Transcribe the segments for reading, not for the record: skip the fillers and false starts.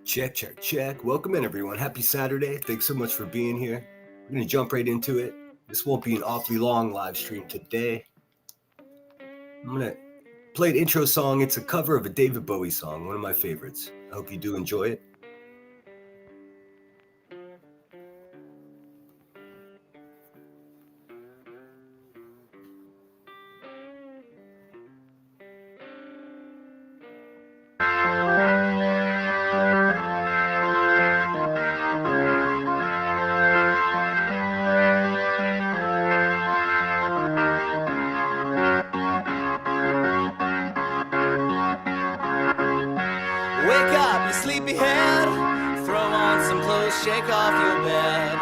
Check, check, check. Welcome in, everyone. Happy Saturday. Thanks so much for being here. We're going to jump right into it. This won't be an awfully long live stream today. I'm going to play an intro song. It's a cover of a David Bowie song, one of my favorites. I hope you do enjoy it. Wake up, you sleepyhead. Throw on some clothes, shake off your bed.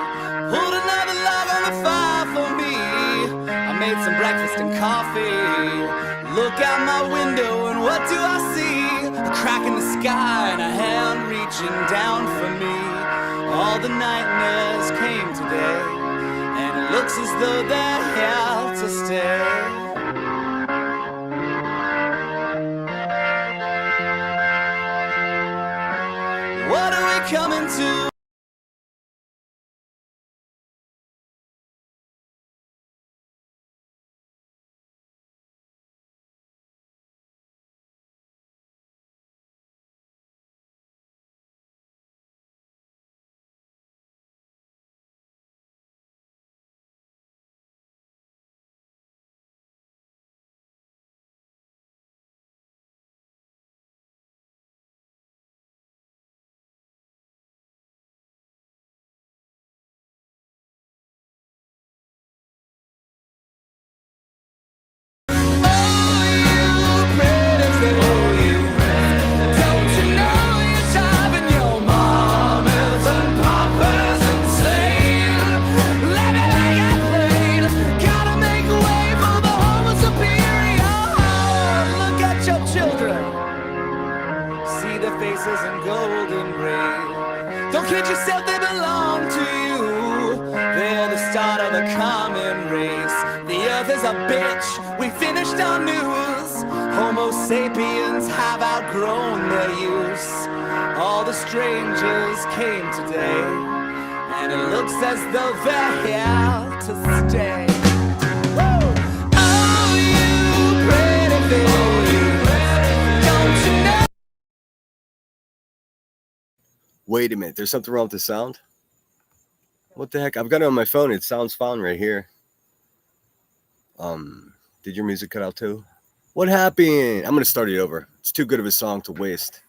Put another log on the fire for me. I made some breakfast and coffee. Look out my window and what do I see? A crack in the sky and a hand reaching down for me. All the nightmares came today, and it looks as though they're here to stay. What are we coming to? And golden gray. Don't kid yourself, they belong to you. They're the start of the common race. The earth is a bitch, we finished our news. Homo sapiens have outgrown their use. All the strangers came today, and it looks as though they're here to stay. Woo! Oh, you pretty thing, don't you know? Wait a minute. There's something wrong with the sound? What the heck? I've got it on my phone. It sounds fine right here. Did your music cut out too? What happened? I'm going to start it over. It's too good of a song to waste.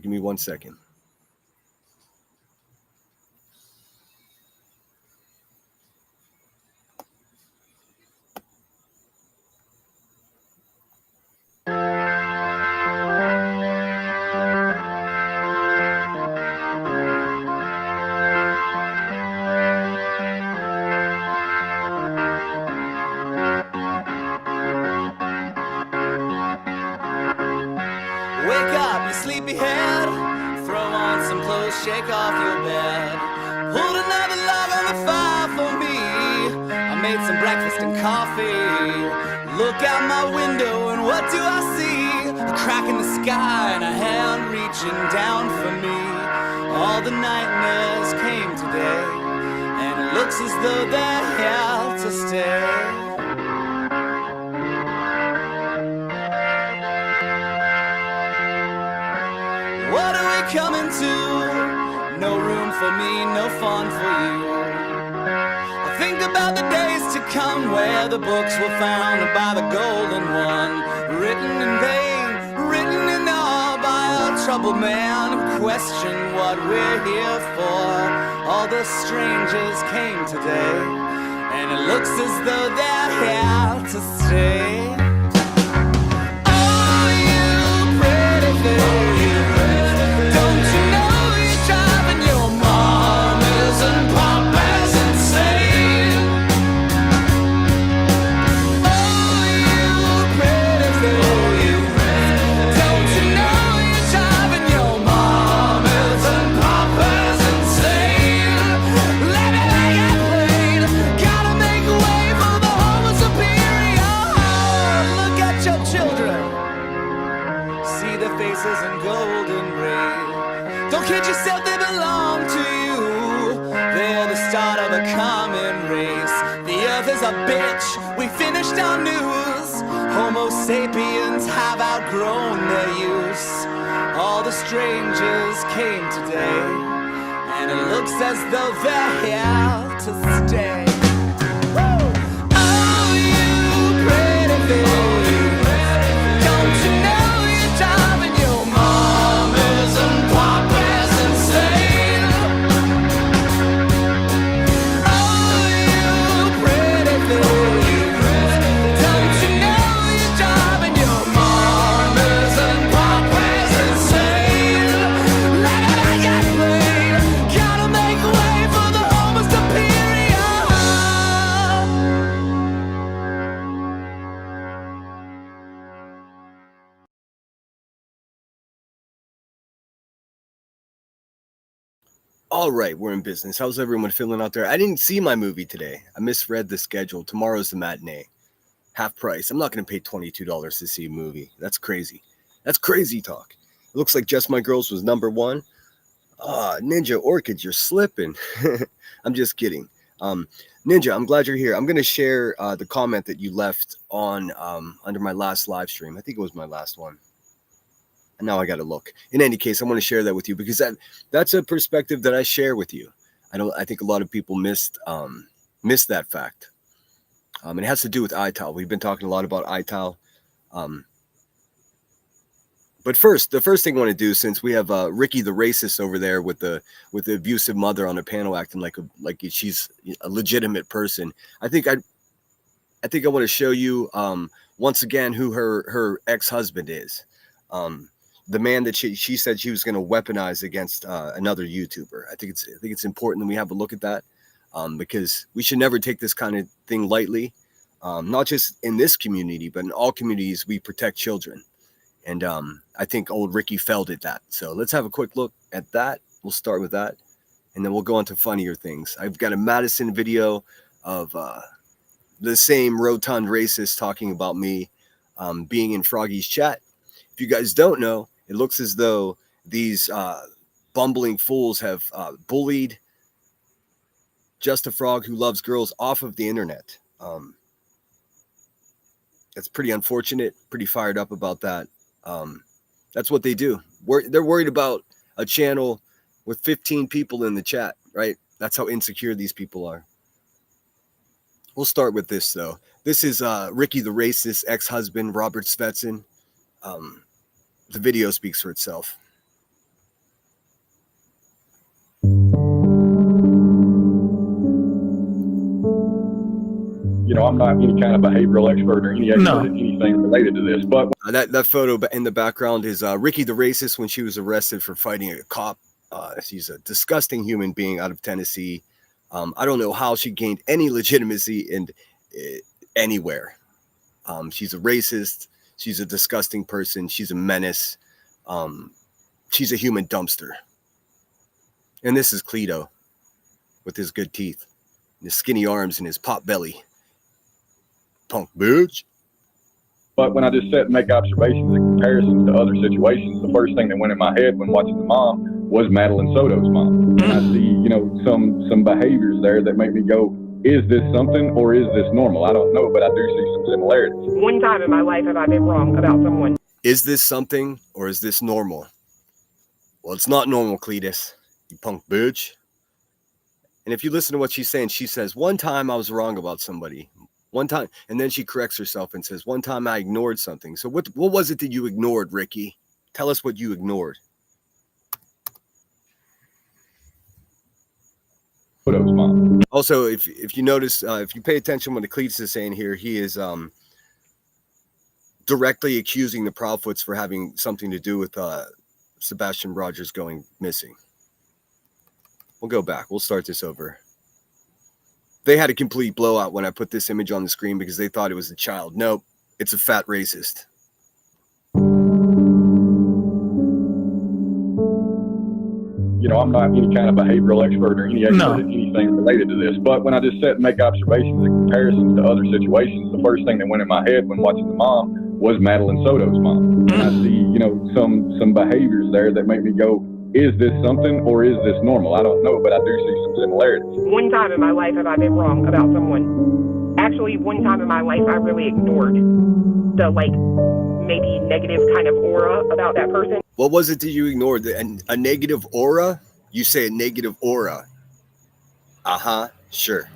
Give me 1 second. Wake up, you sleepyhead. Throw on some clothes, shake off your bed. Put another log on the fire for me. I made some breakfast and coffee. Look out my window and what do I see? A crack in the sky and a hand reaching down for me. All the nightmares came today, and it looks as though they're here to stay. What are we coming to? No room for me, no fun for you. I think about the days to come where the books were found by the golden one, written in vain, written in awe by a troubled man who questioned what we're here for. All the strangers came today, and it looks as though they're here to stay. Oh, you pretty thing. Don't kid yourself, they belong to you. They're the start of a common race. The earth is a bitch, we finished our news. Homo sapiens have outgrown their use. All the strangers came today, and it looks as though they're here to stay. Woo! Oh, you pretty thing, don't you know you're driving your mamas and papas insane? Oh, you pretty thing, don't you know you're driving your mamas and papas insane? Let it get played, gotta make way for the homo superior. All right, we're in business. How's everyone feeling out there? I didn't see my movie today. I misread the schedule. Tomorrow's the matinee. Half price. I'm not going to pay $22 to see a movie. That's crazy. That's crazy talk. It looks like Just My Girls was #1. Ninja Orchid, you're slipping. I'm just kidding. Ninja, I'm glad you're here. I'm going to share the comment that you left on under my last live stream. I think it was my last one. And now I got to look. In any case, I want to share that with you because that's a perspective that I share with you. I think a lot of people missed that fact. It has to do with ITAL. We've been talking a lot about ITAL. But first, the first thing I want to do, since we have Ricky the racist over there with the abusive mother on the panel acting like she's a legitimate person, I think I want to show you once again who her ex-husband is. The man that she said she was going to weaponize against another YouTuber. I think it's important that we have a look at that because we should never take this kind of thing lightly. Not just in this community, but in all communities, we protect children. And I think old Ricky failed at that. So let's have a quick look at that. We'll start with that, and then we'll go on to funnier things. I've got a Madison video of the same rotund racist talking about me being in Froggy's chat. If you guys don't know, it looks as though these bumbling fools have bullied Just a Frog Who Loves Girls off of the internet. It's pretty unfortunate, pretty fired up about that. That's what they do. They're worried about a channel with 15 people in the chat, right? That's how insecure these people are. We'll start with this, though. This is Ricky the racist ex-husband, Robert Svetson. The video speaks for itself. You know, I'm not any kind of behavioral expert or any expert in anything related to this, but that photo in the background is Ricky the racist when she was arrested for fighting a cop. She's a disgusting human being out of Tennessee. I don't know how she gained any legitimacy anywhere. She's a racist. She's a disgusting person. She's a menace. She's a human dumpster. And this is Cleto with his good teeth, his skinny arms, and his pot belly. Punk bitch. But when I just sat and make observations and comparisons to other situations, the first thing that went in my head when watching the mom was Madeline Soto's mom. And I see, you know, some behaviors there that make me go, is this something or is this normal? I don't know, but I do see some similarities. One time in my life have I been wrong about someone. Is this something or is this normal? Well, it's not normal, Cletus, you punk bitch. And if you listen to what she's saying, she says, one time I was wrong about somebody. One time, and then she corrects herself and says, one time I ignored something. So what was it that you ignored, Ricky? Tell us what you ignored. Soto's mom. Also, if you notice, if you pay attention what the Cletus is saying here, he is directly accusing the Proudfoots for having something to do with Sebastian Rogers going missing. We'll go back. We'll start this over. They had a complete blowout when I put this image on the screen because they thought it was a child. Nope, it's a fat racist. You know, I'm not any kind of behavioral expert or any expert in anything related to this, but when I just sat and make observations and comparisons to other situations, the first thing that went in my head when watching the mom was Madeline Soto's mom. And I see, you know, some behaviors there that make me go, is this something or is this normal? I don't know, but I do see some similarities. One time in my life have I been wrong about someone. Actually, one time in my life I really ignored the, like, maybe negative kind of aura about that person. What was it that you ignored? A negative aura? You say a negative aura. Uh-huh, sure.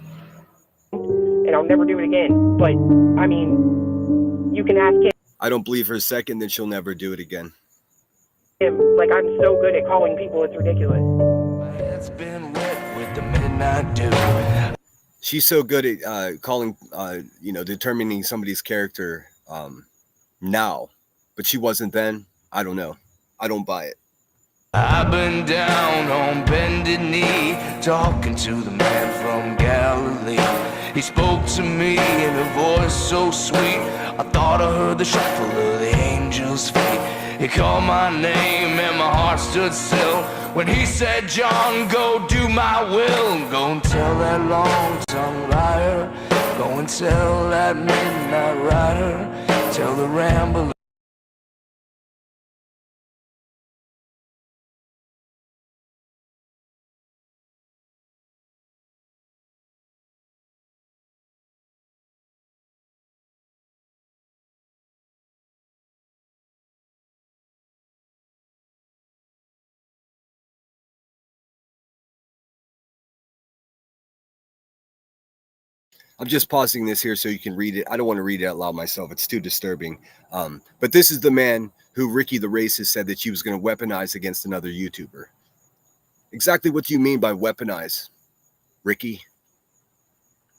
And I'll never do it again. But, I mean, you can ask I don't believe for a second that she'll never do it again. him. Like, I'm so good at calling people, it's ridiculous. It's been wet with the midnight dew. She's so good at calling, determining somebody's character now. But she wasn't then. I don't know. I don't buy it. I've been down on bended knee, talking to the man from Galilee. He spoke to me in a voice so sweet, I thought I heard the shuffle of the angel's feet. He called my name and my heart stood still when he said, John, go do my will. Go and tell that long-tongued liar, go and tell that midnight rider, tell the rambler. I'm just pausing this here so you can read it. I don't want to read it out loud myself. It's too disturbing. But this is the man who Ricky the Racist said that she was going to weaponize against another YouTuber. Exactly what do you mean by weaponize, Ricky?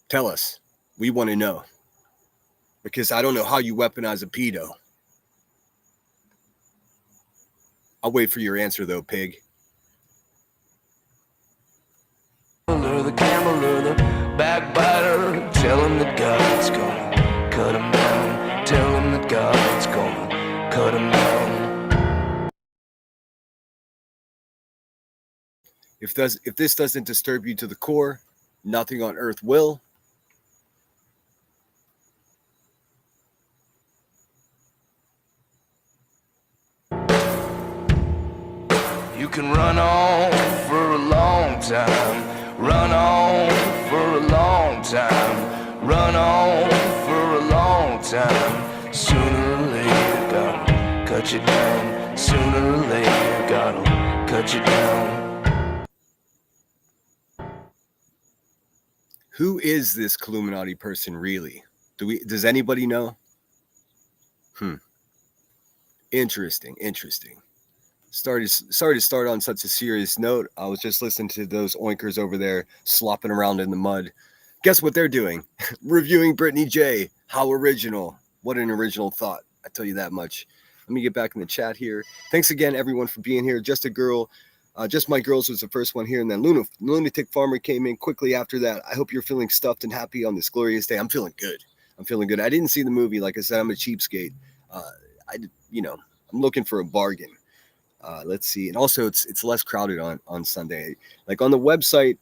Tell us. We want to know. Because I don't know how you weaponize a pedo. I'll wait for your answer, though, pig. The gambler, the backbiter, tell him that God's gonna cut him down. Tell him that God's gonna cut him down. If this doesn't disturb you to the core, nothing on earth will. You can run on for a long time. Run on for a long time. Run on for a long time. Sooner or later, gotta cut you down. Sooner or later, gotta cut you down. Who is this Illuminati person really? Does anybody know? Interesting. Sorry to start on such a serious note. I was just listening to those oinkers over there slopping around in the mud. Guess what they're doing? Reviewing Brittany J. How original. What an original thought. I tell you that much. Let me get back in the chat here. Thanks again, everyone, for being here. Just My Girls was the first one here, and then Lunatic Farmer came in quickly after that. I hope you're feeling stuffed and happy on this glorious day. I'm feeling good. I didn't see the movie. Like I said, I'm a cheapskate. I'm looking for a bargain. Let's see. And also it's less crowded on Sunday. Like on the website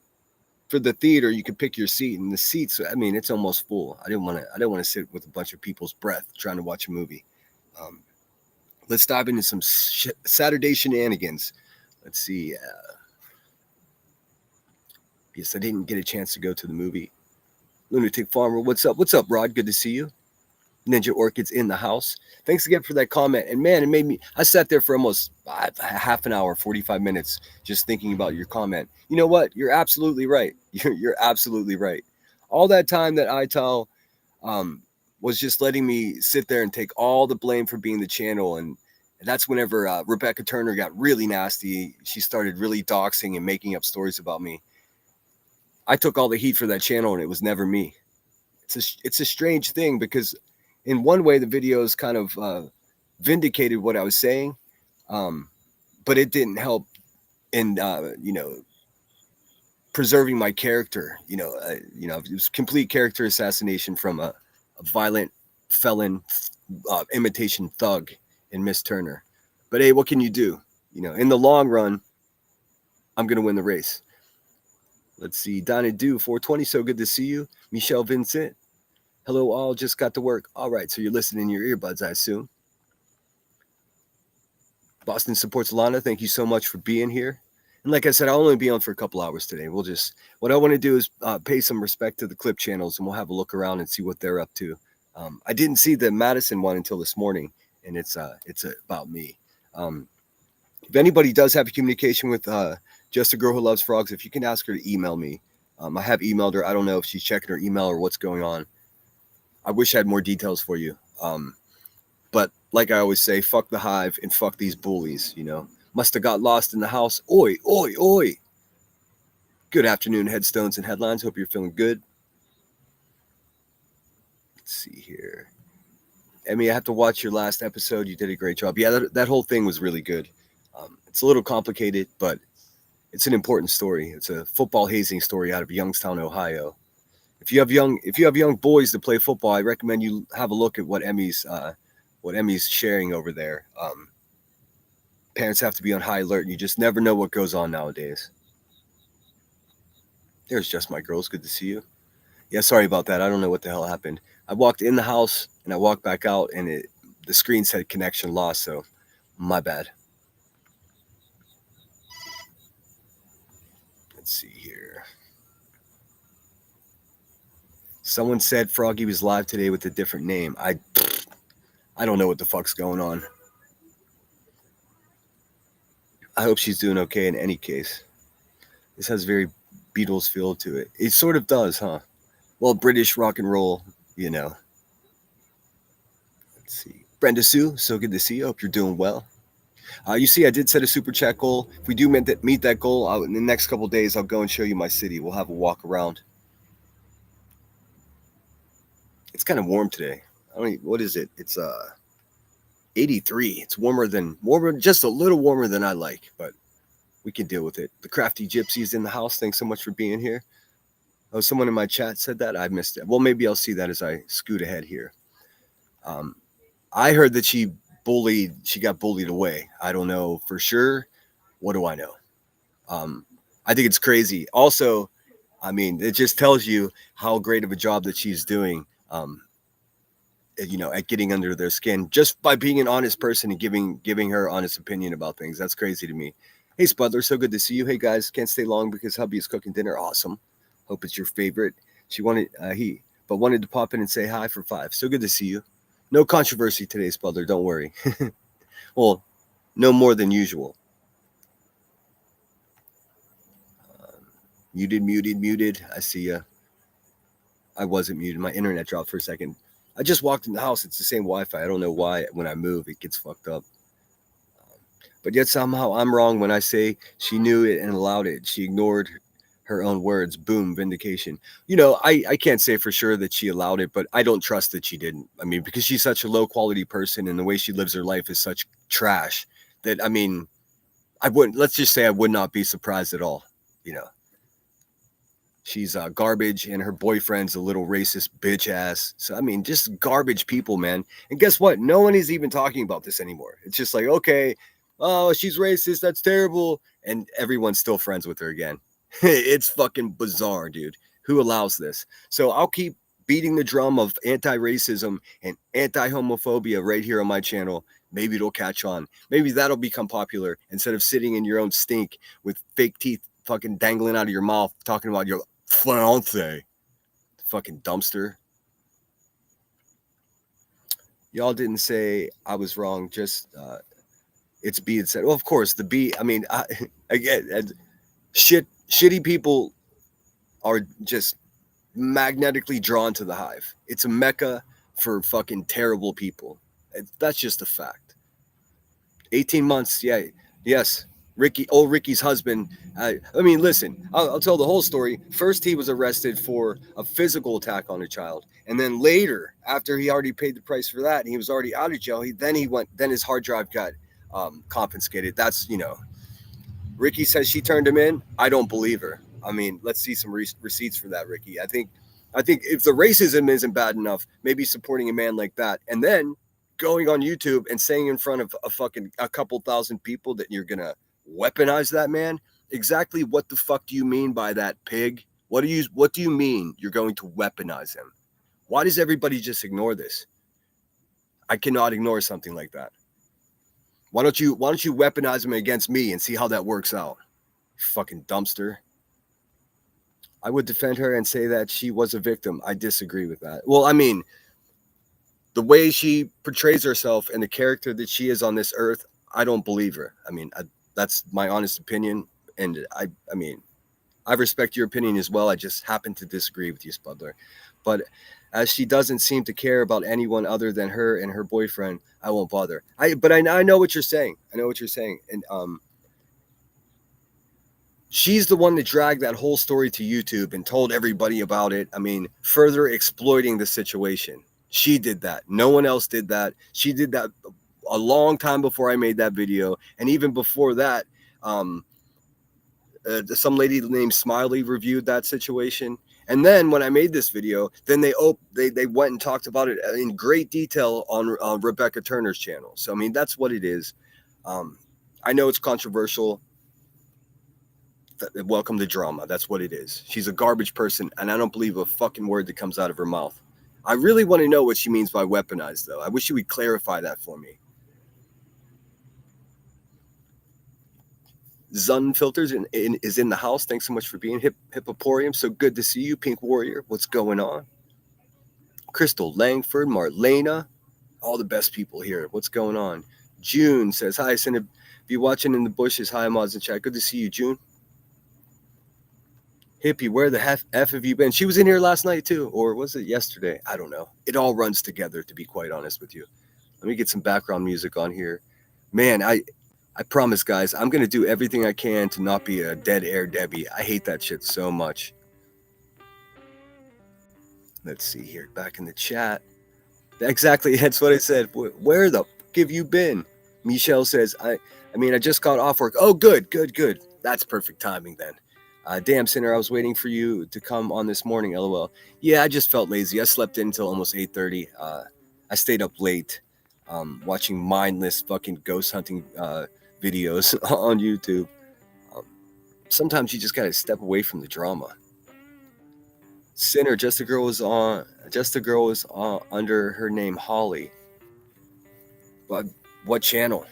for the theater, you can pick your seat, and the seats, I mean, it's almost full. I don't want to sit with a bunch of people's breath trying to watch a movie. Let's dive into some Saturday shenanigans. Let's see. Yes, I didn't get a chance to go to the movie. Lunatic Farmer, what's up? What's up, Rod? Good to see you. Ninja Orchids in the house. Thanks again for that comment. And man, it made me, I sat there for almost half an hour, 45 minutes, just thinking about your comment. You know what? You're absolutely right. You're absolutely right. All that time that ITAL was just letting me sit there and take all the blame for being the channel. And that's whenever Rebecca Turner got really nasty. She started really doxing and making up stories about me. I took all the heat for that channel, and it was never me. It's a strange thing, because in one way, the videos kind of vindicated what I was saying, but it didn't help in, preserving my character. It was complete character assassination from a violent felon, imitation thug in Miss Turner. But hey, what can you do? In the long run, I'm going to win the race. Let's see. Donna Do 420. So good to see you. Michelle Vincent. Hello, all. Just got to work. All right. So you're listening in your earbuds, I assume. Boston Supports Lana, thank you so much for being here. And like I said, I'll only be on for a couple hours today. What I want to do is pay some respect to the clip channels, and we'll have a look around and see what they're up to. I didn't see the Madison one until this morning, and it's about me. If anybody does have a communication with Just a Girl Who Loves Frogs, if you can ask her to email me. I have emailed her. I don't know if she's checking her email or what's going on. I wish I had more details for you. But like I always say, fuck the hive and fuck these bullies, you know. Must have got lost in the house. Oi, oi, oi. Good afternoon, headstones and headlines. Hope you're feeling good. Let's see here. Emmy, I have to watch your last episode. You did a great job. Yeah, that whole thing was really good. It's a little complicated, but it's an important story. It's a football hazing story out of Youngstown, Ohio. If you have young boys that play football, I recommend you have a look at what Emmy's sharing over there. Parents have to be on high alert, and you just never know what goes on nowadays. There's Just My Girls. Good to see you. Yeah, sorry about that. I don't know what the hell happened. I walked in the house, and I walked back out, and the screen said connection lost, so my bad. Let's see here. Someone said Froggy was live today with a different name. I don't know what the fuck's going on. I hope she's doing okay in any case. This has very Beatles feel to it. It sort of does, huh? Well, British rock and roll, you know. Let's see. Brenda Sue, so good to see you. Hope you're doing well. You see, I did set a super chat goal. If we do meet that goal, in the next couple of days, I'll go and show you my city. We'll have a walk around. It's kind of warm today. What is it? It's 83. It's warmer, just a little warmer than I like, but we can deal with it. The Crafty Gypsy's in the house. Thanks so much for being here. Oh, someone in my chat said that. I missed it. Well, maybe I'll see that as I scoot ahead here. I heard that she got bullied away. I don't know for sure. What do I know? I think it's crazy. Also, I mean, it just tells you how great of a job that she's doing, at getting under their skin just by being an honest person and giving her honest opinion about things. That's crazy to me. Hey, Spudler, so good to see you. Hey, guys, can't stay long because hubby is cooking dinner. Awesome. Hope it's your favorite. She wanted to pop in and say hi for 5. So good to see you. No controversy today, Spudler. Don't worry. Well, no more than usual. Muted. I see ya. I wasn't muted. My internet dropped for a second. I just walked in the house. It's the same Wi-Fi. I don't know why when I move, it gets fucked up. But yet somehow I'm wrong when I say she knew it and allowed it. She ignored her own words. Boom, vindication. I can't say for sure that she allowed it, but I don't trust that she didn't. I mean, because she's such a low quality person and the way she lives her life is such trash that, I mean, let's just say I would not be surprised at all. She's garbage and her boyfriend's a little racist bitch ass. So, I mean, just garbage people, man. And guess what? No one is even talking about this anymore. It's just like, okay, oh, she's racist. That's terrible. And everyone's still friends with her again. It's fucking bizarre, dude. Who allows this? So I'll keep beating the drum of anti-racism and anti-homophobia right here on my channel. Maybe it'll catch on. Maybe that'll become popular instead of sitting in your own stink with fake teeth fucking dangling out of your mouth talking about your fiance. Fucking dumpster. Y'all didn't say I was wrong. Just it's B said. Well, of course, the B. I mean, again, shitty people are just magnetically drawn to the hive. It's a mecca for fucking terrible people. That's just a fact. 18 months. Yeah. Yes. Ricky's husband. I mean, listen, I'll tell the whole story. First, he was arrested for a physical attack on a child. And then later, after he already paid the price for that and he was already out of jail, then his hard drive got confiscated. That's, Ricky says she turned him in. I don't believe her. I mean, let's see some receipts for that, Ricky. I think if the racism isn't bad enough, maybe supporting a man like that and then going on YouTube and saying in front of a couple thousand people that you're going to weaponize that man. Exactly what the fuck do you mean by that, pig? What do you mean you're going to weaponize him? Why does everybody just ignore this? I cannot ignore something like that. Why don't you weaponize him against me and see how that works out? You fucking dumpster. I would defend her and say that she was a victim. I disagree with that. Well, I mean, the way she portrays herself and the character that she is on this earth, I don't believe her. I mean, that's my honest opinion. And I mean, I respect your opinion as well. I just happen to disagree with you, Spudler. But as she doesn't seem to care about anyone other than her and her boyfriend, I won't bother. But I know what you're saying. I know what you're saying. And she's the one that dragged that whole story to YouTube and told everybody about it. I mean, further exploiting the situation. She did that. No one else did that. She did that a long time before I made that video. And even before that, some lady named Smiley reviewed that situation. And then when I made this video, then they went and talked about it in great detail on Rebecca Turner's channel. So, I mean, that's what it is. I know it's controversial. Welcome to drama. That's what it is. She's a garbage person, and I don't believe a fucking word that comes out of her mouth. I really want to know what she means by weaponized, though. I wish you would clarify that for me. Zun Filters is in the house. Thanks so much for being Hippoporium. So good to see you, Pink Warrior. What's going on? Crystal Langford, Marlena, all the best people here. What's going on? June says, hi, Cinna. Be watching in the bushes. Hi, mods in chat. Good to see you, June. Hippie, where the F have you been? She was in here last night too, or was it yesterday? I don't know. It all runs together, to be quite honest with you. Let me get some background music on here. Man, I promise, guys, I'm going to do everything I can to not be a dead air Debbie. I hate that shit so much. Let's see here. Back in the chat. Exactly, that's what I said. Where the fuck have you been? Michelle says, I mean, I just got off work. Oh, good. That's perfect timing then. Damn, Sinner, I was waiting for you to come on this morning, LOL. Yeah, I just felt lazy. I slept in until almost 8:30. I stayed up late watching mindless fucking ghost hunting videos on YouTube. Sometimes you just got to step away from the drama. Sinner, Just a Girl was under her name Holly. But what channel?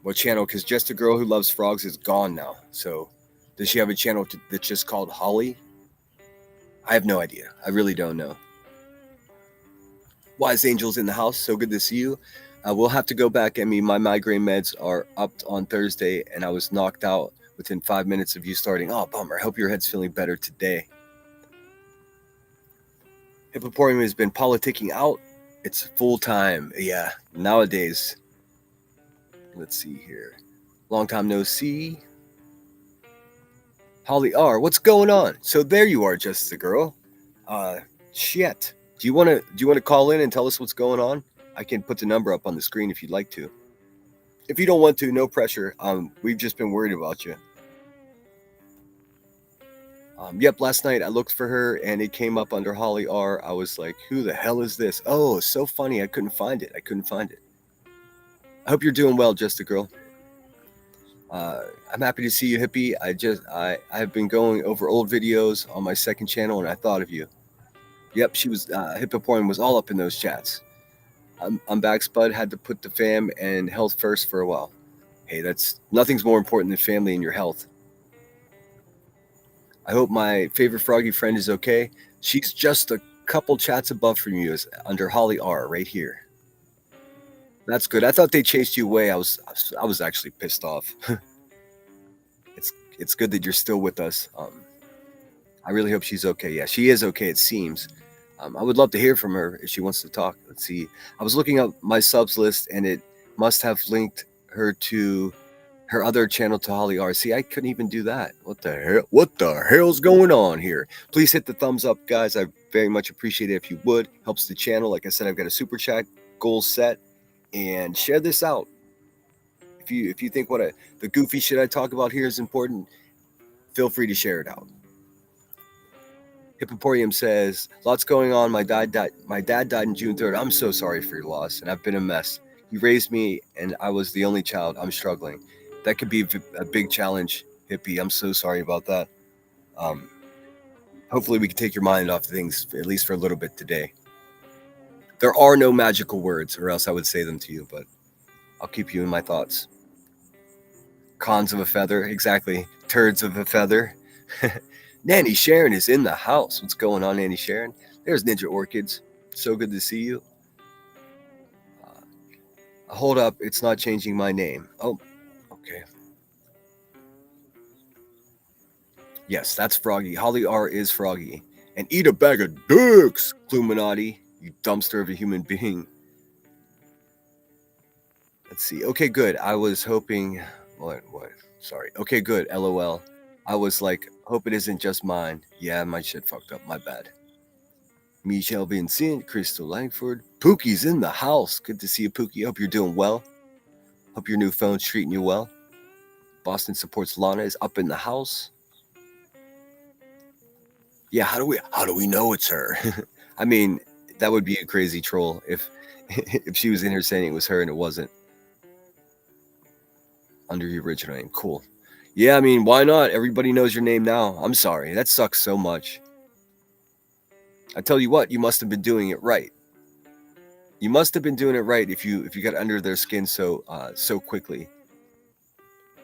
Because Just a Girl Who Loves Frogs is gone now. So does she have a channel that's just called Holly? I have no idea. I really don't know. Wise Angel's in the house. So good to see you. We'll have to go back. I mean, my migraine meds are upped on Thursday, and I was knocked out within 5 minutes of you starting. Oh, bummer. I hope your head's feeling better today. Hippoporium has been politicking out. It's full time. Yeah, nowadays. Let's see here. Long time no see. Holly R, what's going on? So there you are, Just a Girl. Shit. Do you want to call in and tell us what's going on? I can put the number up on the screen if you'd like to. If you don't want to, no pressure. We've just been worried about you. Yep, last night I looked for her and it came up under Holly R. I was like, who the hell is this? Oh, so funny. I couldn't find it. I hope you're doing well, Just a Girl. I'm happy to see you, Hippie. I have been going over old videos on my second channel and I thought of you. Yep, she was, Hippoporium was all up in those chats. I'm back, Spud. Had to put the fam and health first for a while. Hey, nothing's more important than family and your health. I hope my favorite froggy friend is okay. She's just a couple chats above from you, under Holly R right here. That's good. I thought they chased you away. I was actually pissed off. It's good that you're still with us. I really hope she's okay. Yeah, she is okay, it seems. I would love to hear from her if she wants to talk. Let's see. I was looking up my subs list and it must have linked her to her other channel to Holly R. See, I couldn't even do that. What the hell's going on here? Please hit the thumbs up, guys. I very much appreciate it if you would. Helps the channel. Like I said, I've got a super chat goal set. And share this out. If you think the goofy shit I talk about here is important, feel free to share it out. Hippoporium says, lots going on. My dad died in June 3rd. I'm so sorry for your loss, and I've been a mess. He raised me, and I was the only child. I'm struggling. That could be a big challenge, Hippie. I'm so sorry about that. Hopefully we can take your mind off things, at least for a little bit today. There are no magical words, or else I would say them to you, but I'll keep you in my thoughts. Cons of a feather, exactly. Turds of a feather. Nanny Sharon is in the house. What's going on, Nanny Sharon? There's Ninja Orchids. So good to see you. Hold up, it's not changing my name. Oh, okay. Yes, that's Froggy. Holly R is Froggy. And eat a bag of dicks, Cluminati, you dumpster of a human being. Let's see. Okay, good. I was hoping. What? Sorry. Okay, good. LOL. I was like, hope it isn't just mine. Yeah, my shit fucked up. My bad. Michelle Vincent, Crystal Langford. Pookie's in the house. Good to see you, Pookie. Hope you're doing well. Hope your new phone's treating you well. Boston Supports Lana is up in the house. Yeah, how do we know it's her? I mean, that would be a crazy troll if she was in here saying it was her and it wasn't. Under your original name. Cool. Yeah, I mean, why not? Everybody knows your name now. I'm sorry. That sucks so much. I tell you what, you must have been doing it right. You must have been doing it right if you got under their skin so quickly.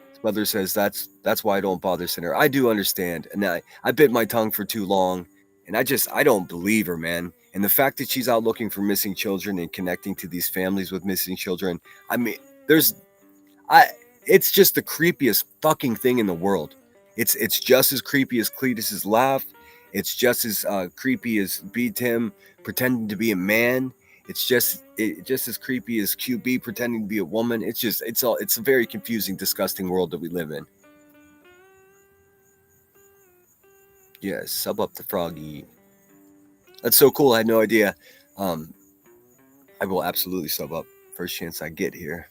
His mother says that's why I don't bother Sinner. I do understand, and I bit my tongue for too long, and I don't believe her, man. And the fact that she's out looking for missing children and connecting to these families with missing children, I mean, it's just the creepiest fucking thing in the world. It's just as creepy as Cletus's laugh. It's just as creepy as B Tim pretending to be a man. It's just as creepy as QB pretending to be a woman. It's a very confusing, disgusting world that we live in. Yes, sub up to Froggy. That's so cool. I had no idea. I will absolutely sub up first chance I get here.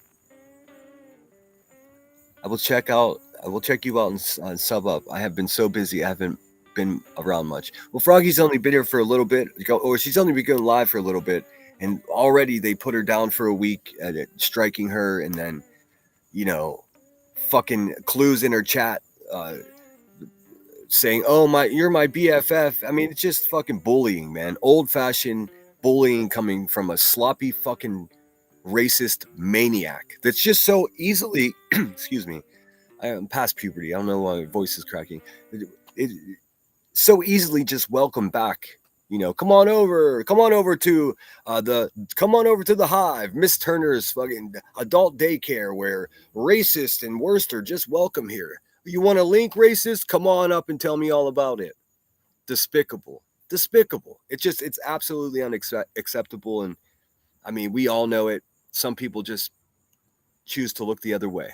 I will check you out and sub up. I have been so busy. I haven't been around much. Well, Froggy's only been here for a little bit, or she's only been going live for a little bit, and already they put her down for a week at it, striking her, and then, fucking clues in her chat saying, "Oh you're my BFF." I mean, it's just fucking bullying, man. Old-fashioned bullying coming from a sloppy fucking racist maniac that's just so easily excuse me, I am past puberty. I don't know why my voice is cracking. It so easily just welcome back. Come on over to the Hive, Miss Turner's fucking adult daycare, where racist and worst are just welcome here. You want to link, racist? Come on up and tell me all about it. Despicable. It's absolutely unacceptable, and I mean, we all know it. Some people just choose to look the other way.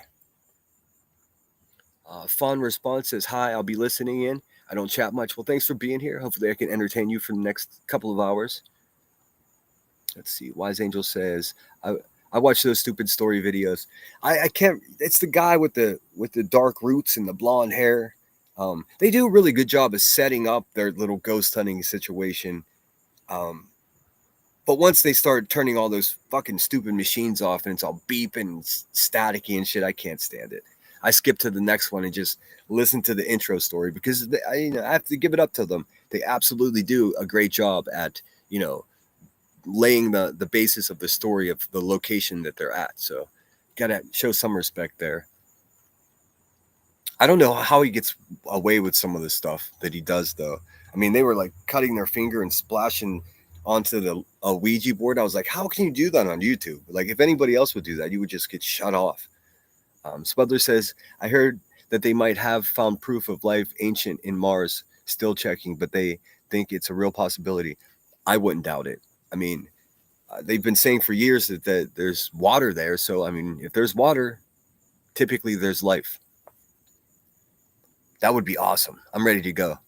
Fun response says, "Hi, I'll be listening in. I don't chat much." Well, thanks for being here. Hopefully I can entertain you for the next couple of hours. Let's see. Wise Angel says, I watch those stupid story videos. I can't. It's the guy with the dark roots and the blonde hair. They do a really good job of setting up their little ghost hunting situation. But once they start turning all those fucking stupid machines off and it's all beeping and staticky and shit, I can't stand it. I skip to the next one and just listen to the intro story because I have to give it up to them. They absolutely do a great job at, laying the basis of the story of the location that they're at. So gotta show some respect there. I don't know how he gets away with some of the stuff that he does, though. I mean, they were like cutting their finger and splashing onto a Ouija board. I was like, how can you do that on YouTube? Like, if anybody else would do that, you would just get shut off. Smudler says, I heard that they might have found proof of life ancient in Mars, still checking, but they think it's a real possibility. I wouldn't doubt it. I mean, they've been saying for years that there's water there. So, I mean, if there's water, typically there's life. That would be awesome. I'm ready to go.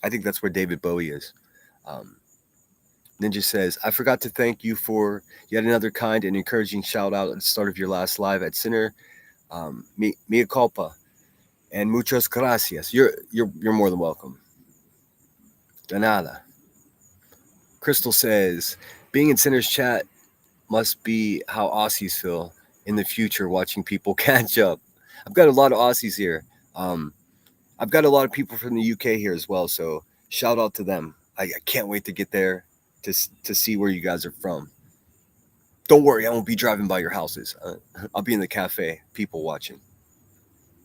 I think that's where David Bowie is. Ninja says, I forgot to thank you for yet another kind and encouraging shout out at the start of your last live at Sinner. Mea culpa and muchas gracias. You're more than welcome. De nada. Crystal says, being in Sinner's chat must be how Aussies feel in the future watching people catch up. I've got a lot of Aussies here. I've got a lot of people from the UK here as well, so shout out to them. I can't wait to get there to see where you guys are from. Don't worry, I won't be driving by your houses. I'll be in the cafe, people watching.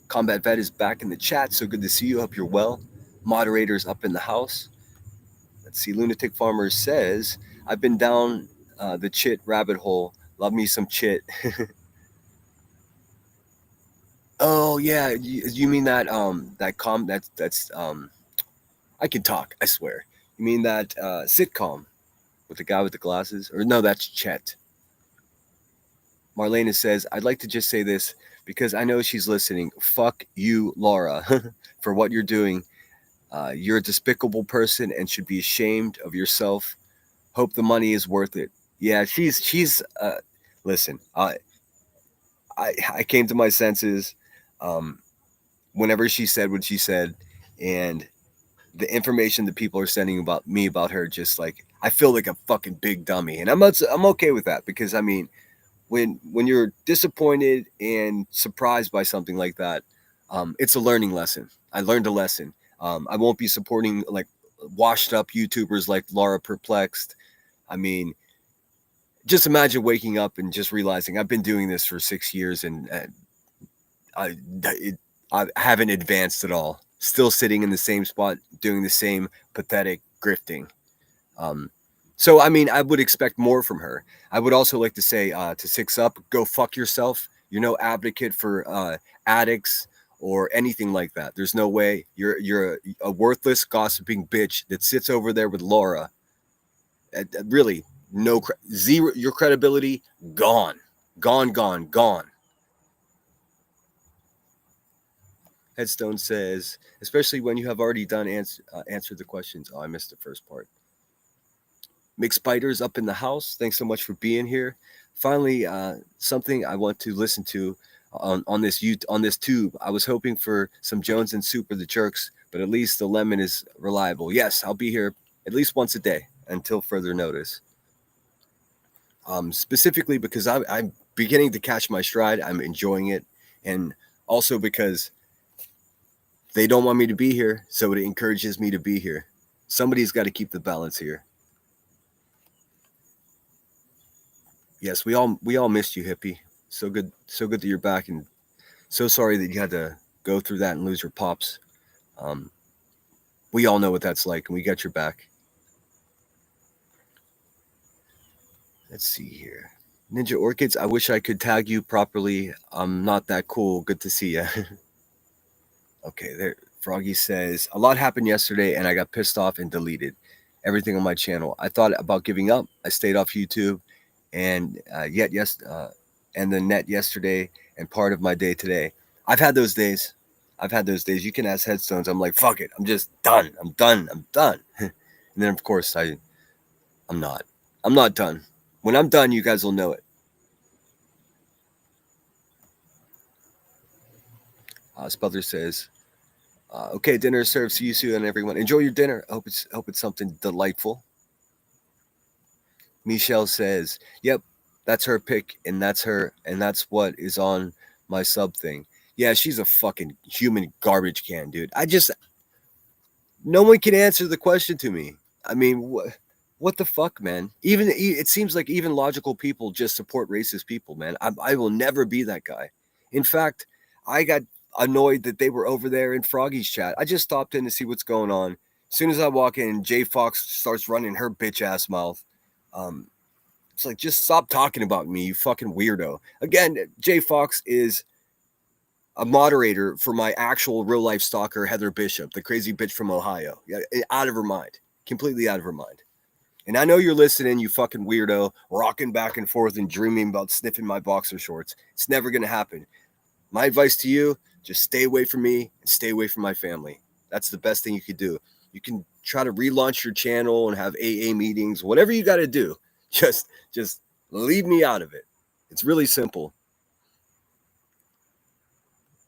Combat Vet is back in the chat, so good to see you. Hope you're well. Moderators up in the house. Let's see. Lunatic Farmer says, I've been down the chit rabbit hole. Love me some chit. Oh yeah, you mean that that's I can talk, I swear. You mean that sitcom with the guy with the glasses? Or no, that's Chet. Marlena says, I'd like to just say this because I know she's listening. Fuck you, Laura, for what you're doing. You're a despicable person and should be ashamed of yourself. Hope the money is worth it. Yeah, she's listen, I came to my senses whenever she said what she said, and the information that people are sending about her, just like I feel like a fucking big dummy, and I'm okay with that because I mean, when you're disappointed and surprised by something like that, it's a learning lesson. I learned a lesson. I won't be supporting like washed up YouTubers like Laura Perplexed. I mean, just imagine waking up and just realizing I've been doing this for 6 years and I haven't advanced at all. Still sitting in the same spot, doing the same pathetic grifting. So, I mean, I would expect more from her. I would also like to say to Six Up, go fuck yourself. You're no advocate for addicts or anything like that. There's no way. You're a worthless, gossiping bitch that sits over there with Laura. Really, zero. Your credibility gone, gone. Headstone says, especially when you have already done answered the questions. Oh, I missed the first part. Mick Spider's up in the house. Thanks so much for being here. Finally, something I want to listen to on this tube. I was hoping for some Jones and Super the Jerks, but at least the lemon is reliable. Yes, I'll be here at least once a day until further notice. Specifically because I'm beginning to catch my stride. I'm enjoying it, and also because they don't want me to be here, so it encourages me to be here. Somebody's got to keep the balance here. Yes, we all missed you, hippie. So good that you're back, and so sorry that you had to go through that and lose your pops. We all know what that's like, and we got your back. Let's see here. Ninja Orchids, I wish I could tag you properly. I'm not that cool. Good to see you. Okay, there. Froggy says, a lot happened yesterday, and I got pissed off and deleted everything on my channel. I thought about giving up. I stayed off YouTube, and and the net yesterday, and part of my day today. I've had those days. You can ask Headstones. I'm like, fuck it. I'm just done. I'm done. And then, of course, I'm not. I'm not done. When I'm done, you guys will know it. Spelter says, okay, dinner served. See you soon, everyone. Enjoy your dinner. Hope it's something delightful. Michelle says, yep, that's her pick, and that's what is on my sub thing. Yeah, she's a fucking human garbage can, dude. No one can answer the question to me. I mean, what the fuck, man? It seems like even logical people just support racist people, man. I will never be that guy. In fact, I got annoyed that they were over there in Froggy's chat. I just stopped in to see what's going on. As soon as I walk in, Jay Fox starts running her bitch ass mouth. It's like, just stop talking about me, you fucking weirdo. Again, Jay Fox is a moderator for my actual real life stalker, Heather Bishop, the crazy bitch from Ohio. Out of her mind. Completely out of her mind. And I know you're listening, you fucking weirdo, rocking back and forth and dreaming about sniffing my boxer shorts. It's never going to happen. My advice to you, just stay away from me and stay away from my family. That's the best thing you could do. You can try to relaunch your channel and have AA meetings, whatever you got to do. Just leave me out of it. It's really simple.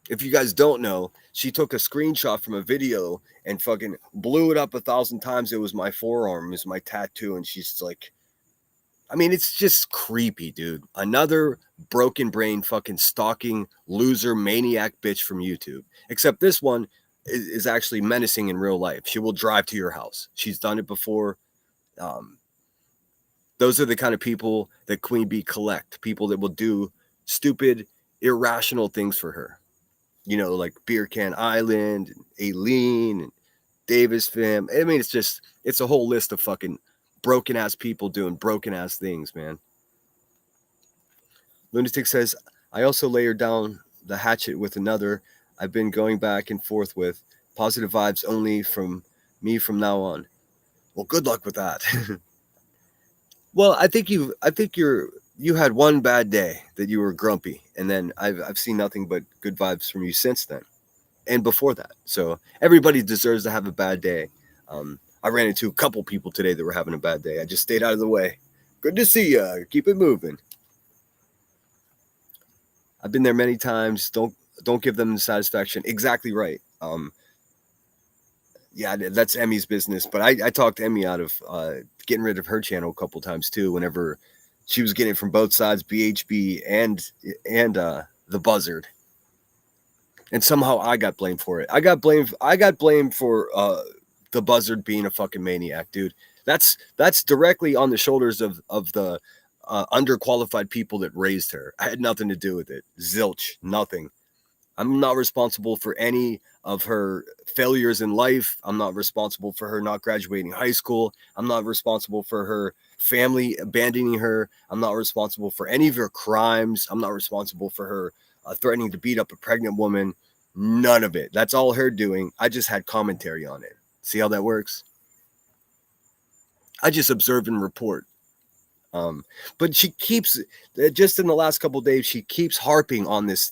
If you guys don't know, she took a screenshot from a video and fucking blew it up 1,000 times. It was my forearm, is my tattoo. And she's like, I mean, it's just creepy, dude. Another broken brain fucking stalking loser maniac bitch from YouTube. Except this one is actually menacing in real life. She will drive to your house. She's done it before. Those are the kind of people that Queen Bee collect. People that will do stupid, irrational things for her. You know, like Beer Can Island, and Aileen, and Davis fam. I mean, it's a whole list of fucking broken ass people doing broken ass things, man. Lunatic says, I also layered down the hatchet with another I've been going back and forth with. Positive vibes only from me from now on. Well, good luck with that. Well, I think you had one bad day that you were grumpy, and then I've seen nothing but good vibes from you since then, and before that. So everybody deserves to have a bad day. I ran into a couple people today that were having a bad day. I just stayed out of the way. Good to see you. Keep it moving. I've been there many times. Don't give them the satisfaction. Exactly right. Yeah, that's Emmy's business. But I talked Emmy out of getting rid of her channel a couple times too. Whenever she was getting it from both sides, BHB and the Buzzard, and somehow I got blamed for it. I got blamed for the Buzzard being a fucking maniac, dude. That's directly on the shoulders of the underqualified people that raised her. I had nothing to do with it. Zilch, nothing. I'm not responsible for any of her failures in life. I'm not responsible for her not graduating high school. I'm not responsible for her family abandoning her. I'm not responsible for any of her crimes. I'm not responsible for her threatening to beat up a pregnant woman. None of it. That's all her doing. I just had commentary on it. See how that works? I just observe and report. But she keeps, just in the last couple of days, she keeps harping on this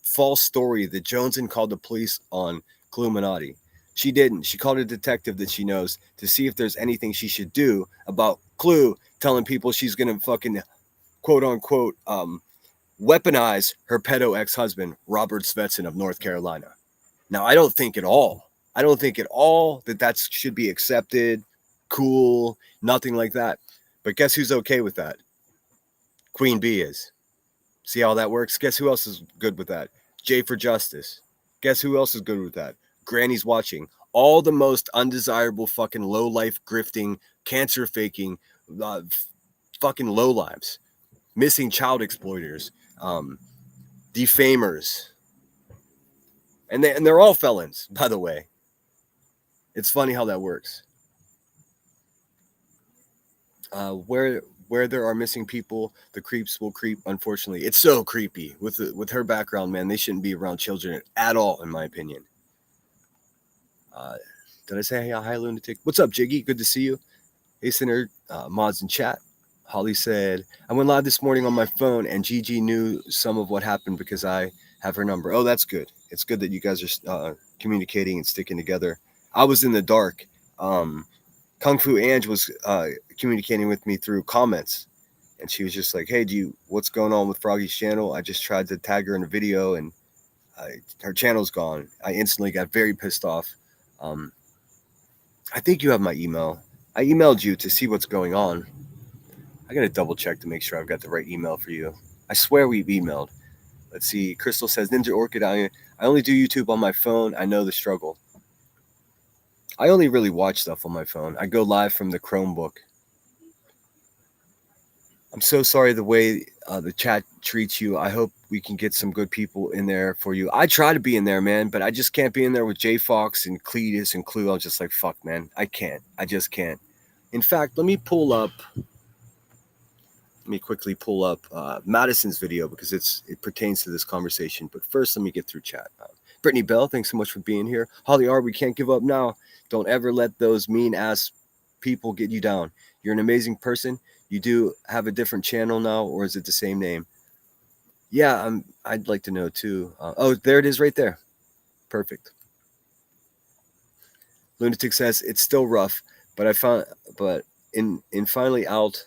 false story that Joneson called the police on Illuminati. She didn't. She called a detective that she knows to see if there's anything she should do about Clue telling people she's gonna fucking quote unquote weaponize her pedo ex-husband Robert Svetson of North Carolina. Now I don't think at all that should be accepted, cool, nothing like that. But guess who's okay with that? Queen Bee is. See how that works? Guess who else is good with that? Jay for Justice. Guess who else is good with that? Granny's watching. All the most undesirable fucking low-life grifting, cancer faking, fucking low lives, missing child exploiters, defamers, and they're all felons, by the way. It's funny how that works. Where there are missing people, the creeps will creep. Unfortunately, it's so creepy with her background, man. They shouldn't be around children at all, in my opinion. Did I say hey, hi, lunatic? What's up, Jiggy? Good to see you. Hey, Sinner, mods in chat. Holly said, I went live this morning on my phone, and Gigi knew some of what happened because I have her number. Oh, that's good. It's good that you guys are communicating and sticking together. I was in the dark. Kung Fu Ange was communicating with me through comments, and she was just like, hey, what's going on with Froggy's channel? I just tried to tag her in a video, and her channel's gone. I instantly got very pissed off. I think you have my email. I emailed you to see what's going on. I got to double check to make sure I've got the right email for you. I swear we've emailed. Let's see. Crystal says, Ninja Orchid, I only do YouTube on my phone. I know the struggle. I only really watch stuff on my phone. I go live from the Chromebook. I'm so sorry the way the chat treats you. I hope we can get some good people in there for you. I try to be in there, man, but I just can't be in there with J Fox and Cletus and Clue. I'm just like, fuck, man. I can't. I just can't. In fact, let me quickly pull up Madison's video because it pertains to this conversation. But first, let me get through chat. Brittany Bell, thanks so much for being here. Holly R, we can't give up now. Don't ever let those mean-ass people get you down. You're an amazing person. You do have a different channel now, or is it the same name? Yeah, I'd like to know too. Oh, there it is right there. Perfect. Lunatic says it's still rough, but I'm finally out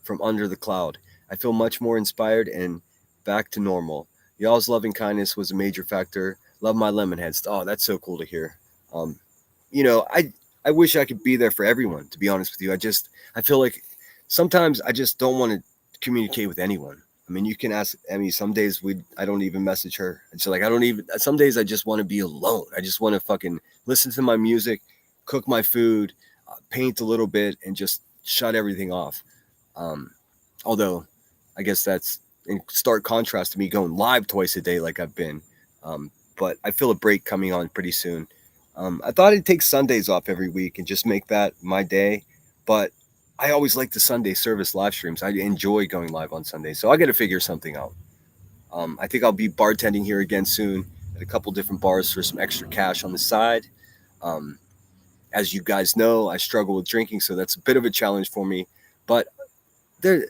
from under the cloud. I feel much more inspired and back to normal. Y'all's loving kindness was a major factor. Love my lemonheads. Oh, that's so cool to hear. I wish I could be there for everyone, to be honest with you. I feel like sometimes I just don't want to communicate with anyone. I mean, you can ask Emmy. Some days I don't even message her. It's like some days I just want to be alone. I just want to fucking listen to my music, cook my food, paint a little bit, and just shut everything off. Although, I guess that's in stark contrast to me going live twice a day like I've been. But I feel a break coming on pretty soon. I thought I'd take Sundays off every week and just make that my day. But I always like the Sunday service live streams. I enjoy going live on Sundays. So I got to figure something out. I think I'll be bartending here again soon at a couple different bars for some extra cash on the side. Um, as you guys know, I struggle with drinking, so that's a bit of a challenge for me. But there,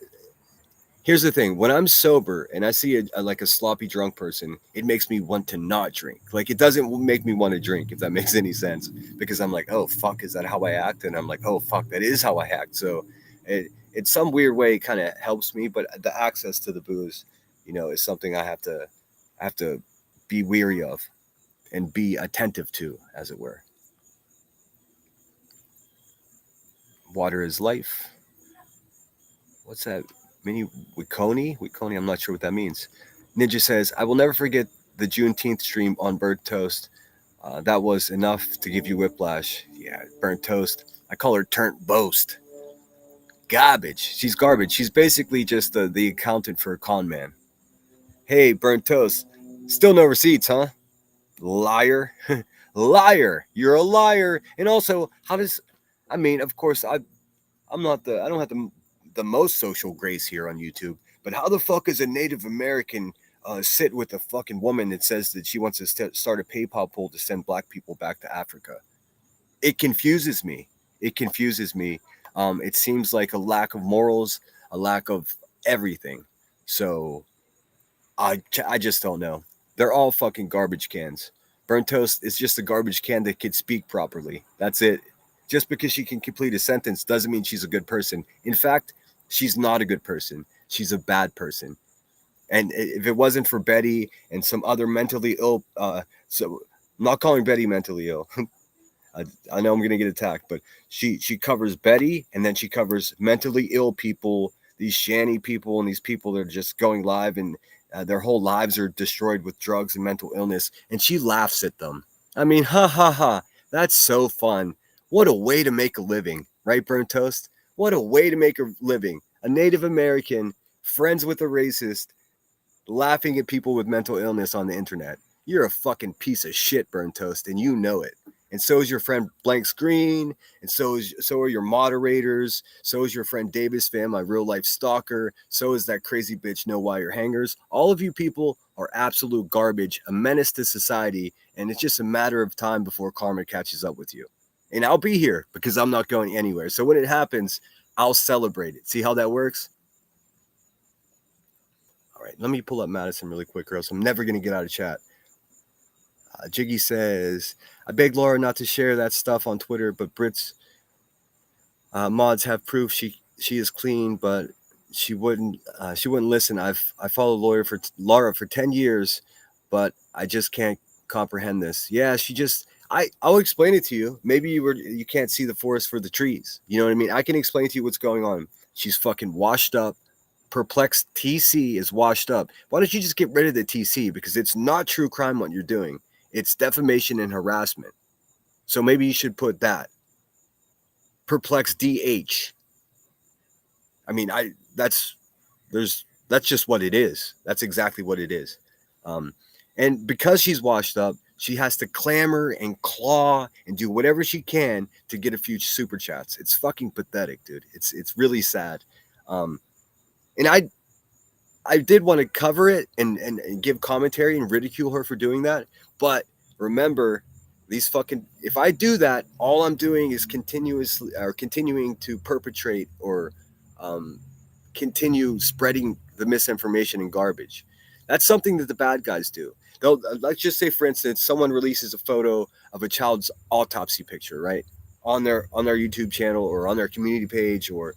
here's the thing: when I'm sober and I see like a sloppy drunk person, it makes me want to not drink. Like, it doesn't make me want to drink, if that makes any sense, because I'm like, oh fuck, is that how I act? And I'm like, oh fuck, that is how I act. So it, in some weird way, kind of helps me. But the access to the booze, is something I have to be weary of and be attentive to, as it were. Water is life. What's that? Mini Wiconi? Wiconi, I'm not sure what that means. Ninja says, I will never forget the Juneteenth stream on Burnt Toast. That was enough to give you whiplash. Yeah, Burnt Toast. I call her Turnt Boast. Garbage. She's garbage. She's basically just the accountant for a con man. Hey, Burnt Toast. Still no receipts, huh? Liar. Liar. You're a liar. And also, of course, I don't have the most social grace here on YouTube, but how the fuck is a Native American sit with a fucking woman that says that she wants to start a PayPal pool to send black people back to Africa? It confuses me. It seems like a lack of morals, a lack of everything. So I just don't know. They're all fucking garbage cans. Burnt Toast is just a garbage can that can speak properly. That's it. Just because she can complete a sentence doesn't mean she's a good person. In fact, she's not a good person. She's a bad person. And if it wasn't for Betty and some other mentally ill, so I'm not calling Betty mentally ill. I know I'm going to get attacked, but she covers Betty, and then she covers mentally ill people, these shanty people, and these people that are just going live, and their whole lives are destroyed with drugs and mental illness, and she laughs at them. I mean, ha ha ha, that's so fun. What a way to make a living, right, Burnt Toast? What a way to make a living. A Native American, friends with a racist, laughing at people with mental illness on the internet. You're a fucking piece of shit, Burnt Toast, and you know it. And so is your friend Blank Screen, and so are your moderators, so is your friend Davis Fam, my real life stalker, so is that crazy bitch No Wire Hangers. All of you people are absolute garbage, a menace to society, and it's just a matter of time before karma catches up with you. And I'll be here because I'm not going anywhere. So when it happens, I'll celebrate it. See how that works? All right, let me pull up Madison really quick, or else I'm never going to get out of chat. Jiggy says, I beg Laura not to share that stuff on Twitter, but Brits mods have proof she is clean, but she wouldn't listen. I followed Laura for 10 years, but I just can't comprehend this. Yeah, I'll explain it to you. Maybe you can't see the forest for the trees. You know what I mean? I can explain to you what's going on. She's fucking washed up. Perplexed TC is washed up. Why don't you just get rid of the TC? Because it's not true crime what you're doing. It's defamation and harassment. So maybe you should put that. Perplexed DH. I mean, that's just what it is. That's exactly what it is. And because she's washed up, she has to clamor and claw and do whatever she can to get a few super chats. It's fucking pathetic, dude. It's really sad. And I did want to cover it and give commentary and ridicule her for doing that. But remember, if I do that, all I'm doing is continuing to perpetrate or continue spreading the misinformation and garbage. That's something that the bad guys do. Let's just say, for instance, someone releases a photo of a child's autopsy picture, right, on their YouTube channel or on their community page or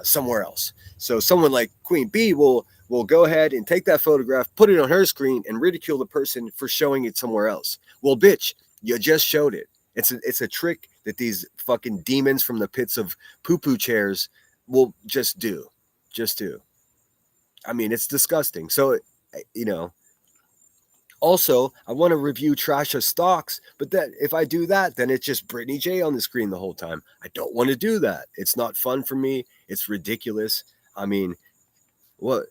somewhere else. So someone like Queen Bee will go ahead and take that photograph, put it on her screen, and ridicule the person for showing it somewhere else. Well, bitch, you just showed it. It's a trick that these fucking demons from the pits of poo-poo chairs will just do. I mean, it's disgusting. So, Also, I want to review trash of stocks, but that if I do that, then it's just Brittany J on the screen the whole time. I don't want to do that. It's not fun for me. It's ridiculous. I mean, what?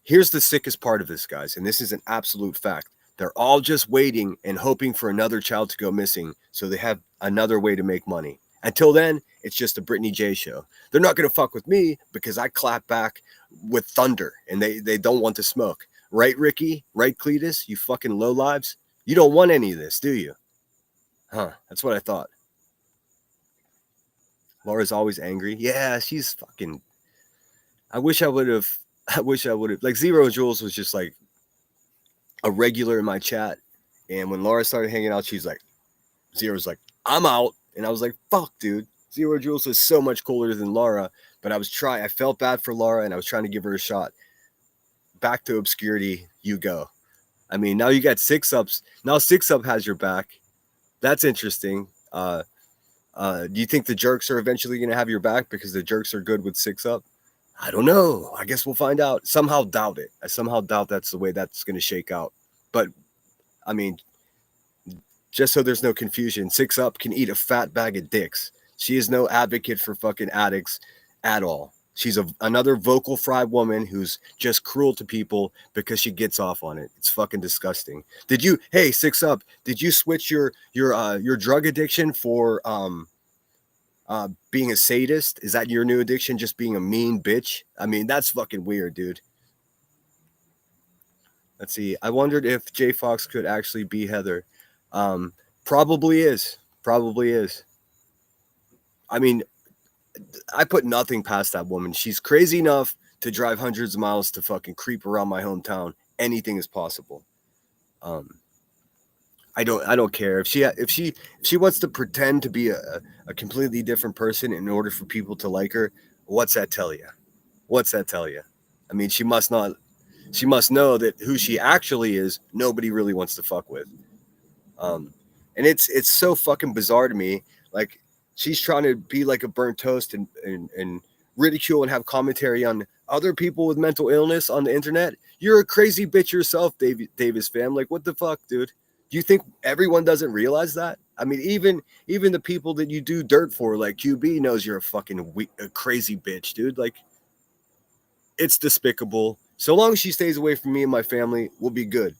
Here's the sickest part of this, guys, and this is an absolute fact. They're all just waiting and hoping for another child to go missing so they have another way to make money. Until then, it's just a Brittany J show. They're not going to fuck with me because I clap back with thunder and they don't want to smoke. Right, Ricky? Right, Cletus? You fucking lowlives? You don't want any of this, do you? Huh, that's what I thought. Laura's always angry. Yeah, she's fucking... I wish I would have... Like, Zero Jules was just like a regular in my chat. And when Laura started hanging out, she's like... Zero's like, I'm out. And I was like, fuck, dude. Zero Jules is so much cooler than Laura. But I felt bad for Laura and I was trying to give her a shot. Back to obscurity, you go. I mean, now you got 6-ups. Now 6-up has your back. That's interesting. Do you think the jerks are eventually going to have your back because the jerks are good with 6-up? I don't know. I guess we'll find out. Somehow doubt it. I somehow doubt that's the way that's going to shake out. But, I mean, just so there's no confusion, 6-up can eat a fat bag of dicks. She is no advocate for fucking addicts at all. She's another vocal fry woman who's just cruel to people because she gets off on it. It's fucking disgusting. Hey, 6-up, did you switch your drug addiction for being a sadist? Is that your new addiction, just being a mean bitch? I mean, that's fucking weird, dude. Let's see. I wondered if J Fox could actually be Heather. Probably is. I mean, I put nothing past that woman. She's crazy enough to drive hundreds of miles to fucking creep around my hometown. Anything is possible. I don't care if she wants to pretend to be a completely different person in order for people to like her. What's that tell you? I mean, she must know that who she actually is, nobody really wants to fuck with. And it's so fucking bizarre to me. Like, she's trying to be like a burnt toast and ridicule and have commentary on other people with mental illness on the internet. You're a crazy bitch yourself, Davis fam. Like, what the fuck, dude? Do you think everyone doesn't realize that? I mean, even the people that you do dirt for, like QB, knows you're a crazy bitch, dude. Like, it's despicable. So long as she stays away from me and my family, we'll be good.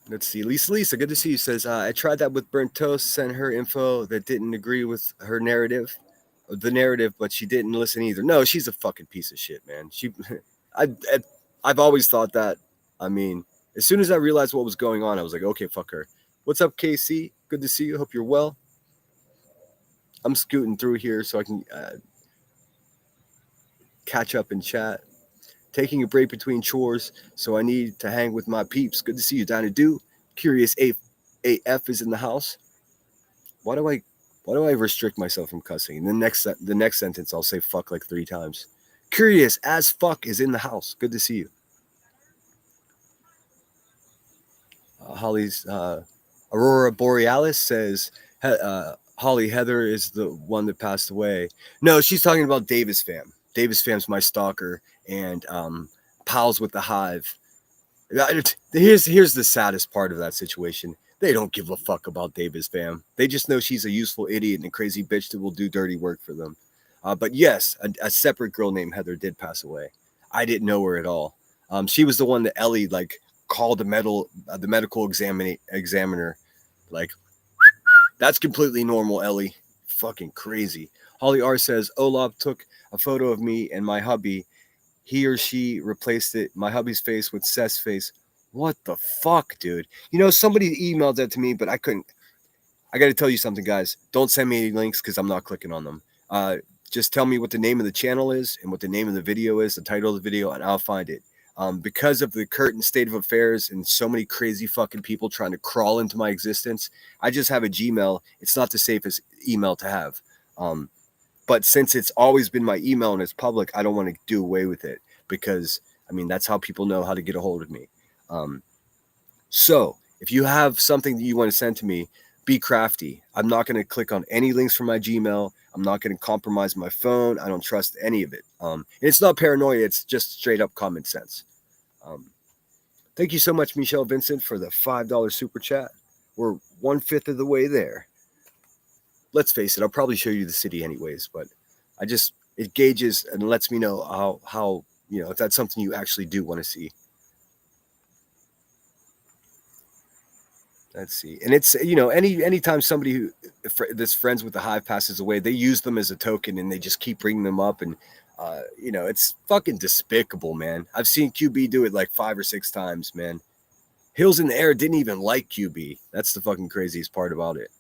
Let's see. Lisa, good to see you. Says, I tried that with burnt toast, sent her info that didn't agree with her narrative, but she didn't listen either. No, she's a fucking piece of shit, man. I've always thought that. I mean, as soon as I realized what was going on, I was like, okay, fuck her. What's up, KC? Good to see you. Hope you're well. I'm scooting through here so I can catch up and chat. Taking a break between chores, so I need to hang with my peeps. Good to see you, Dinah Do. Curious AF is in the house. Why do I restrict myself from cussing? In the next sentence, I'll say fuck like 3 times. Curious as fuck is in the house. Good to see you. Holly's Aurora Borealis says, Holly, Heather is the one that passed away. No, she's talking about Davis fam. Davis fam's my stalker and pals with the hive. Here's the saddest part of that situation. They don't give a fuck about Davis fam. They just know she's a useful idiot and a crazy bitch that will do dirty work for them. But yes, a separate girl named Heather did pass away. I didn't know her at all. She was the one that Ellie like called the medical examiner. Like, that's completely normal, Ellie. Fucking crazy. Holly R says, Olaf took a photo of me and my hubby. He or she replaced my hubby's face with Seth's face. What the fuck, dude? You know, somebody emailed that to me, but I couldn't. I got to tell you something, guys. Don't send me any links because I'm not clicking on them. Just tell me what the name of the channel is and what the name of the video is, the title of the video, and I'll find it. Because of the current state of affairs and so many crazy fucking people trying to crawl into my existence, I just have a Gmail. It's not the safest email to have. But since it's always been my email and it's public, I don't want to do away with it because, I mean, that's how people know how to get a hold of me. So if you have something that you want to send to me, be crafty. I'm not going to click on any links from my Gmail. I'm not going to compromise my phone. I don't trust any of it. And it's not paranoia. It's just straight up common sense. Thank you so much, Michelle Vincent, for the $5 super chat. We're 1/5 of the way there. Let's face it, I'll probably show you the city anyways, but it gauges and lets me know how if that's something you actually do want to see. Let's see. And it's, anytime somebody that's friends with the Hive passes away, they use them as a token and they just keep bringing them up. And, it's fucking despicable, man. I've seen QB do it like 5 or 6 times, man. Hills in the Air didn't even like QB. That's the fucking craziest part about it.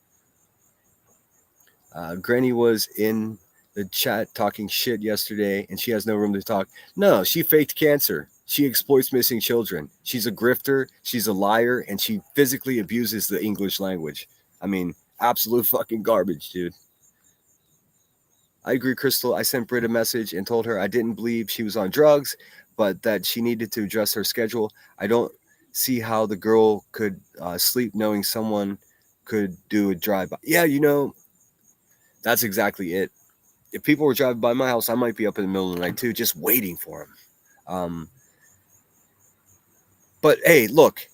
Granny was in the chat talking shit yesterday and she has no room to talk. No, she faked cancer. She exploits missing children. She's a grifter. She's a liar. And she physically abuses the English language. I mean, absolute fucking garbage, dude. I agree, Crystal. I sent Britt a message and told her I didn't believe she was on drugs, but that she needed to adjust her schedule. I don't see how the girl could sleep knowing someone could do a drive-by. Yeah, that's exactly it. If people were driving by my house, I might be up in the middle of the night too, just waiting for them. But hey, look,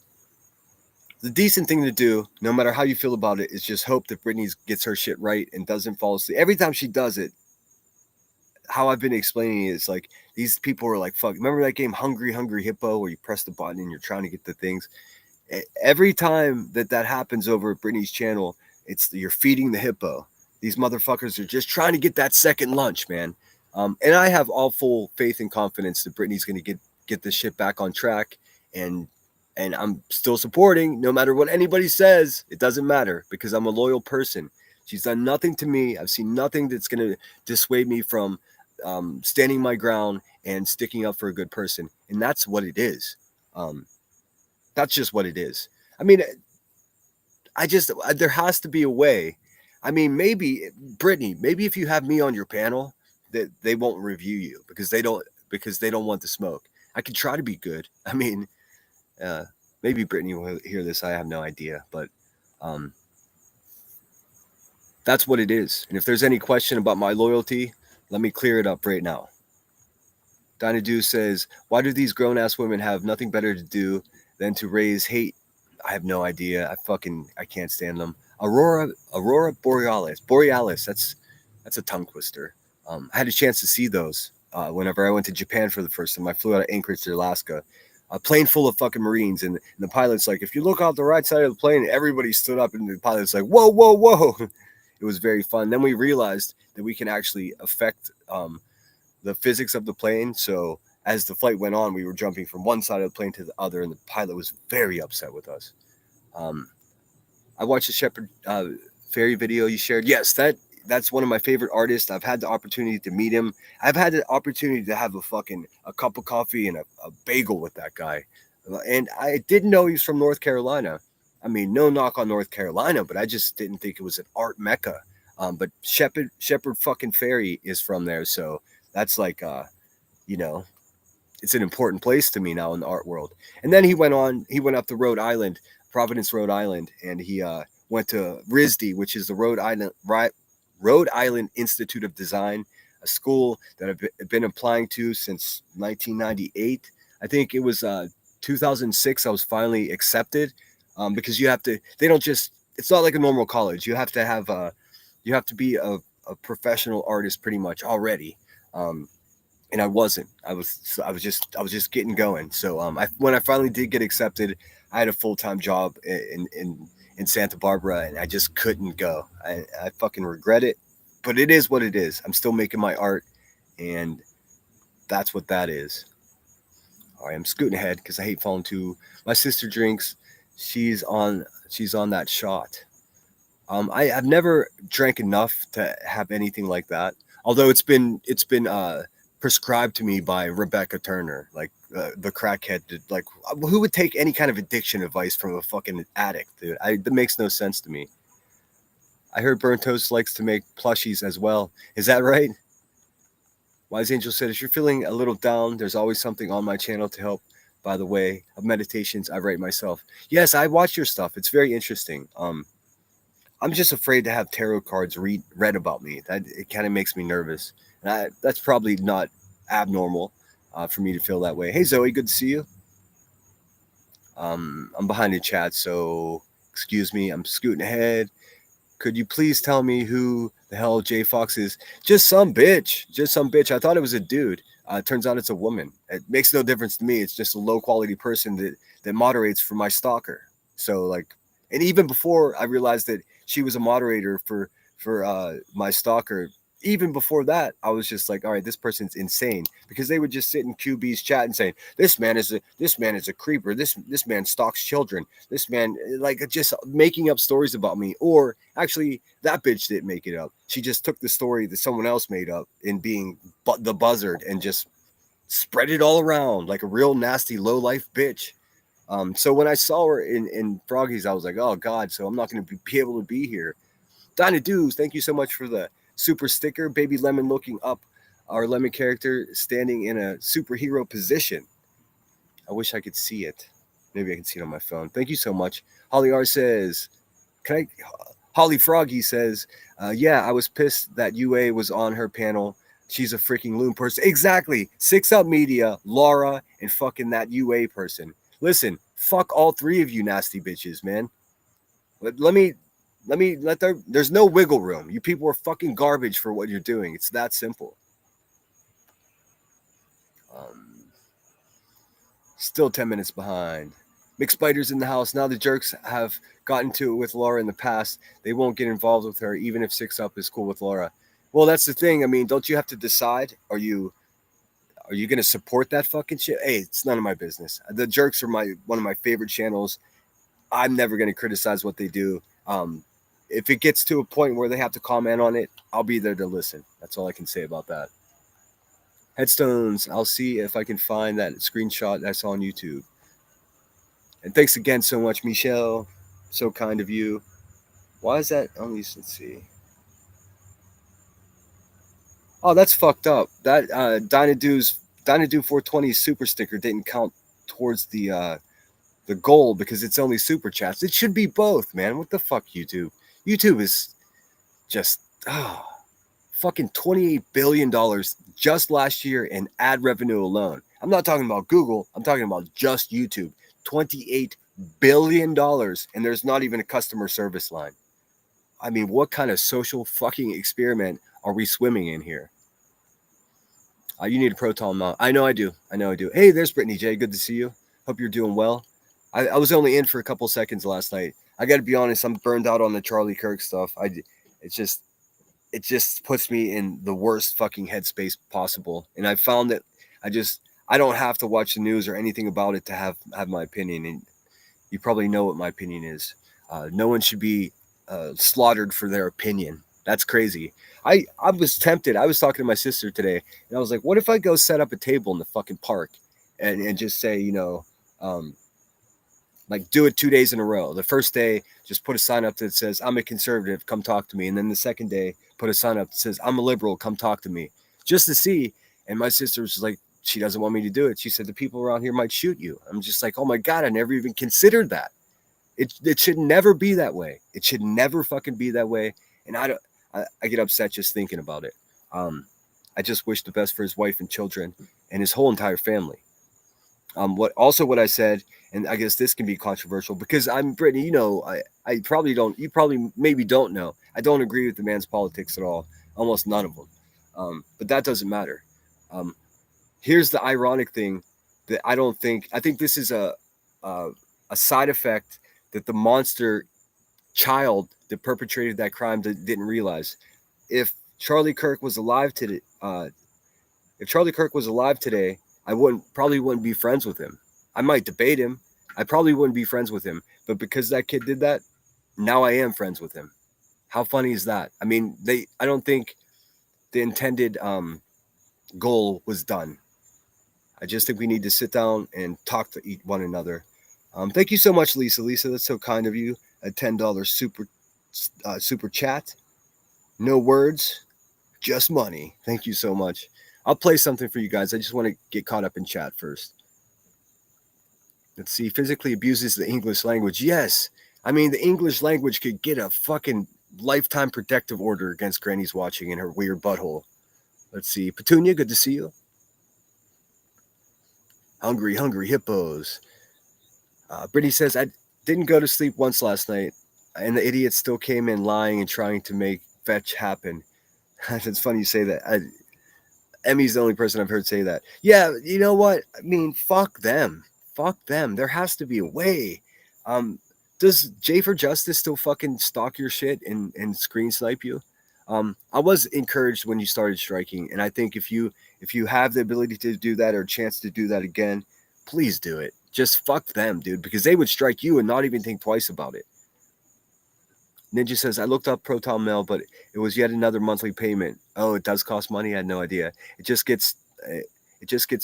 the decent thing to do, no matter how you feel about it, is just hope that Brittany gets her shit right and doesn't fall asleep. Every time she does it, how I've been explaining it is like these people are like, fuck. Remember that game Hungry Hungry Hippo where you press the button and you're trying to get the things? Every time that happens over at Brittany's channel, you're feeding the hippo. These motherfuckers are just trying to get that second lunch, man. And I have all full faith and confidence that Brittany's going to get this shit back on track. And I'm still supporting no matter what anybody says. It doesn't matter because I'm a loyal person. She's done nothing to me. I've seen nothing that's going to dissuade me from standing my ground and sticking up for a good person. And that's what it is. That's just what it is. I mean, there has to be a way. I mean, maybe Brittany, maybe if you have me on your panel, that they won't review you because they don't want the smoke. I could try to be good. I mean, maybe Brittany will hear this. I have no idea, but that's what it is. And if there's any question about my loyalty, let me clear it up right now. Dinah Do says, why do these grown-ass women have nothing better to do than to raise hate? I have no idea. I can't stand them. Aurora Borealis. That's a tongue twister. I had a chance to see those whenever I went to Japan for the first time. I flew out of Anchorage to Alaska. A plane full of fucking Marines, and the pilot's like, if you look out the right side of the plane, everybody stood up, and the pilot's like, whoa, whoa, whoa. It was very fun. Then we realized that we can actually affect the physics of the plane. So as the flight went on, we were jumping from one side of the plane to the other, and the pilot was very upset with us. I watched the Shepherd Fairy video you shared. Yes, that's one of my favorite artists. I've had the opportunity to meet him. I've had the opportunity to have a cup of coffee and a bagel with that guy. And I didn't know he was from North Carolina. I mean, no knock on North Carolina, but I just didn't think it was an art mecca. But Shepherd fucking Fairy is from there. So that's like, it's an important place to me now in the art world. And then he went up to Rhode Island, Providence, Rhode Island, and he went to RISD, which is the Rhode Island Institute of Design, a school that I've been applying to since 1998. I think it was 2006 I was finally accepted because it's not like a normal college. You have to be a professional artist pretty much already. And I wasn't. I was just getting going. So when I finally did get accepted, I had a full-time job in Santa Barbara, and I just couldn't go. I fucking regret it, but it is what it is. I'm still making my art, and that's what that is. All right, I'm scooting ahead because I hate falling too. My sister drinks. She's on that shot. I've never drank enough to have anything like that. Although it's been prescribed to me by Rebecca Turner, like the crackhead. Like, who would take any kind of addiction advice from a fucking addict, dude? That makes no sense to me. I heard Burnt Toast likes to make plushies as well. Is that right? Wise Angel said, if you're feeling a little down, there's always something on my channel to help. By the way, of meditations I write myself. Yes, I watch your stuff. It's very interesting. I'm just afraid to have tarot cards read about me. That it kind of makes me nervous, and that's probably not abnormal for me to feel that way. Hey Zoe, good to see you. I'm behind the chat, so excuse me. I'm scooting ahead. Could you please tell me who the hell Jay Fox is? Just some bitch. Just some bitch. I thought it was a dude. Turns out it's a woman. It makes no difference to me. It's just a low quality person that moderates for my stalker. So like, and even before I realized that she was a moderator for my stalker, even before that, I was just like, all right, this person's insane, because they would just sit in QB's chat and say, this man is a creeper. This man stalks children. This man, like, just making up stories about me. Or actually, that bitch didn't make it up. She just took the story that someone else made up in being the buzzard and just spread it all around like a real nasty low life bitch. So when I saw her in Froggies, I was like, oh God, so I'm not going to be able to be here. Dinah Dews, thank you so much for the super sticker. Baby Lemon looking up our Lemon character standing in a superhero position. I wish I could see it. Maybe I can see it on my phone. Thank you so much. Holly R says, Holly Froggy says, yeah, I was pissed that UA was on her panel. She's a freaking loon person. Exactly. 6 Up Media, Laura, and fucking that UA person. Listen, fuck all three of you nasty bitches, man. There's no wiggle room. You people are fucking garbage for what you're doing. It's that simple. Still 10 minutes behind. McSpider's in the house. Now the jerks have gotten to it with Laura in the past. They won't get involved with her, even if 6 Up is cool with Laura. Well, that's the thing. I mean, don't you have to decide? Are you going to support that fucking shit? Hey, it's none of my business. The jerks are one of my favorite channels. I'm never going to criticize what they do. If it gets to a point where they have to comment on it, I'll be there to listen. That's all I can say about that. Headstones, I'll see if I can find that screenshot I saw on YouTube. And thanks again so much, Michelle. So kind of you. Why is that on these? Let's see. Oh, that's fucked up. That Dynadew 420 super sticker didn't count towards the goal because it's only super chats. It should be both, man. What the fuck, YouTube? YouTube is just fucking $28 billion just last year in ad revenue alone. I'm not talking about Google. I'm talking about just YouTube. $28 billion, and there's not even a customer service line. I mean, what kind of social fucking experiment are we swimming in here? You need a proton mount. I know I do. Hey, there's Brittany J. Good to see you. Hope you're doing well. I was only in for a couple seconds last night. I got to be honest. I'm burned out on the Charlie Kirk stuff. It just puts me in the worst fucking headspace possible. And I found that I don't have to watch the news or anything about it to have my opinion. And you probably know what my opinion is. No one should be slaughtered for their opinion. That's crazy. I was tempted. I was talking to my sister today, and I was like, what if I go set up a table in the fucking park and just say, like, do it 2 days in a row. The first day, just put a sign up that says, I'm a conservative, come talk to me. And then the second day, put a sign up that says, I'm a liberal, come talk to me. Just to see. And my sister was just like, she doesn't want me to do it. She said, the people around here might shoot you. I'm just like, oh my God, I never even considered that. It should never be that way. It should never fucking be that way. And I get upset just thinking about it. I just wish the best for his wife and children and his whole entire family. What I said, and I guess this can be controversial because I'm Brittany, I probably don't, you probably maybe don't know. I don't agree with the man's politics at all. Almost none of them. But that doesn't matter. Here's the ironic thing that I think this is a side effect that the monster child that perpetrated that crime didn't realize. If Charlie Kirk was alive today, I probably wouldn't be friends with him. I might debate him. I probably wouldn't be friends with him. But because that kid did that, now I am friends with him. How funny is that? I mean, I don't think the intended goal was done. I just think we need to sit down and talk to one another. Thank you so much, Lisa. Lisa, that's so kind of you. A $10 super chat. No words, just money. Thank you so much. I'll play something for you guys. I just want to get caught up in chat first. Let's see. Physically abuses the English language. Yes. I mean, the English language could get a fucking lifetime protective order against Granny's watching in her weird butthole. Let's see. Petunia, good to see you. Hungry, hungry hippos. Brittany says, I didn't go to sleep once last night, and the idiot still came in lying and trying to make fetch happen. It's funny you say that. Emmy's the only person I've heard say that. Yeah, you know what? I mean, fuck them. Fuck them. There has to be a way. Does J for Justice still fucking stalk your shit and screen snipe you? I was encouraged when you started striking, and I think if you have the ability to do that or a chance to do that again, please do it. Just fuck them, dude, because they would strike you and not even think twice about it. Ninja says, I looked up Proton Mail, but it was yet another monthly payment. Oh, it does cost money? I had no idea. It just gets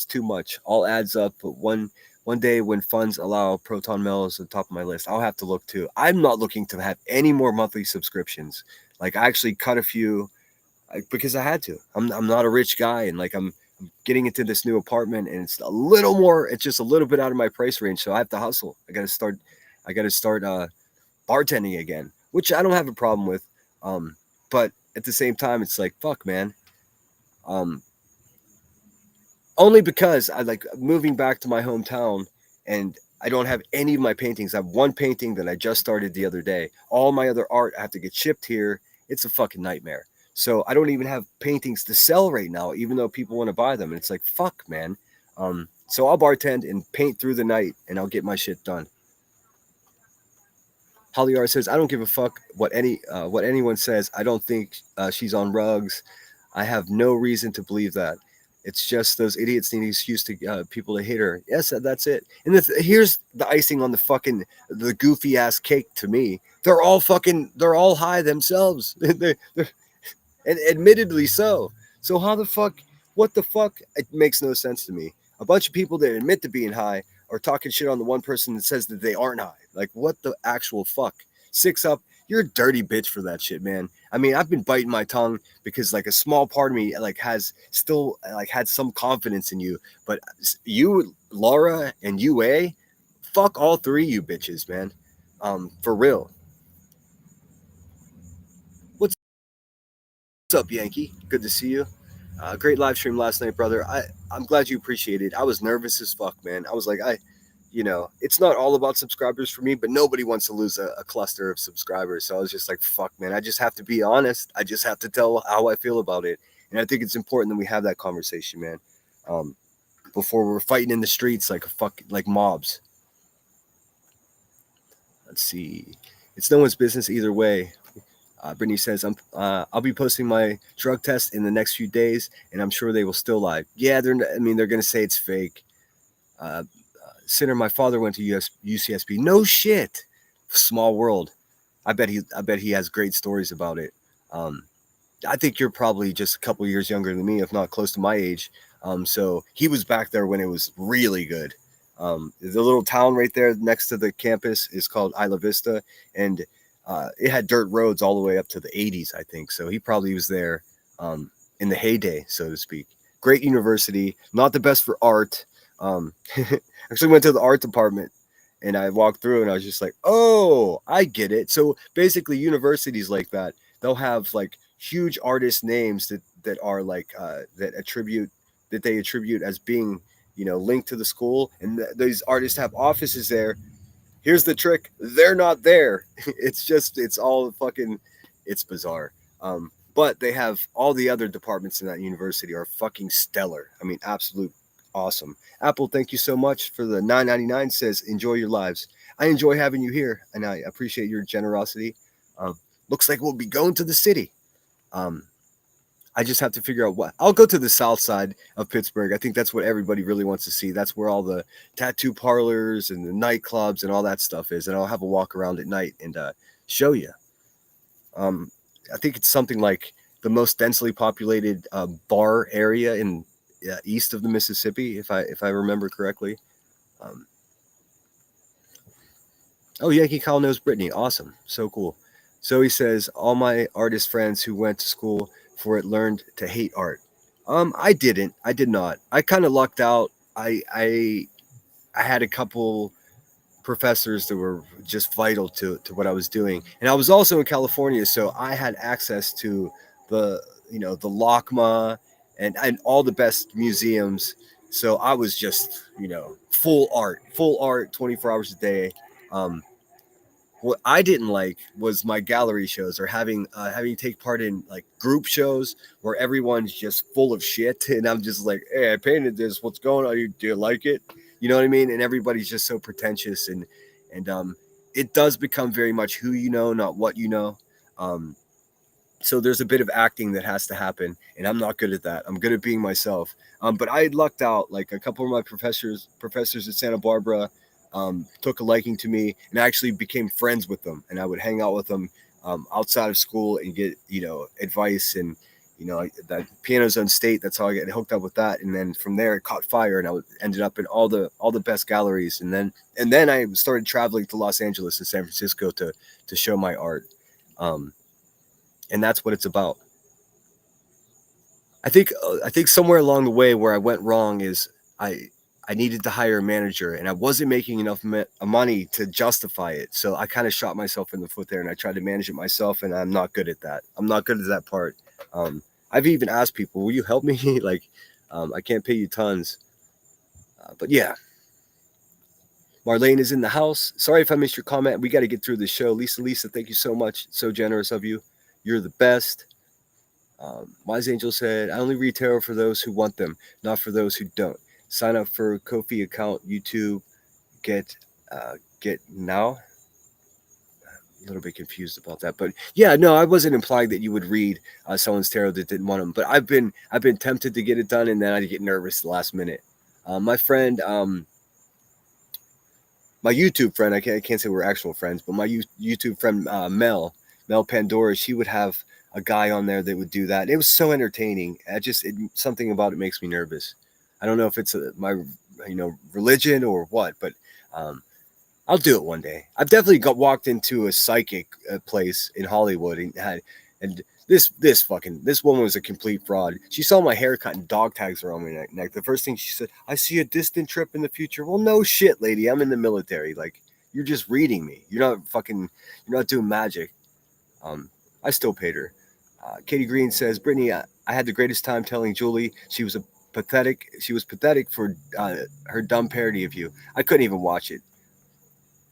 too much. All adds up, but one day when funds allow, Proton Mail is at the top of my list. I'll have to look too. I'm not looking to have any more monthly subscriptions. Like, I actually cut a few because I had to. I'm not a rich guy, and like I'm getting into this new apartment, and it's just a little bit out of my price range, so I have to hustle. I got to start bartending again, which I don't have a problem with. But at the same time, it's like, fuck, man. Only because I like moving back to my hometown, and I don't have any of my paintings. I have one painting that I just started the other day. All my other art I have to get shipped here. It's a fucking nightmare. So I don't even have paintings to sell right now, even though people want to buy them. And it's like, fuck, man. So I'll bartend and paint through the night, and I'll get my shit done. Holly R says, I don't give a fuck what anyone says. I don't think she's on rugs. I have no reason to believe that. It's just those idiots need an excuse to people to hate her. Yes, that's it. And here's the icing on the goofy ass cake to me. They're all high themselves. they're, and admittedly so. So what the fuck? It makes no sense to me. A bunch of people that admit to being high are talking shit on the one person that says that they aren't high. Like, what the actual fuck? 6 Up, you're a dirty bitch for that shit, man. I mean, I've been biting my tongue because like a small part of me like has still like had some confidence in you, but you, Laura, and UA, fuck all three you bitches, man. For real. What's up, Yankee? Good to see you. Great live stream last night, brother. I'm glad you appreciate it. I was nervous as fuck, man. I was like, it's not all about subscribers for me, but nobody wants to lose a cluster of subscribers. So I was just like, fuck, man, I just have to be honest. I just have to tell how I feel about it. And I think it's important that we have that conversation, man, before we're fighting in the streets like mobs. Let's see. It's no one's business either way. Brittany says, I'll be posting my drug test in the next few days, and I'm sure they will still lie. Yeah, they're going to say it's fake. Sinner, my father went to UCSB. No shit. Small world. I bet he has great stories about it. I think you're probably just a couple years younger than me, if not close to my age. So he was back there when it was really good. The little town right there next to the campus is called Isla Vista, and it had dirt roads all the way up to the 80s, I think. So he probably was there in the heyday, so to speak. Great university, not the best for art. Actually went to the art department, and I walked through, and I was just like, oh, I get it. So basically, universities like that, they'll have like huge artist names that are like that they attribute as being linked to the school, and these artists have offices there. Here's the trick: they're not there. It's bizarre. But they have all the other departments in that university are fucking stellar. I mean, absolute awesome. Apple, thank you so much for the $9.99. Says, enjoy your lives. I enjoy having you here, and I appreciate your generosity. Looks like we'll be going to the city. I just have to figure out what. I'll go to the south side of Pittsburgh. I think that's what everybody really wants to see. That's where all the tattoo parlors and the nightclubs and all that stuff is. And I'll have a walk around at night and show you. I think it's something like the most densely populated bar area in east of the Mississippi, if I remember correctly. Yankee Kyle knows Brittany. Awesome. So cool. So he says, all my artist friends who went to school for it learned to hate art. I didn't. I did not. I kind of lucked out. I had a couple professors that were just vital to what I was doing. And I was also in California, so I had access to the the LACMA and all the best museums. So I was just full art, 24 hours a day. Um, what I didn't like was my gallery shows or having to take part in like group shows where everyone's just full of shit, and I'm just like, hey, I painted this. What's going on? Do you like it? You know what I mean? And everybody's just so pretentious, and it does become very much who you know, not what you know. Um, so there's a bit of acting that has to happen, and I'm not good at that. I'm good at being myself. But I had lucked out. Like a couple of my professors at Santa Barbara took a liking to me, and I actually became friends with them. And I would hang out with them outside of school and get advice, and that piano's on state. That's how I get hooked up with that. And then from there, it caught fire, and ended up in all the best galleries. And then I started traveling to Los Angeles and San Francisco to show my art. And that's what it's about. I think somewhere along the way where I went wrong is I needed to hire a manager, and I wasn't making enough money to justify it. So I kind of shot myself in the foot there, and I tried to manage it myself, and I'm not good at that. I'm not good at that part. I've even asked people, "Will you help me?" Like, I can't pay you tons, but yeah. Marlene is in the house. Sorry if I missed your comment. We got to get through the show. Lisa, thank you so much. So generous of you. You're the best. Wise Angel said, I only read tarot for those who want them, not for those who don't. Sign up for Ko-fi account, YouTube, get now. A little bit confused about that, but yeah, no, I wasn't implying that you would read someone's tarot that didn't want them. But I've been tempted to get it done, and then I get nervous the last minute. My friend, my YouTube friend, I can't say we're actual friends, but my YouTube friend Mel Pandora, she would have a guy on there that would do that. It was so entertaining. Something about it makes me nervous. I don't know if it's my religion or what, but I'll do it one day. I've definitely walked into a psychic place in Hollywood and this woman was a complete fraud. She saw my haircut and dog tags around my neck. The first thing she said, I see a distant trip in the future. Well, no shit, lady. I'm in the military. Like, you're just reading me. You're not doing magic. I still paid her. Katie Green says, Brittany, I had the greatest time telling Julie she was pathetic for her dumb parody of you. I couldn't even watch it.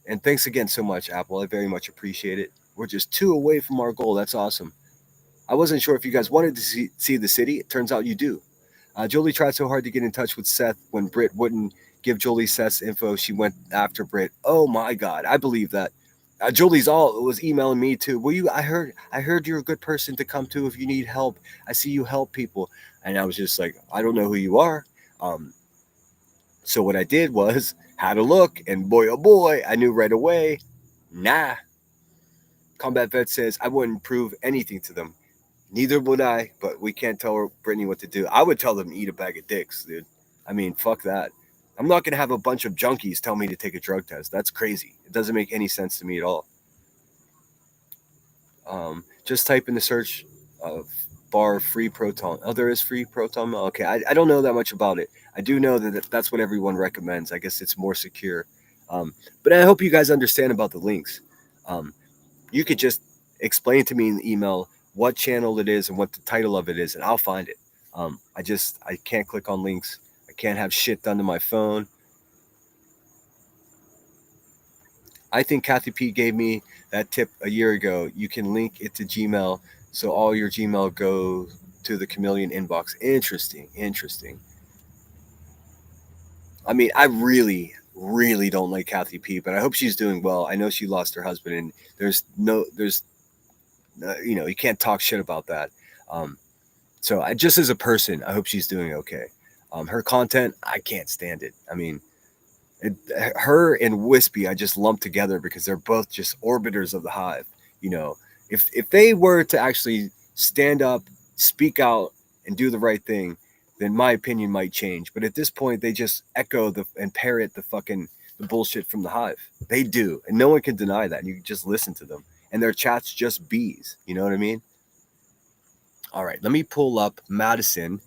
And thanks again so much, Apple. I very much appreciate it. We're just 2 away from our goal. That's awesome. I wasn't sure if you guys wanted to see the city. It turns out you do. Jolie tried so hard to get in touch with Seth when Britt wouldn't give Jolie Seth's info. She went after Britt. Oh my God, I believe that. Julie's was emailing me too. I heard you're a good person to come to if you need help. I see you help people, and I was just like, I don't know who you are. So what I did was had a look, and boy, oh boy, I knew right away. Nah. Combat Vet says, I wouldn't prove anything to them. Neither would I, but we can't tell Brittany what to do. I would tell them to eat a bag of dicks, dude. I mean, fuck that. I'm not going to have a bunch of junkies tell me to take a drug test. That's crazy. It doesn't make any sense to me at all. Just type in the search bar free proton. Oh, there is free proton. Okay, I don't know that much about it. I do know that that's what everyone recommends. I guess it's more secure. But I hope you guys understand about the links. You could just explain to me in the email what channel it is and what the title of it is, and I'll find it. I can't click on links. I can't have shit done to my phone. I think Kathy P gave me that tip a year ago. You can link it to Gmail, so all your Gmail go to the Chameleon inbox. Interesting. I mean, I really, really don't like Kathy P, but I hope she's doing well. I know she lost her husband, and you can't talk shit about that. So just as a person, I hope she's doing okay. Her content, I can't stand it. I mean, her and Wispy, I just lump together because they're both just orbiters of the hive. If they were to actually stand up, speak out, and do the right thing, then my opinion might change. But at this point, they just echo and parrot the bullshit from the hive. They do, and no one can deny that. You just listen to them, and their chat's just bees. You know what I mean? All right, let me pull up Madison.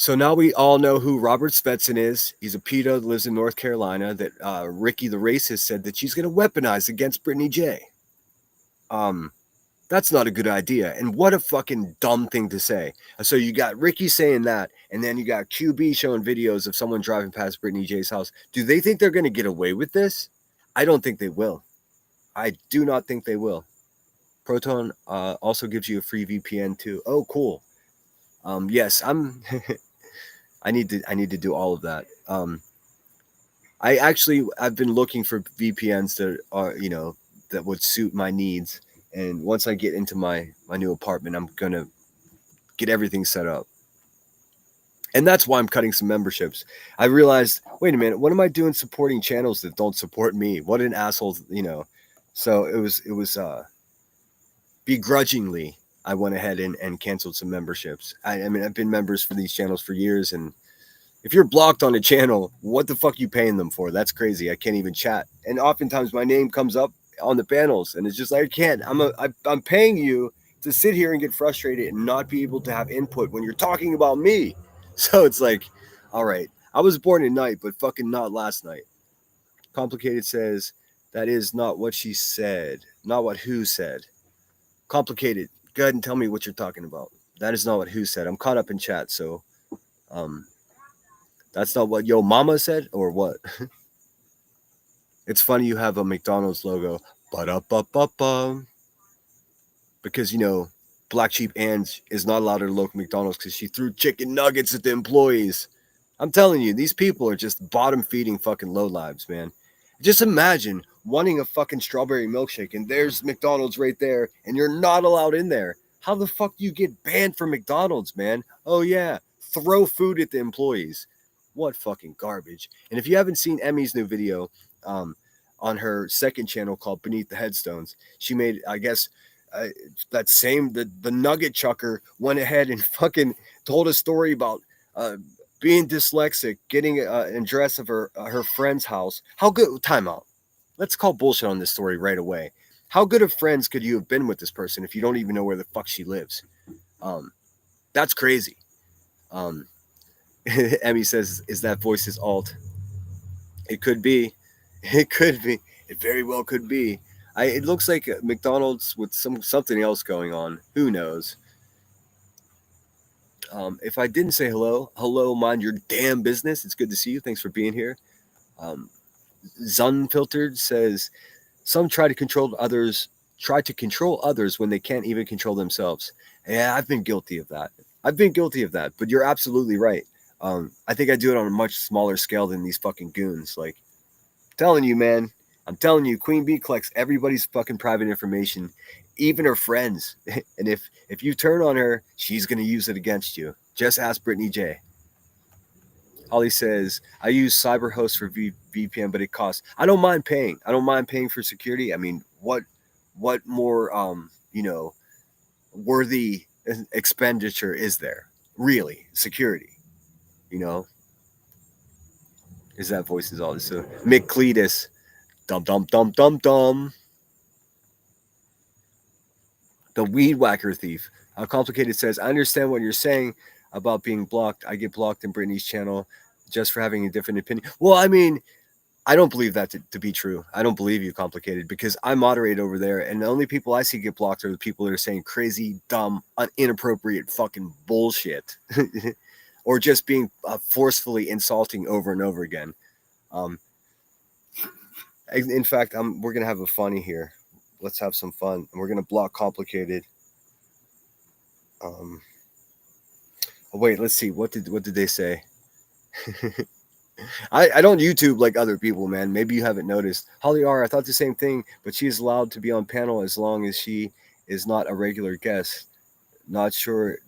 So now we all know who Robert Svetson is. He's a PETA that lives in North Carolina that Ricky the racist said that she's going to weaponize against Brittany J. That's not a good idea. And what a fucking dumb thing to say. So you got Ricky saying that, and then you got QB showing videos of someone driving past Brittany J's house. Do they think they're going to get away with this? I don't think they will. I do not think they will. Proton also gives you a free VPN too. Oh, cool. Yes, I'm... I need to do all of that. I've been looking for VPNs that are, that would suit my needs. And once I get into my new apartment, I'm going to get everything set up. And that's why I'm cutting some memberships. I realized, wait a minute, what am I doing supporting channels that don't support me? What an asshole, So it was begrudgingly, I went ahead and canceled some memberships. I mean, I've been members for these channels for years, and if you're blocked on a channel, what the fuck are you paying them for? That's crazy. I can't even chat. And oftentimes my name comes up on the panels, and it's just like, I can't. I'm paying you to sit here and get frustrated and not be able to have input when you're talking about me. So it's like, all right, I was born at night, but fucking not last night. Complicated says, that is not what she said. Not what who said. Complicated, go ahead and tell me what you're talking about. That is not what who said. I'm caught up in chat, so that's not what yo mama said, or what? It's funny you have a McDonald's logo. Ba-da-ba-ba-ba. Because, Black Sheep Ange is not allowed at a local McDonald's because she threw chicken nuggets at the employees. I'm telling you, these people are just bottom-feeding fucking lowlives, man. Just imagine wanting a fucking strawberry milkshake, and there's McDonald's right there, and you're not allowed in there. How the fuck do you get banned from McDonald's, man? Oh, yeah, throw food at the employees. What fucking garbage. And if you haven't seen Emmy's new video on her second channel called Beneath the Headstones, she made, I guess, that same, the nugget chucker went ahead and fucking told a story about being dyslexic, getting an address of her friend's house. How good, timeout. Let's call bullshit on this story right away. How good of friends could you have been with this person if you don't even know where the fuck she lives? That's crazy. Emmy says, is that voice's alt? It could be. It could be. It very well could be. It looks like McDonald's with something else going on. Who knows? If I didn't say hello, mind your damn business. It's good to see you. Thanks for being here. Zunfiltered says, some try to control others when they can't even control themselves. Yeah, I've been guilty of that. But you're absolutely right. I think I do it on a much smaller scale than these fucking goons. Like, telling you, man. I'm telling you, Queen Bee collects everybody's fucking private information, even her friends. And if you turn on her, she's going to use it against you. Just ask Brittany J. Holly says, I use CyberHost for VPN, but it costs. I don't mind paying. For security. I mean, what more, worthy expenditure is there? Really, security. Is that voice is all this? Mick Cletus. Dum dum dum dum dum. The weed whacker thief. How Complicated says, I understand what you're saying about being blocked. I get blocked in Brittany's channel just for having a different opinion. Well, I mean, I don't believe that to be true. I don't believe you, Complicated, because I moderate over there, and the only people I see get blocked are the people that are saying crazy, dumb, inappropriate fucking bullshit. Or just being forcefully insulting over and over again. In fact, we're going to have a funny here. Let's have some fun. We're going to block Complicated. Wait, let's see. What did they say? I don't YouTube like other people, man. Maybe you haven't noticed. Holly R, I thought the same thing, but she is allowed to be on panel as long as she is not a regular guest. Not sure.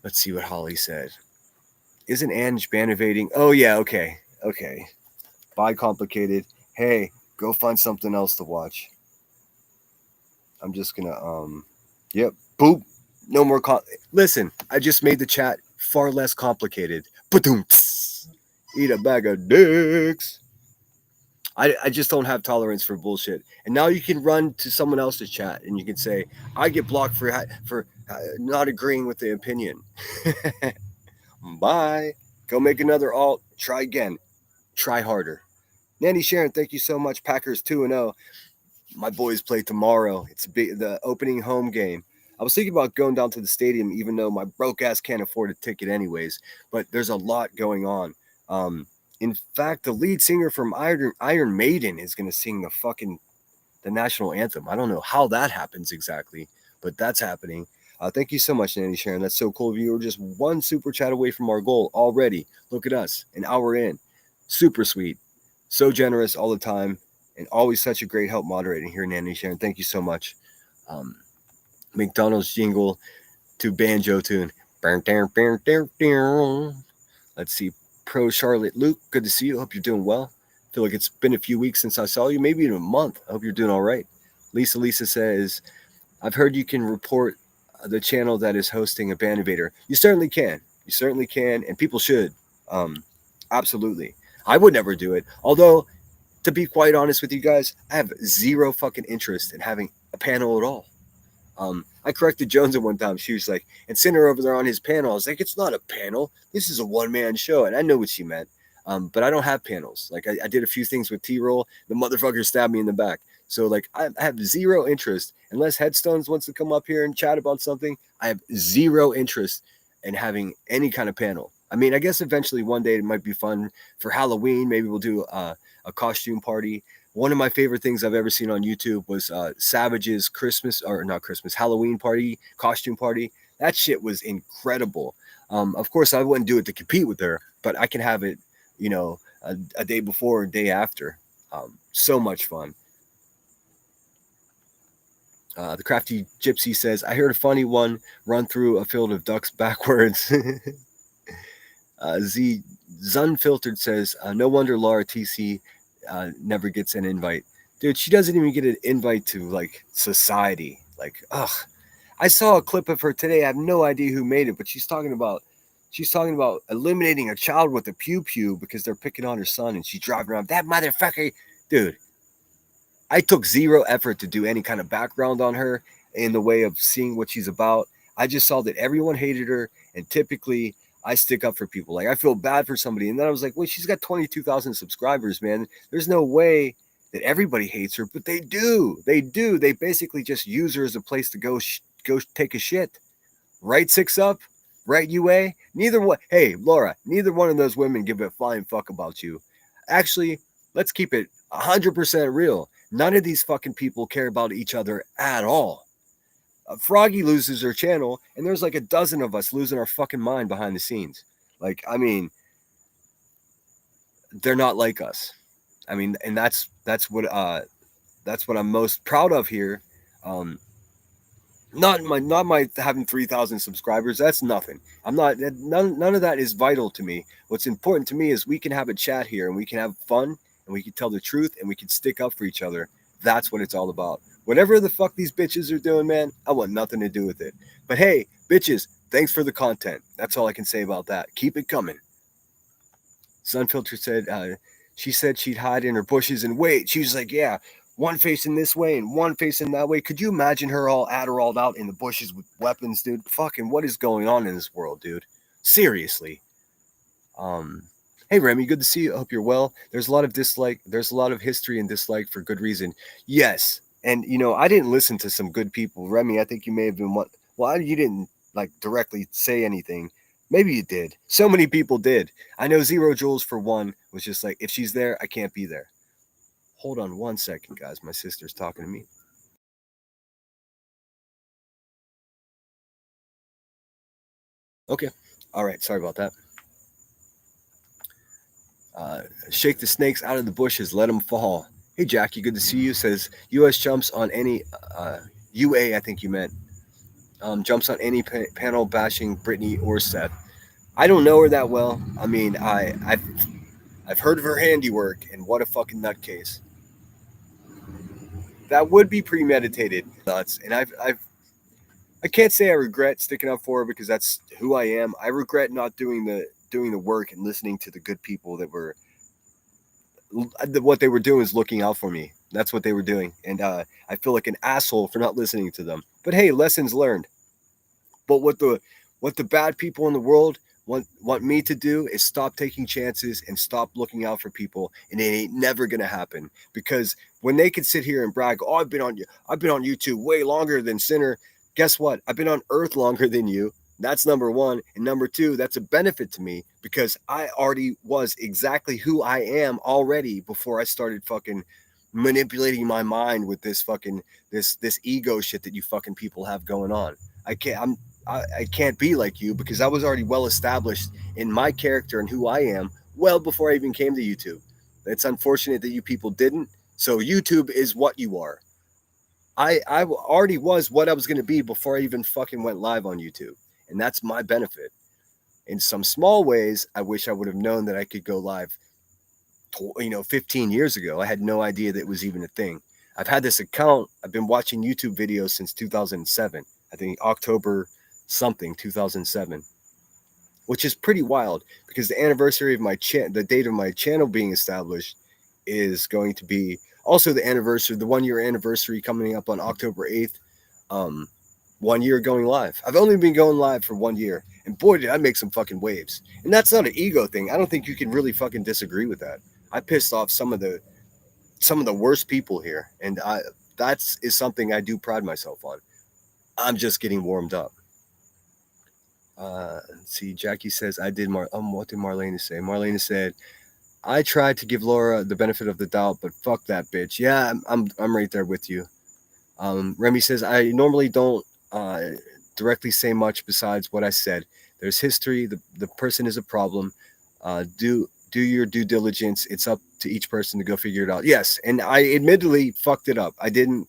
Let's see what Holly said. Isn't Ange ban evading? Oh, yeah, okay. Bye, Complicated. Hey, go find something else to watch. I'm just gonna, yep, boop. No more, listen, I just made the chat far less complicated. Ba-doom. Eat a bag of dicks. I just don't have tolerance for bullshit. And now you can run to someone else's chat and you can say, I get blocked for not agreeing with the opinion. Bye. Go make another alt. Try again. Try harder. Nanny Sharon, thank you so much. Packers 2-0. My boys play tomorrow. It's the opening home game. I was thinking about going down to the stadium, even though my broke ass can't afford a ticket anyways. But there's a lot going on. In fact, the lead singer from Iron Maiden is going to sing the national anthem. I don't know how that happens exactly, but that's happening. Thank you so much, Nanny Sharon. That's so cool of you. We're just one super chat away from our goal already. Look at us, an hour in. Super sweet. So generous all the time, and always such a great help moderating here, Nanny Sharon. Thank you so much. McDonald's jingle to banjo tune. Let's see. Pro Charlotte Luke, good to see you. Hope you're doing well. Feel like it's been a few weeks since I saw you, maybe even a month. I hope you're doing all right. Lisa says, I've heard you can report the channel that is hosting a band invader. You certainly can. You certainly can, and people should. Absolutely. I would never do it. Although, to be quite honest with you guys, I have zero fucking interest in having a panel at all. I corrected Jones at one time. She was like, and Sinner over there on his panel. I was like, it's not a panel. This is a one-man show. And I know what she meant. But I don't have panels. Like, I did a few things with T-Roll. The motherfucker stabbed me in the back. So, like, I have zero interest. Unless Headstones wants to come up here and chat about something, I have zero interest in having any kind of panel. I mean, I guess eventually one day it might be fun for Halloween. Maybe we'll do a costume party. One of my favorite things I've ever seen on YouTube was Savage's Halloween party, costume party. That shit was incredible. Of course, I wouldn't do it to compete with her, but I can have it, a day before or day after. So much fun. The Crafty Gypsy says, I heard a funny one run through a field of ducks backwards. Zunfiltered says, no wonder Laura TC never gets an invite. Dude, she doesn't even get an invite to, like, society. Like, ugh. I saw a clip of her today. I have no idea who made it, but she's talking about eliminating a child with a pew-pew because they're picking on her son, and she's driving around, that motherfucker. Dude, I took zero effort to do any kind of background on her in the way of seeing what she's about. I just saw that everyone hated her, and typically I stick up for people. Like, I feel bad for somebody. And then I was like, wait, she's got 22,000 subscribers, man. There's no way that everybody hates her, but they do. They do. They basically just use her as a place to go take a shit. Right, 6up? Right, UA? Hey, Laura, neither one of those women give a flying fuck about you. Actually, let's keep it 100% real. None of these fucking people care about each other at all. Froggy loses her channel, and there's like a dozen of us losing our fucking mind behind the scenes. Like, I mean, they're not like us. I mean, and that's what I'm most proud of here. Not my having 3,000 subscribers. That's nothing. None of that is vital to me. What's important to me is we can have a chat here, and we can have fun, and we can tell the truth, and we can stick up for each other. That's what it's all about. Whatever the fuck these bitches are doing, man, I want nothing to do with it. But hey, bitches, thanks for the content. That's all I can say about that. Keep it coming. Sunfilter said, she said she'd hide in her bushes and wait. She was like, yeah, one facing this way and one facing that way. Could you imagine her all Adderalled out in the bushes with weapons, dude? Fucking what is going on in this world, dude? Seriously. Hey, Remy, good to see you. I hope you're well. There's a lot of dislike. There's a lot of history and dislike for good reason. Yes. And, I didn't listen to some good people. Remy, I think you may have been one. Well, you didn't, like, directly say anything. Maybe you did. So many people did. I know Zero Jules, for one, was just like, if she's there, I can't be there. Hold on one second, guys. My sister's talking to me. Okay. All right. Sorry about that. Shake the snakes out of the bushes. Let them fall. Hey, Jackie, good to see you. Says, U.S. jumps on any, UA, I think you meant, jumps on any panel bashing Brittany or Seth. I don't know her that well. I mean, I've heard of her handiwork, and what a fucking nutcase. That would be premeditated. Nuts. And I can't say I regret sticking up for her because that's who I am. I regret not doing the work and listening to the good people that were. What they were doing is looking out for me. That's what they were doing. And I feel like an asshole for not listening to them. But hey, lessons learned. But what the bad people in the world want me to do is stop taking chances and stop looking out for people, and it ain't never gonna happen. Because when they can sit here and brag, oh, I've been on YouTube way longer than Sinner. Guess what? I've been on Earth longer than you. That's number one. And number two, that's a benefit to me because I already was exactly who I am already before I started fucking manipulating my mind with this fucking this ego shit that you fucking people have going on. I can't be like you because I was already well established in my character and who I am well before I even came to YouTube. It's unfortunate that you people didn't. So YouTube is what you are. I already was what I was going to be before I even fucking went live on YouTube. And that's my benefit. In some small ways, I wish I would have known that I could go live 15 years ago. I had no idea that it was even a thing. I've had this account. I've been watching YouTube videos since 2007. I think October something 2007, which is pretty wild because the anniversary of the date of my channel being established is going to be also the 1-year anniversary coming up on October 8th. 1 year going live. I've only been going live for 1 year, and boy, did I make some fucking waves. And that's not an ego thing. I don't think you can really fucking disagree with that. I pissed off some of the worst people here, and that is something I do pride myself on. I'm just getting warmed up. Let's see. Jackie says I did what did Marlena say? Marlena said I tried to give Laura the benefit of the doubt, but fuck that bitch. Yeah, I'm right there with you. Remy says I normally don't directly say much besides what I said. There's history. The person is a problem. Do your due diligence. It's up to each person to go figure it out. Yes, and I admittedly fucked it up. I didn't.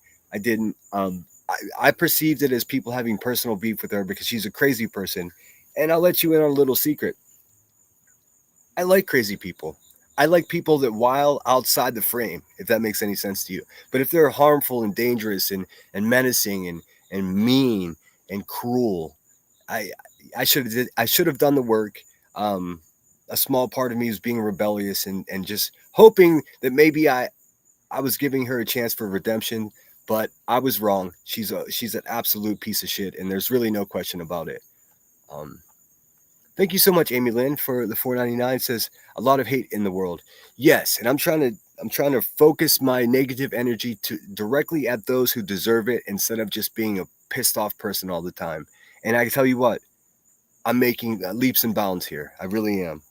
I perceived it as people having personal beef with her because she's a crazy person. And I'll let you in on a little secret. I like crazy people. I like people that while outside the frame, if that makes any sense to you. But if they're harmful and dangerous and menacing and mean and cruel, I should have done the work. A small part of me is being rebellious and just hoping that maybe I was giving her a chance for redemption, but I was wrong. She's an absolute piece of shit, and there's really no question about it. Thank you so much, Amy Lynn, for the $4.99. Says a lot of hate in the world. Yes, and I'm trying to focus my negative energy directly at those who deserve it instead of just being a pissed off person all the time. And I can tell you what, I'm making leaps and bounds here. I really am.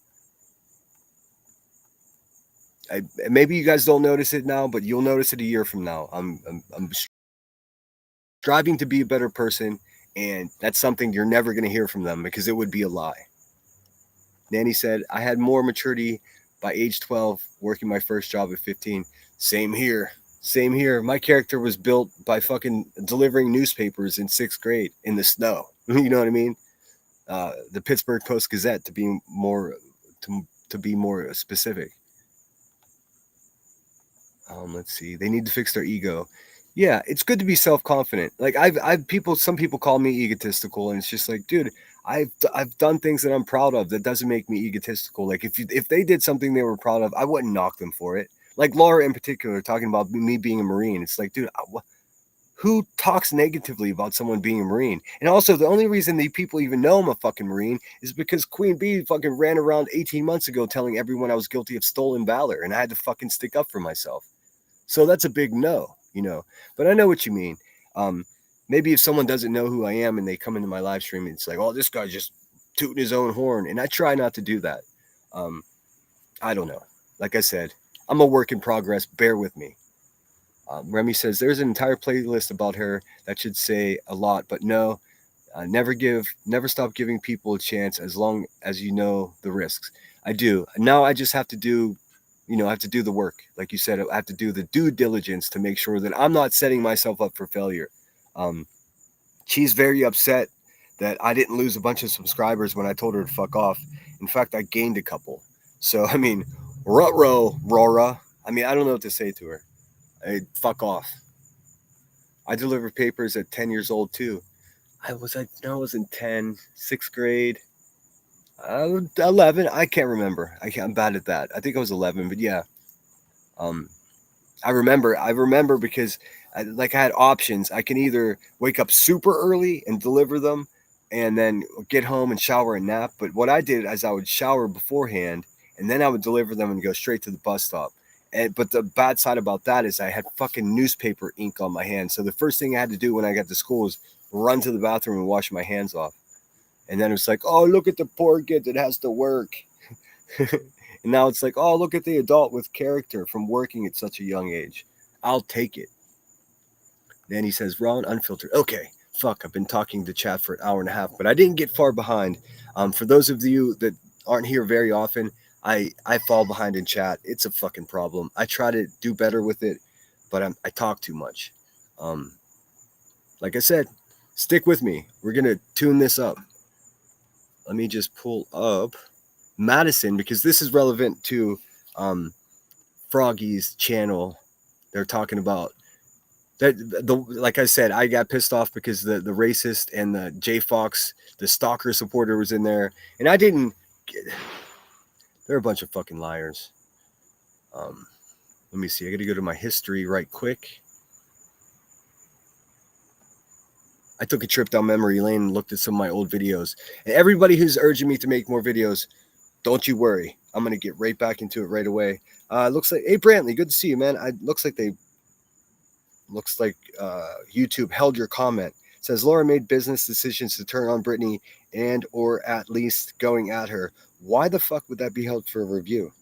Maybe you guys don't notice it now, but you'll notice it a year from now. I'm striving to be a better person, and that's something you're never going to hear from them because it would be a lie. Nanny said, I had more maturity by age 12, working my first job at 15. Same here. My character was built by fucking delivering newspapers in 6th grade in the snow. You know what I mean? The Pittsburgh Post-Gazette, to be more specific. Let's see. They need to fix their ego. Yeah, it's good to be self-confident. Like some people call me egotistical, and it's just like, dude, I've done things that I'm proud of. That doesn't make me egotistical. Like if they did something they were proud of, I wouldn't knock them for it. Like Laura in particular, talking about me being a Marine. It's like, dude, who talks negatively about someone being a Marine? And also, the only reason the people even know I'm a fucking Marine is because Queen Bee fucking ran around 18 months ago telling everyone I was guilty of stolen valor, and I had to fucking stick up for myself. So that's a big no, But I know what you mean. Maybe if someone doesn't know who I am and they come into my live stream, it's like, oh, this guy's just tooting his own horn. And I try not to do that. I don't know. Like I said, I'm a work in progress. Bear with me. Remy says there's an entire playlist about her that should say a lot, but no, never stop giving people a chance as long as you know the risks. I do. Now I just have to do I have to do the work. Like you said, I have to do the due diligence to make sure that I'm not setting myself up for failure. She's very upset that I didn't lose a bunch of subscribers when I told her to fuck off. In fact, I gained a couple. So, I mean, ruh-roh, Rora. I mean, I don't know what to say to her. Fuck off. I delivered papers at 10 years old, too. I wasn't 10, 6th grade. 11. I can't remember. I'm bad at that. I think I was 11, but yeah. I remember because I had options. I can either wake up super early and deliver them and then get home and shower and nap. But what I did is I would shower beforehand, and then I would deliver them and go straight to the bus stop. But the bad side about that is I had fucking newspaper ink on my hands. So the first thing I had to do when I got to school was run to the bathroom and wash my hands off. And then it's like, oh, look at the poor kid that has to work. And now it's like, oh, look at the adult with character from working at such a young age. I'll take it. Then he says, Ron, unfiltered. Okay, fuck, I've been talking to chat for an hour and a half, but I didn't get far behind. For those of you that aren't here very often, I fall behind in chat. It's a fucking problem. I try to do better with it, but I talk too much. Like I said, stick with me. We're going to tune this up. Let me just pull up Madison, because this is relevant to Froggy's channel. They're talking about that. Like I said, I got pissed off because the racist and the J Fox, the Stalker supporter, was in there, and I didn't. They're a bunch of fucking liars. Let me see. I got to go to my history right quick. I took a trip down memory lane and looked at some of my old videos. And everybody who's urging me to make more videos, don't you worry. I'm going to get right back into it right away. Looks like, hey, Brantley, good to see you, man. Looks like YouTube held your comment. It says Laura made business decisions to turn on Brittany and or at least going at her. Why the fuck would that be held for a review?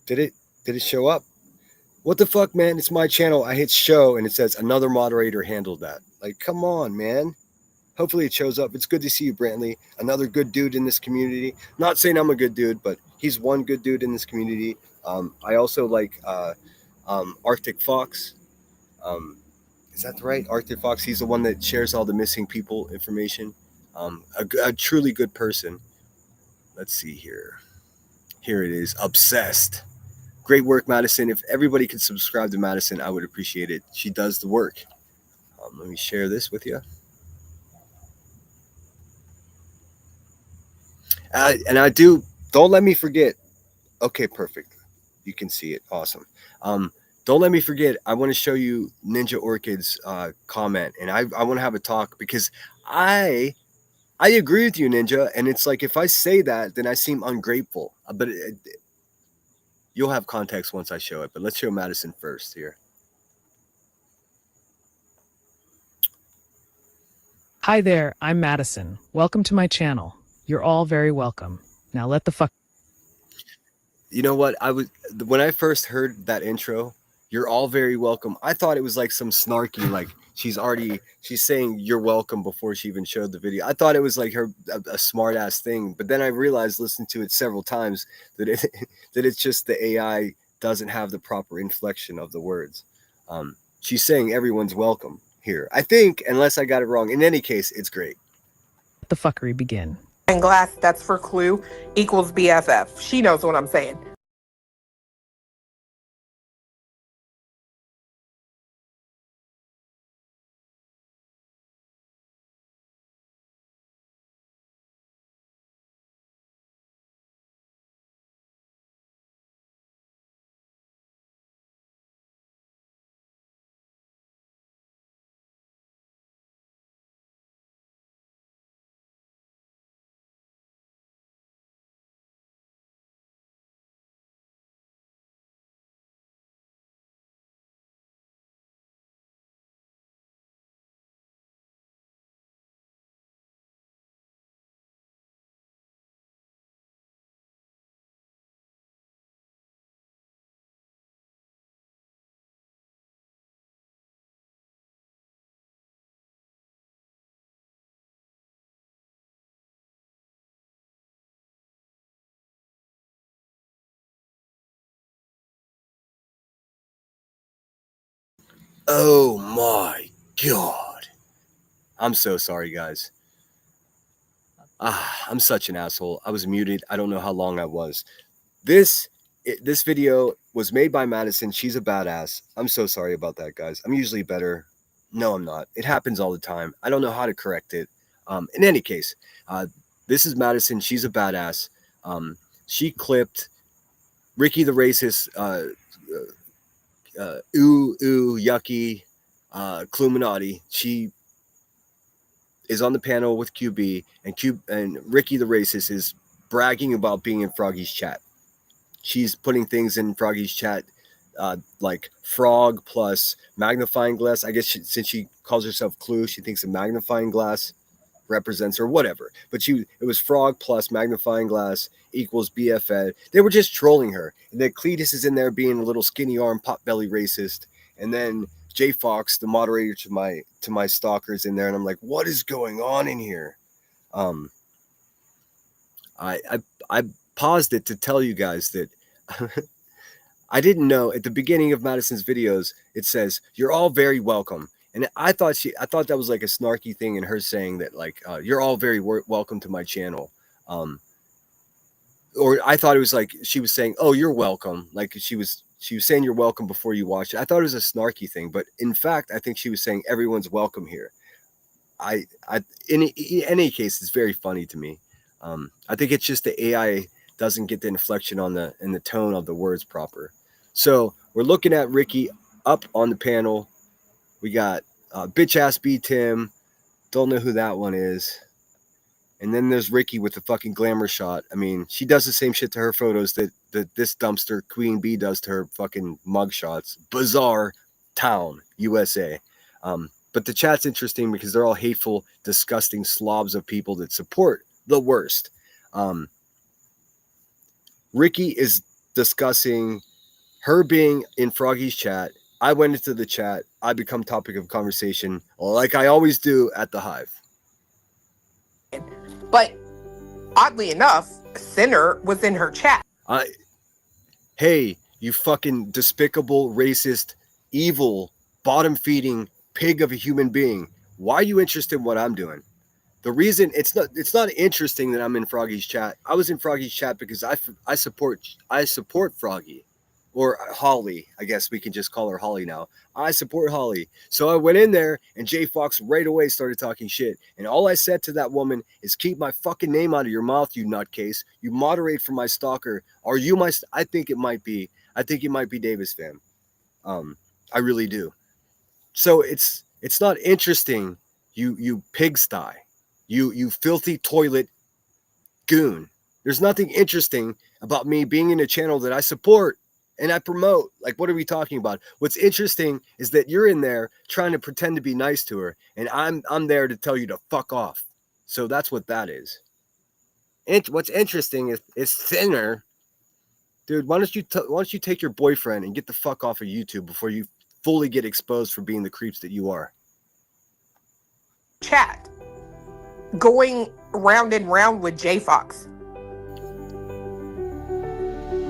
Did it show up? What the fuck, man? It's my channel. I hit show and it says another moderator handled that. Like, come on, man. Hopefully it shows up. It's good to see you, Brantley. Another good dude in this community. Not saying I'm a good dude, but he's one good dude in this community. I also like Arctic Fox. Is that right? Arctic Fox. He's the one that shares all the missing people information. A truly good person. Let's see here. Here it is. Obsessed. Great work, Madison. If everybody could subscribe to Madison, I would appreciate it. She does the work. Let me share this with you. And I do, don't let me forget. Okay, perfect. You can see it. Awesome. Don't let me forget. I want to show you Ninja Orchid's comment. And I want to have a talk because I agree with you, Ninja. And it's like, if I say that, then I seem ungrateful. But you'll have context once I show it. But let's show Madison first here. Hi there, I'm Madison. Welcome to my channel. You're all very welcome. Now let the fuck. You know what? When I first heard that intro, you're all very welcome. I thought it was like some snarky, like she's saying you're welcome before she even showed the video. I thought it was like a smart ass thing. But then I realized, listening to it several times, that it's just the AI doesn't have the proper inflection of the words. She's saying everyone's welcome here. I think, unless I got it wrong. In any case, it's great. Let the fuckery begin. And glass, that's for clue, equals BFF. She knows what I'm saying. Oh my God. I'm so sorry, guys. I'm such an asshole. I was muted. I don't know how long I was. This video was made by Madison. She's a badass. I'm so sorry about that, guys. I'm usually better. No, I'm not. It happens all the time. I don't know how to correct it. In any case, this is Madison. She's a badass. She clipped Ricky the racist, ooh, yucky, Cluminati. She is on the panel with QB, and Ricky the racist is bragging about being in Froggy's chat. She's putting things in Froggy's chat, like frog plus magnifying glass. I guess since she calls herself Clue, she thinks a magnifying glass represents her, whatever. But it was frog plus magnifying glass equals BFN. They were just trolling her. And then Cletus is in there being a little skinny arm, pot belly racist. And then Jay Fox, the moderator to my Stalker, is in there, and I'm like, what is going on in here? I paused it to tell you guys that I didn't know at the beginning of Madison's videos it says you're all very welcome, and I thought that was like a snarky thing in her saying that, like, you're all very welcome to my channel, or I thought it was like she was saying, oh, you're welcome, like she was saying you're welcome before you watch it. I thought it was a snarky thing, but in fact I think she was saying everyone's welcome here. In any case, it's very funny to me. I think it's just the AI doesn't get the inflection in the tone of the words proper. So we're looking at Ricky up on the panel. We got bitch ass B Tim. Don't know who that one is. And then there's Ricky with the fucking glamour shot. I mean, she does the same shit to her photos that this dumpster Queen Bee does to her fucking mug shots. Bizarre town, USA. But the chat's interesting because they're all hateful, disgusting slobs of people that support the worst. Ricky is discussing her being in Froggy's chat. I went into the chat. I become topic of conversation like I always do at the Hive. But oddly enough, Sinner was in her chat. Hey, you fucking despicable, racist, evil, bottom-feeding pig of a human being. Why are you interested in what I'm doing? The reason it's not interesting that I'm in Froggy's chat. I was in Froggy's chat because I support Froggy, or Holly. I guess we can just call her Holly now. I support Holly. So I went in there and Jay Fox right away started talking shit. And all I said to that woman is, keep my fucking name out of your mouth, you nutcase. You moderate for my Stalker. Are you my? I think it might be Davis fam. I really do. So it's not interesting. You pigsty. You filthy toilet goon. There's nothing interesting about me being in a channel that I support and I promote. Like, what are we talking about? What's interesting is that you're in there trying to pretend to be nice to her, and I'm there to tell you to fuck off. So that's what that is. And what's interesting is Thinner. Dude, why don't you take your boyfriend and get the fuck off of YouTube before you fully get exposed for being the creeps that you are? Chat. Going round and round with J Fox.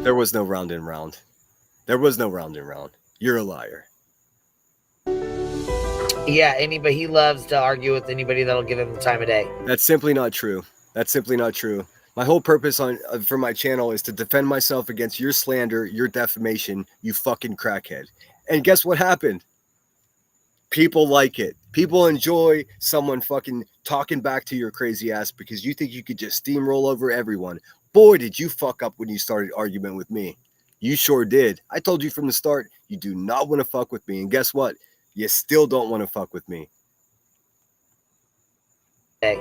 There was no round and round. There was no round and round. You're a liar. Yeah, he loves to argue with anybody that'll give him the time of day. That's simply not true. That's simply not true. My whole purpose for my channel is to defend myself against your slander, your defamation, you fucking crackhead. And guess what happened? People like it. People enjoy someone fucking talking back to your crazy ass because you think you could just steamroll over everyone. Boy, did you fuck up when you started arguing with me. You sure did. I told you from the start, you do not want to fuck with me. And guess what? You still don't want to fuck with me. Hey.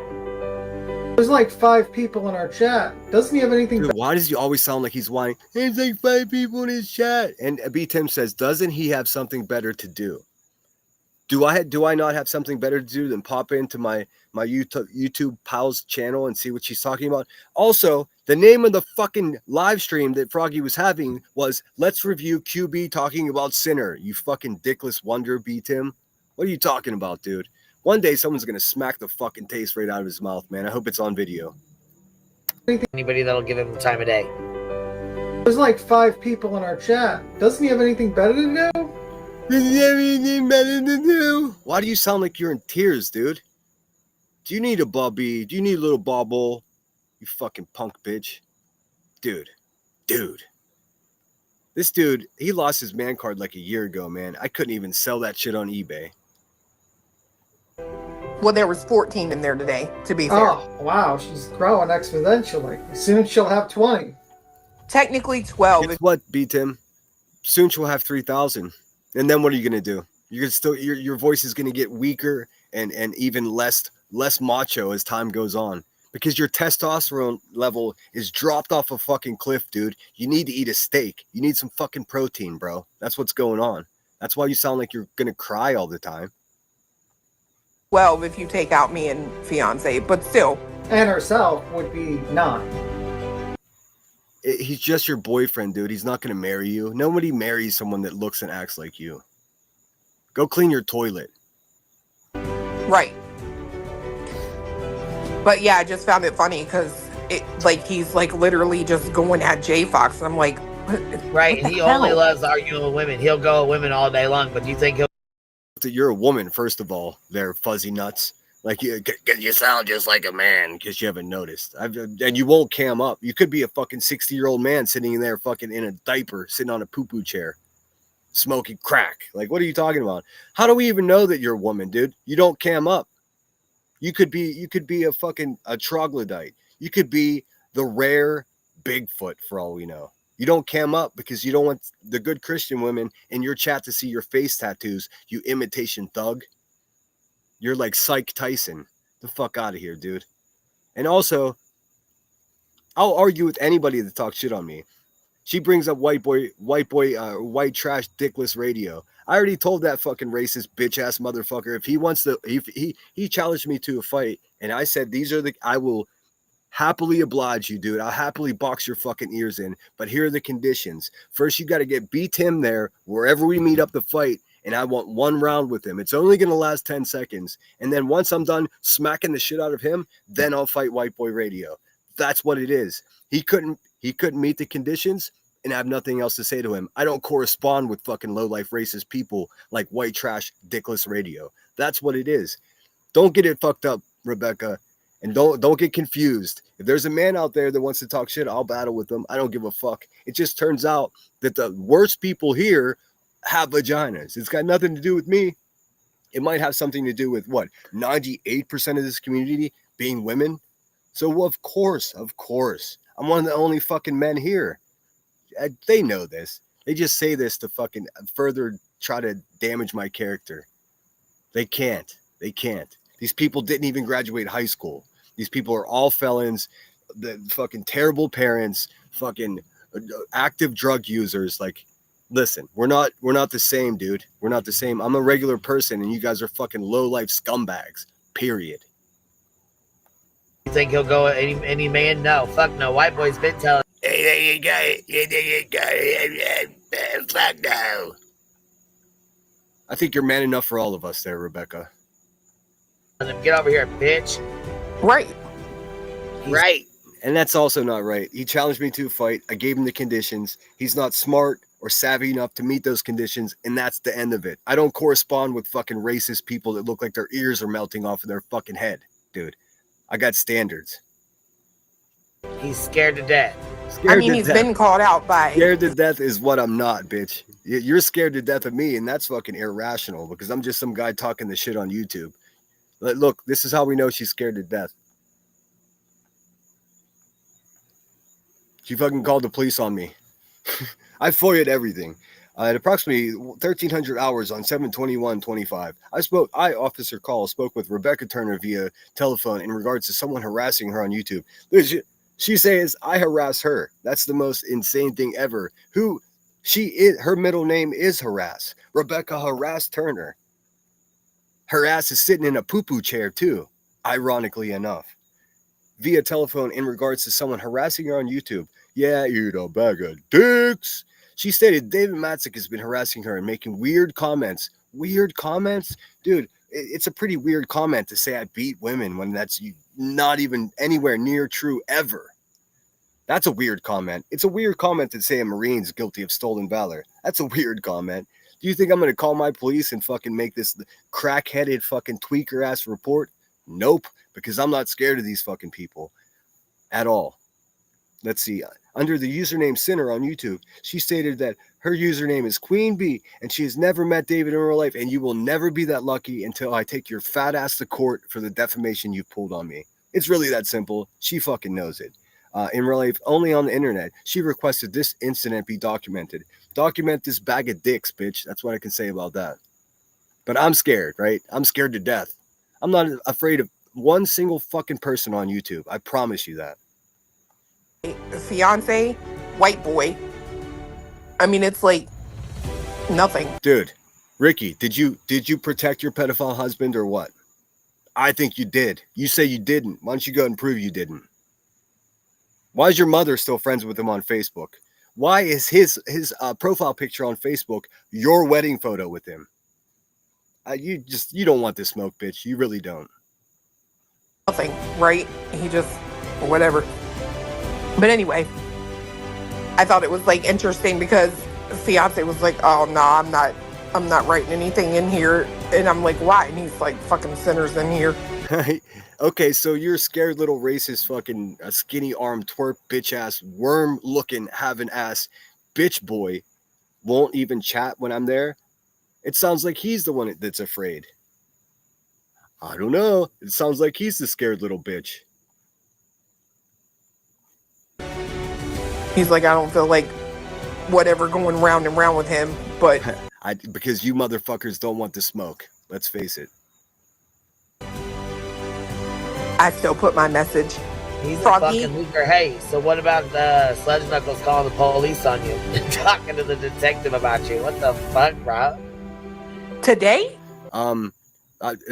There's like 5 people in our chat. Doesn't he have anything? Dude, why does he always sound like he's whining? There's like 5 people in his chat. And B Tim says, doesn't he have something better to do? Do I not have something better to do than pop into my YouTube pal's channel and see what she's talking about? Also, the name of the fucking live stream that Froggy was having was Let's Review QB Talking About Sinner. You fucking dickless wonder, B Tim. What are you talking about, dude? One day someone's gonna smack the fucking taste right out of his mouth, man. I hope it's on video. Anybody that'll give him the time of day. There's like 5 people in our chat. Doesn't he have anything better to do? Does he have anything better to do? Why do you sound like you're in tears, dude? Do you need a bubby? Do you need a little bobble? You fucking punk bitch. Dude. This dude, he lost his man card like a year ago, man. I couldn't even sell that shit on eBay. Well, there was 14 in there today, to be fair. Oh, wow. She's growing exponentially. Soon she'll have 20. Technically 12. Guess what, B Tim? Soon she'll have 3,000. And then what are you going to do? You're gonna still your voice is gonna get weaker and even less macho as time goes on. Because your testosterone level is dropped off a fucking cliff, dude. You need to eat a steak. You need some fucking protein, bro. That's what's going on. That's why you sound like you're gonna cry all the time. 12 if you take out me and fiance, but still. And herself would be 9. He's just your boyfriend, dude. He's not gonna marry you. Nobody marries someone that looks and acts like you. Go clean your toilet. Right. But yeah, I just found it funny because he's like literally just going at J Fox. And I'm like, Right, what he the only hell? loves arguing with women. He'll go at women all day long, but do you think he'll You're a woman, first of all. They're fuzzy nuts. Like you sound just like a man because you haven't noticed. And you won't cam up. You could be a fucking 60-year-old man sitting in there fucking in a diaper, sitting on a poo-poo chair, smoking crack. Like, what are you talking about? How do we even know that you're a woman, dude? You don't cam up. You could be a fucking a troglodyte. You could be the rare Bigfoot for all we know. You don't cam up because you don't want the good Christian women in your chat to see your face tattoos, you imitation thug. You're like Psych Tyson. The fuck out of here, dude. And also, I'll argue with anybody that talks shit on me. She brings up white trash, dickless radio. I already told that fucking racist bitch ass motherfucker if he wants to, he challenged me to a fight, and I said I will happily oblige you, dude. I'll happily box your fucking ears in, but here are the conditions. First, you got to beat him there wherever we meet up the fight, and I want 1 round with him. It's only going to last 10 seconds, and then once I'm done smacking the shit out of him, then I'll fight White Boy Radio. That's what it is. He couldn't meet the conditions, and I have nothing else to say to him. I don't correspond with fucking low-life racist people like white trash, dickless radio. That's what it is. Don't get it fucked up, Rebecca. And don't get confused. If there's a man out there that wants to talk shit, I'll battle with them. I don't give a fuck. It just turns out that the worst people here have vaginas. It's got nothing to do with me. It might have something to do with 98% of this community being women. So of course, I'm one of the only fucking men here. They know this. They just say this to fucking further try to damage my character. They can't. These people didn't even graduate high school. These people are all felons, the fucking terrible parents, fucking active drug users. Like, listen, we're not the same, dude. We're not the same. I'm a regular person, and you guys are fucking low-life scumbags, period. you think he'll go at any man? No, fuck no. White boy's been telling. Fuck no. I think you're man enough for all of us there, Rebecca. Get over here, bitch. Right. Right. And that's also not right. He challenged me to a fight. I gave him the conditions. He's not smart or savvy enough to meet those conditions, and that's the end of it. I don't correspond with fucking racist people that look like their ears are melting off of their fucking head, dude. I got standards. He's scared to death. He's been called out by. Scared to death is what I'm not, bitch. You're scared to death of me, and that's fucking irrational because I'm just some guy talking the shit on YouTube. Look, this is how we know she's scared to death. She fucking called the police on me. I FOIA'd everything. At approximately 1,300 hours on 7/21/25, Officer Call, spoke with Rebecca Turner via telephone in regards to someone harassing her on YouTube. She says I harass her. That's the most insane thing ever. Her middle name is Harass. Rebecca harassed Turner. Her ass is sitting in a poo-poo chair too, ironically enough. Via telephone in regards to someone harassing her on YouTube. Yeah, eat a bag of dicks. She stated David Matzik has been harassing her and making weird comments. Weird comments? Dude, it's a pretty weird comment to say I beat women when that's not even anywhere near true ever. That's a weird comment. It's a weird comment to say a Marine's guilty of stolen valor. That's a weird comment. Do you think I'm going to call my police and fucking make this crack-headed fucking tweaker-ass report? Nope, because I'm not scared of these fucking people at all. Let's see. Under the username Sinner on YouTube, she stated that her username is Queen Bee, and she has never met David in real life, and you will never be that lucky until I take your fat ass to court for the defamation you pulled on me. It's really that simple. She fucking knows it. In real life, only on the internet, she requested this incident be documented. Document this bag of dicks, bitch. That's what I can say about that. But I'm scared, right? I'm scared to death. I'm not afraid of one single fucking person on YouTube. I promise you that. Fiance, white boy. I mean, it's like nothing. Dude, Ricky, did you protect your pedophile husband or what? I think you did. You say you didn't. Why don't you go ahead and prove you didn't? Why is your mother still friends with him on Facebook? Why is his profile picture on Facebook your wedding photo with him? You don't want this smoke, bitch. You really don't. Nothing, right? He just, whatever. But anyway, I thought it was like interesting because fiance was like, oh no, I'm not writing anything in here. And I'm like, why? And he's like, fucking sinners in here. Okay, so you're a scared little racist fucking skinny arm twerp bitch ass worm looking having ass bitch boy won't even chat when I'm there. It sounds like he's the one that's afraid. I don't know. It sounds like he's the scared little bitch. He's like, I don't feel like whatever going round and round with him, but because you motherfuckers don't want the smoke. Let's face it. I still put my message. He's Froggy. a fucking leaker. Hey, so what about Sledge Knuckles calling the police on you? Talking to the detective about you. What the fuck, bro? Today?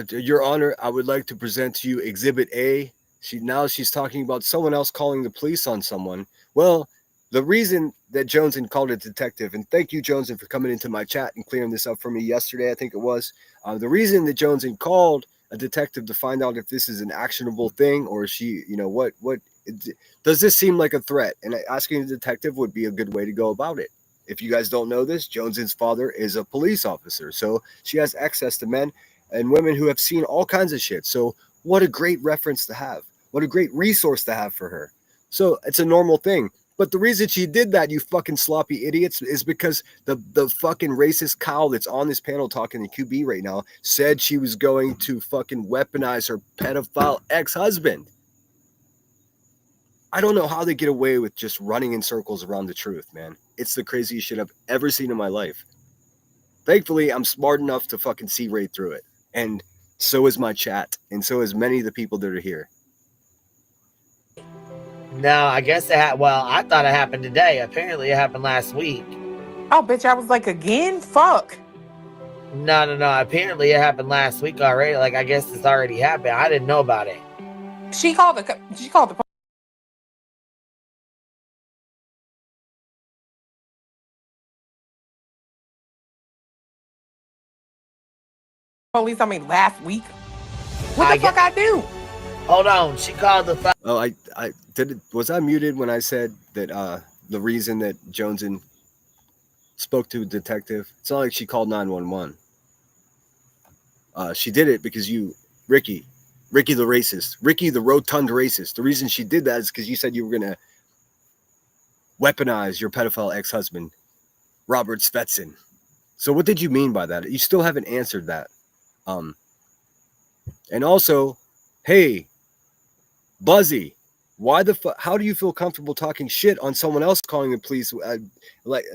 Your Honor, I would like to present to you Exhibit A. She's talking about someone else calling the police on someone. Well, the reason that Joneson called a detective, and thank you, Joneson, for coming into my chat and clearing this up for me yesterday, I think it was. The reason that Joneson called a detective to find out if this is an actionable thing or she, what does this seem like a threat? And asking a detective would be a good way to go about it. If you guys don't know this, Joneson's father is a police officer, so she has access to men and women who have seen all kinds of shit. So what a great reference to have. What a great resource to have for her. So it's a normal thing. But the reason she did that, you fucking sloppy idiots, is because the fucking racist cow that's on this panel talking to QB right now said she was going to fucking weaponize her pedophile ex-husband. I don't know how they get away with just running in circles around the truth, man. It's the craziest shit I've ever seen in my life. Thankfully, I'm smart enough to fucking see right through it. And so is my chat. And so is many of the people that are here. No, I guess it well, I thought it happened today. Apparently it happened last week. Oh, bitch, I was like, again? Fuck. No. Apparently it happened last week already. Like, I guess it's already happened. I didn't know about it. She called the police on me last week. What the fuck I do? Hold on. She called the Oh, I did it. Was I muted when I said that the reason that Joneson spoke to a detective? It's not like she called 911. She did it because Ricky the racist, Ricky the rotund racist. The reason she did that is because you said you were gonna weaponize your pedophile ex-husband, Robert Svetson. So what did you mean by that? You still haven't answered that. And also, hey, Buzzy, why the fuck? How do you feel comfortable talking shit on someone else calling the police like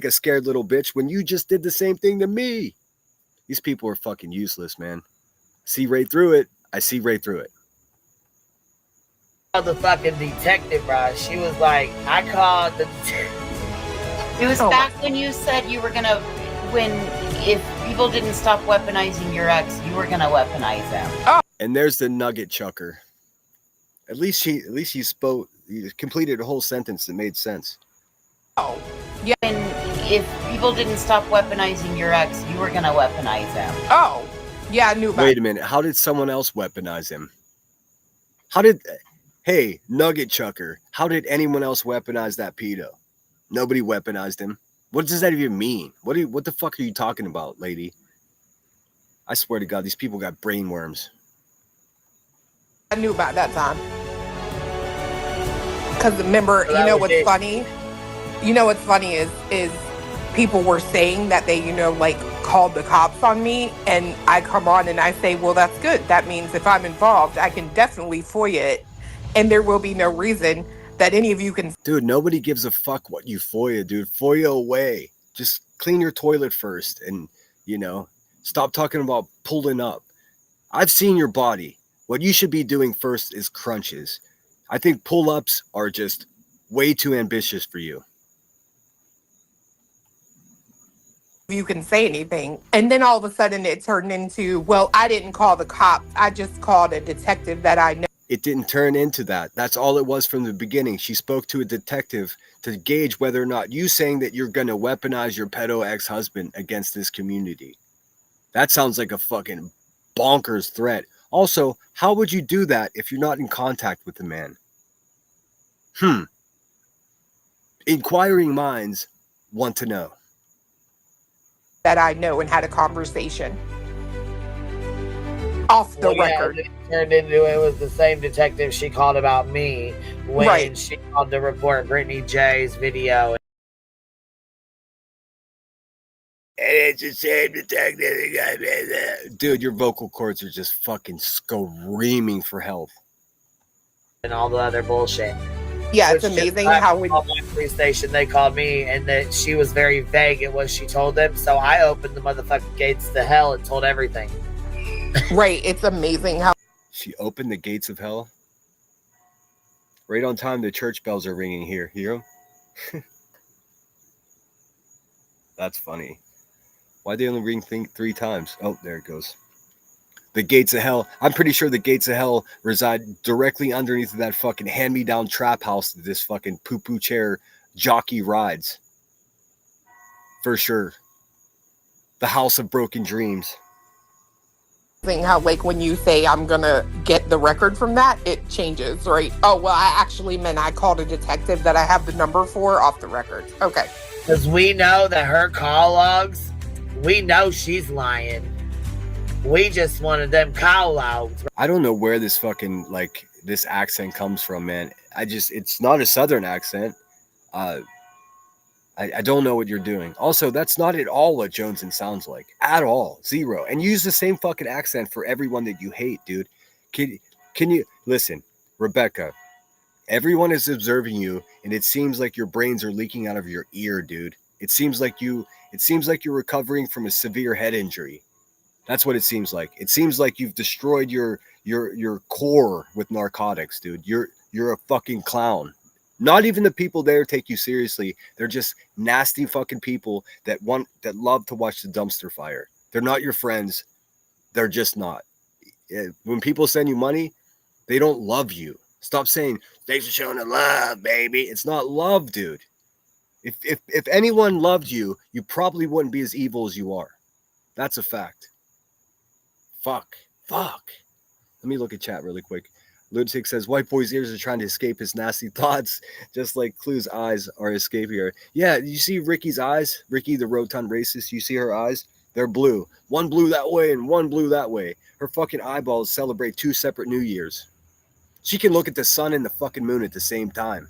a scared little bitch when you just did the same thing to me? These people are fucking useless, man. See right through it. I see right through it. the fucking detective, bro. She was like, I called the. It was back when you said you were gonna, if people didn't stop weaponizing your ex, you were gonna weaponize them. Oh. And there's the nugget chucker. At least she spoke. You completed a whole sentence that made sense. Oh, yeah. And if people didn't stop weaponizing your ex, you were gonna weaponize them. Oh, yeah, I knew about Wait a minute. How did someone else weaponize him? Hey, nugget chucker, how did anyone else weaponize that pedo? Nobody weaponized him. What does that even mean? What the fuck are you talking about, lady? I swear to God, these people got brain worms. I knew about that time. Because remember, you know what's funny? You know what's funny is people were saying that they, like called the cops on me, and I come on and I say, well, that's good. That means if I'm involved, I can definitely FOIA it, and there will be no reason that any of you can. Dude, nobody gives a fuck what you FOIA, dude. FOIA away. Just clean your toilet first, and Stop talking about pulling up. I've seen your body. What you should be doing first is crunches. I think pull-ups are just way too ambitious for you. You can say anything. And then all of a sudden it turned into, well, I didn't call the cops. I just called a detective that I know. It didn't turn into that. That's all it was from the beginning. She spoke to a detective to gauge whether or not you saying that you're going to weaponize your pedo ex-husband against this community. That sounds like a fucking bonkers threat. Also, how would you do that if you're not in contact with the man? Inquiring minds want to know. That I know and had a conversation off the record. It turned into it was the same detective she called about me when she called to report Brittany J's video. And it's the same detective. Dude, your vocal cords are just fucking screaming for help. And all the other bullshit. Yeah, it's amazing how we called my police station. They called me, and that she was very vague at what she told them. So I opened the motherfucking gates to hell and told everything. Right, it's amazing how she opened the gates of hell. Right on time, the church bells are ringing here. Hear them? That's funny. Why they only ring 3 times? Oh, there it goes. The gates of hell. I'm pretty sure the gates of hell reside directly underneath of that fucking hand-me-down trap house that this fucking poo-poo chair jockey rides. For sure. The house of broken dreams. How, like, when you say I'm gonna get the record from that, it changes, right? Oh, well, I actually meant I called a detective that I have the number for off the record. Okay. Because we know that her call logs, we know she's lying. We just wanted them callouts. I don't know where this fucking, like, this accent comes from, man. It's not a southern accent. I don't know what you're doing. Also, that's not at all what Joneson sounds like. At all. Zero. And use the same fucking accent for everyone that you hate, dude. Can you listen, Rebecca? Everyone is observing you, and it seems like your brains are leaking out of your ear, dude. It seems like you're recovering from a severe head injury. That's what it seems like. It seems like you've destroyed your core with narcotics, dude. You're a fucking clown. Not even the people there take you seriously. They're just nasty fucking people that love to watch the dumpster fire. They're not your friends. They're just not. When people send you money, they don't love you. Stop saying, thanks for showing the love, baby. It's not love, dude. If anyone loved you, you probably wouldn't be as evil as you are. That's a fact. Fuck. Let me look at chat really quick. Lunatic says, white boy's ears are trying to escape his nasty thoughts, just like Clue's eyes are escaping her. Yeah, you see Ricky's eyes? Ricky, the rotund racist, you see her eyes? They're blue. One blue that way and one blue that way. Her fucking eyeballs celebrate 2 separate New Years. She can look at the sun and the fucking moon at the same time.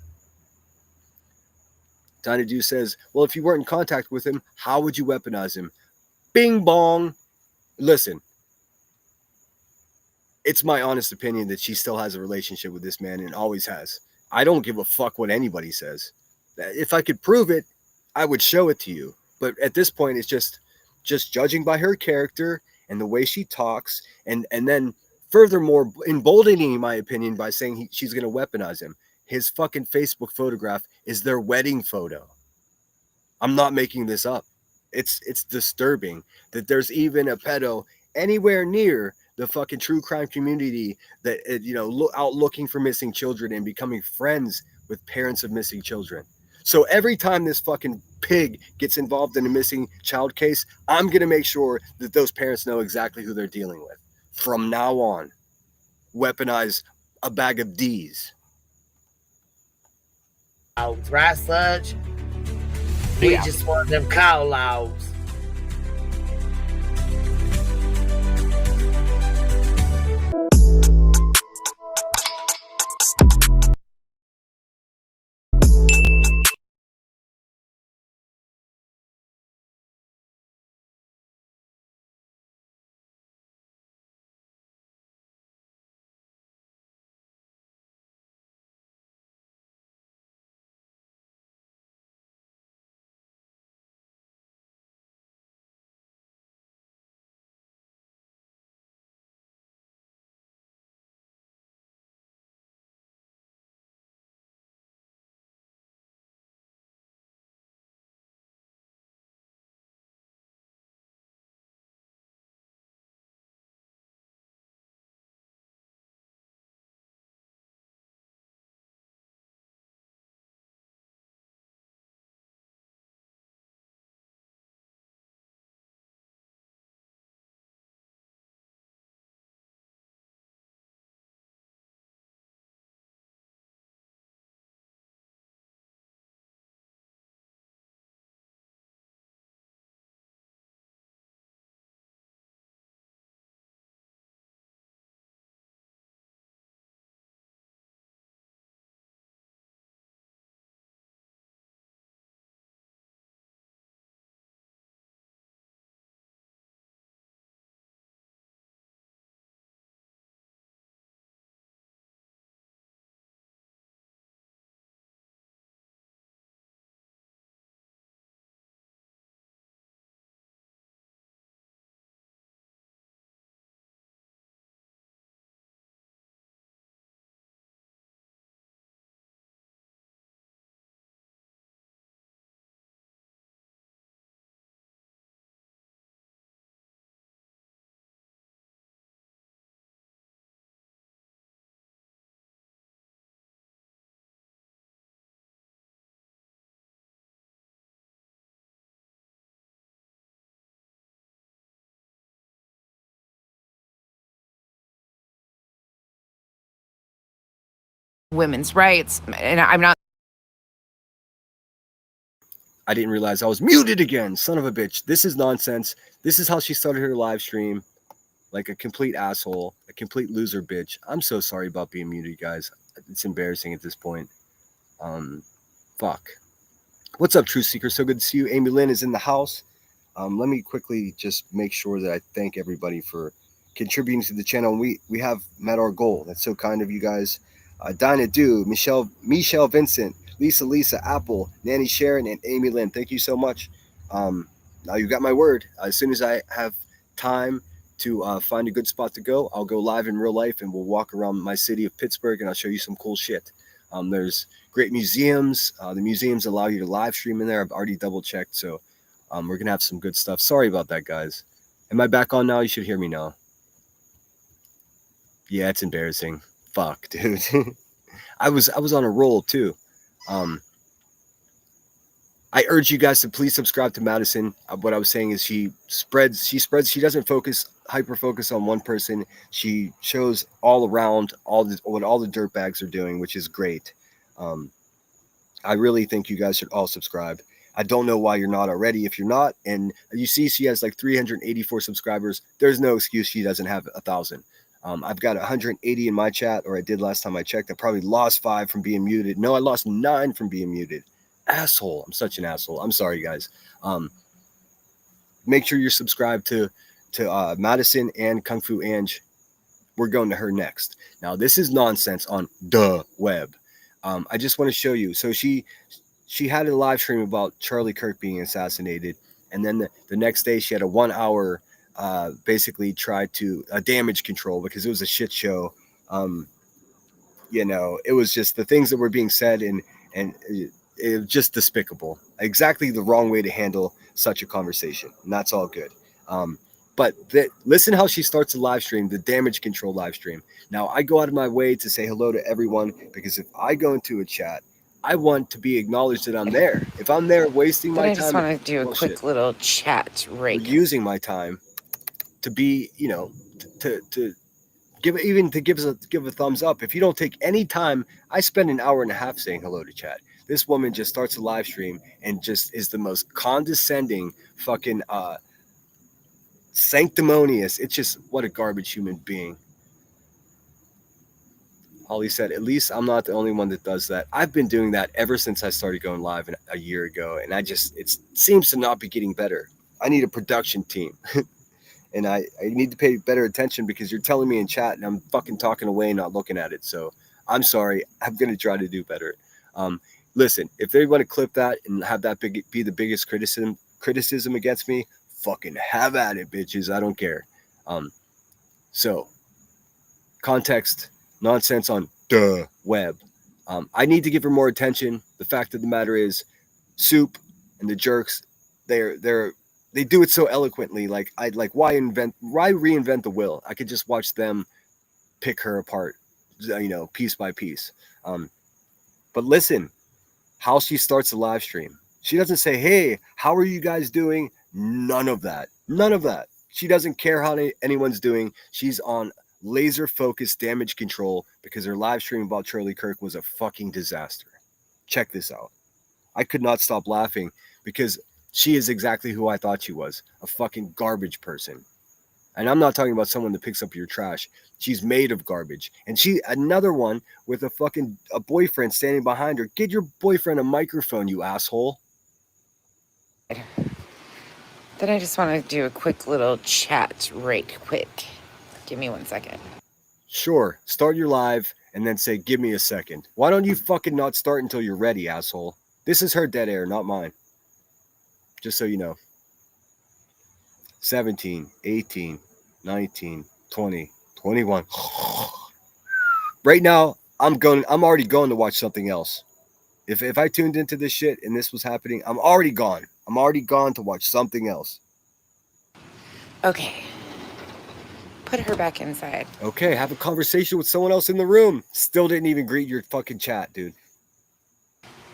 Tiny Dew says, well, if you weren't in contact with him, how would you weaponize him? Bing bong. Listen. It's my honest opinion that she still has a relationship with this man and always has. I don't give a fuck what anybody says. If I could prove it, I would show it to you. But at this point, it's just judging by her character and the way she talks, and then furthermore emboldening my opinion by saying she's going to weaponize him. His fucking Facebook photograph is their wedding photo. I'm not making this up. It's disturbing that there's even a pedo anywhere near the fucking true crime community that out looking for missing children and becoming friends with parents of missing children. So every time this fucking pig gets involved in a missing child case, I'm going to make sure that those parents know exactly who they're dealing with. From now on, weaponize a bag of D's. Right, Sludge? We just want them callouts. women's rights, and I'm not. I didn't realize I was muted again. Son of a bitch. This is nonsense. This is how she started her live stream. Like a complete asshole, a complete loser bitch. I'm so sorry about being muted, guys. It's embarrassing at this point. Fuck. What's up, Truth Seeker? So good to see you. Amy Lynn is in the house. Let me quickly just make sure that I thank everybody for contributing to the channel. We have met our goal. That's so kind of you guys. Dinah Do, Michelle Vincent, Lisa, Apple, Nanny Sharon, and Amy Lynn. Thank you so much. Now you got my word. As soon as I have time to find a good spot to go, I'll go live in real life and we'll walk around my city of Pittsburgh and I'll show you some cool shit. There's great museums. The museums allow you to live stream in there. I've already double checked, so we're gonna have some good stuff. Sorry about that, guys. Am I back on now? You should hear me now. Yeah, it's embarrassing. Fuck, dude. I was on a roll too. I urge you guys to please subscribe to Madison. What I was saying is she doesn't hyper focus on one person. She shows all around what all the dirtbags are doing, which is great. I really think you guys should all subscribe. I don't know why you're not already. If you're not, and you see she has like 384 subscribers, there's no excuse she doesn't have 1,000. I've got 180 in my chat, or I did last time I checked. I probably lost 5 from being muted. No, I lost 9 from being muted. Asshole. I'm such an asshole. I'm sorry, guys. Make sure you're subscribed to Madison and Kung Fu Ange. We're going to her next. Now, this is nonsense on the web. I just want to show you. So she had a live stream about Charlie Kirk being assassinated, and then the next day she had a 1 hour basically tried to damage control because it was a shit show. It was just the things that were being said and it was just despicable. Exactly the wrong way to handle such a conversation, and that's all good. But listen how she starts a live stream, the damage control live stream. Now, I go out of my way to say hello to everyone because if I go into a chat, I want to be acknowledged that I'm there. If I'm there wasting my time, I just want to do a quick little chat right. Using my time to be, to give a thumbs up. If you don't take any time, I spend an hour and a half saying hello to chat. This woman just starts a live stream and just is the most condescending, fucking sanctimonious. It's just what a garbage human being. Holly said, at least I'm not the only one that does that. I've been doing that ever since I started going live a year ago, and it seems to not be getting better. I need a production team. And I need to pay better attention because you're telling me in chat and I'm fucking talking away and not looking at it. So I'm sorry. I'm going to try to do better. Listen, if they want to clip that and have that be the biggest criticism against me, fucking have at it, bitches. I don't care. So context, nonsense on the web. I need to give her more attention. The fact of the matter is, Soup and the jerks, they do it so eloquently. Why reinvent the wheel? I could just watch them pick her apart, piece by piece. But listen, how she starts a live stream. She doesn't say, hey, how are you guys doing? None of that. She doesn't care how anyone's doing. She's on laser focused damage control because her live stream about Charlie Kirk was a fucking disaster. Check this out. I could not stop laughing because she is exactly who I thought she was, a fucking garbage person. And I'm not talking about someone that picks up your trash. She's made of garbage. And another one with a boyfriend standing behind her. Get your boyfriend a microphone, you asshole. Then I just want to do a quick little chat right quick. Give me 1 second. Sure. Start your live and then say, give me a second. Why don't you fucking not start until you're ready, asshole? This is her dead air, not mine. Just so you know. 17, 18, 19, 20, 21. Right now, I'm already going to watch something else. If I tuned into this shit and this was happening, I'm already gone. I'm already gone to watch something else. Okay. Put her back inside. Okay, have a conversation with someone else in the room. Still didn't even greet your fucking chat, dude.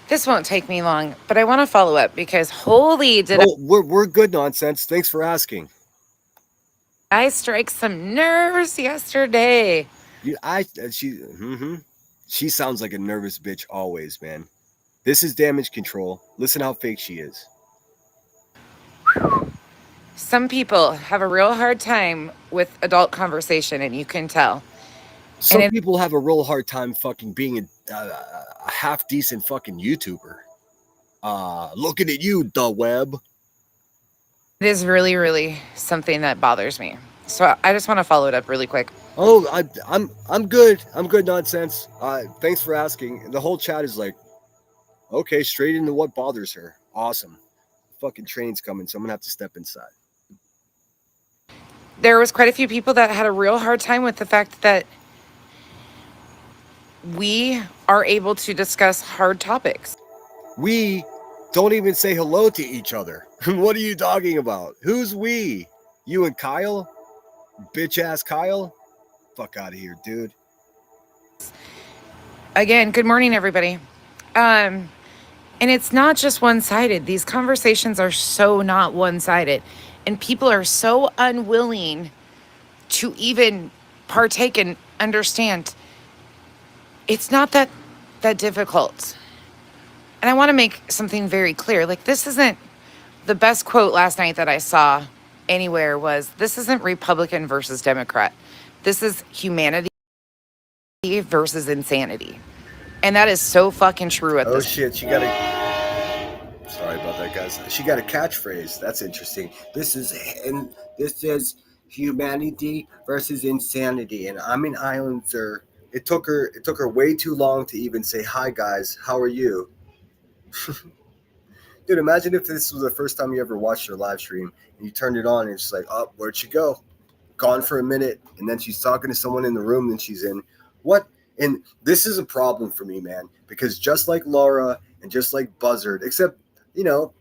This won't take me long, but I want to follow up because we're good, nonsense. Thanks for asking. I strike some nerves yesterday. She sounds like a nervous bitch always, man. This is damage control. Listen how fake she is. Some people have a real hard time with adult conversation, and you can tell. Some people have a real hard time fucking being a half decent fucking YouTuber. Looking at you, the web. It is really, really something that bothers me. So I just want to follow it up really quick. Oh, I'm good. I'm good, nonsense. Thanks for asking. The whole chat is like, okay, straight into what bothers her. Awesome. Fucking train's coming, so I'm gonna have to step inside. There was quite a few people that had a real hard time with the fact that we are able to discuss hard topics. We don't even say hello to each other. What are you talking about? Who's we? You and Kyle? Bitch ass Kyle? Fuck out of here, dude. Again, good morning, everybody. And it's not just one-sided. These conversations are so not one-sided. And people are so unwilling to even partake and understand. It's not that difficult. And I want to make something very clear. Like, this isn't the best quote last night that I saw anywhere was, this isn't Republican versus Democrat. This is humanity versus insanity. And that is so fucking true at this. Oh shit, she got a... Sorry about that, guys. She got a catchphrase. That's interesting. This is humanity versus insanity. And I'm an Islander. It took her way too long to even say, hi guys, how are you? Dude, imagine if this was the first time you ever watched her live stream and you turned it on and it's like, oh, where'd she go? Gone for a minute, and then she's talking to someone in the room that she's in. What? And this is a problem for me, man, because just like Laura and just like Buzzard, except, you know,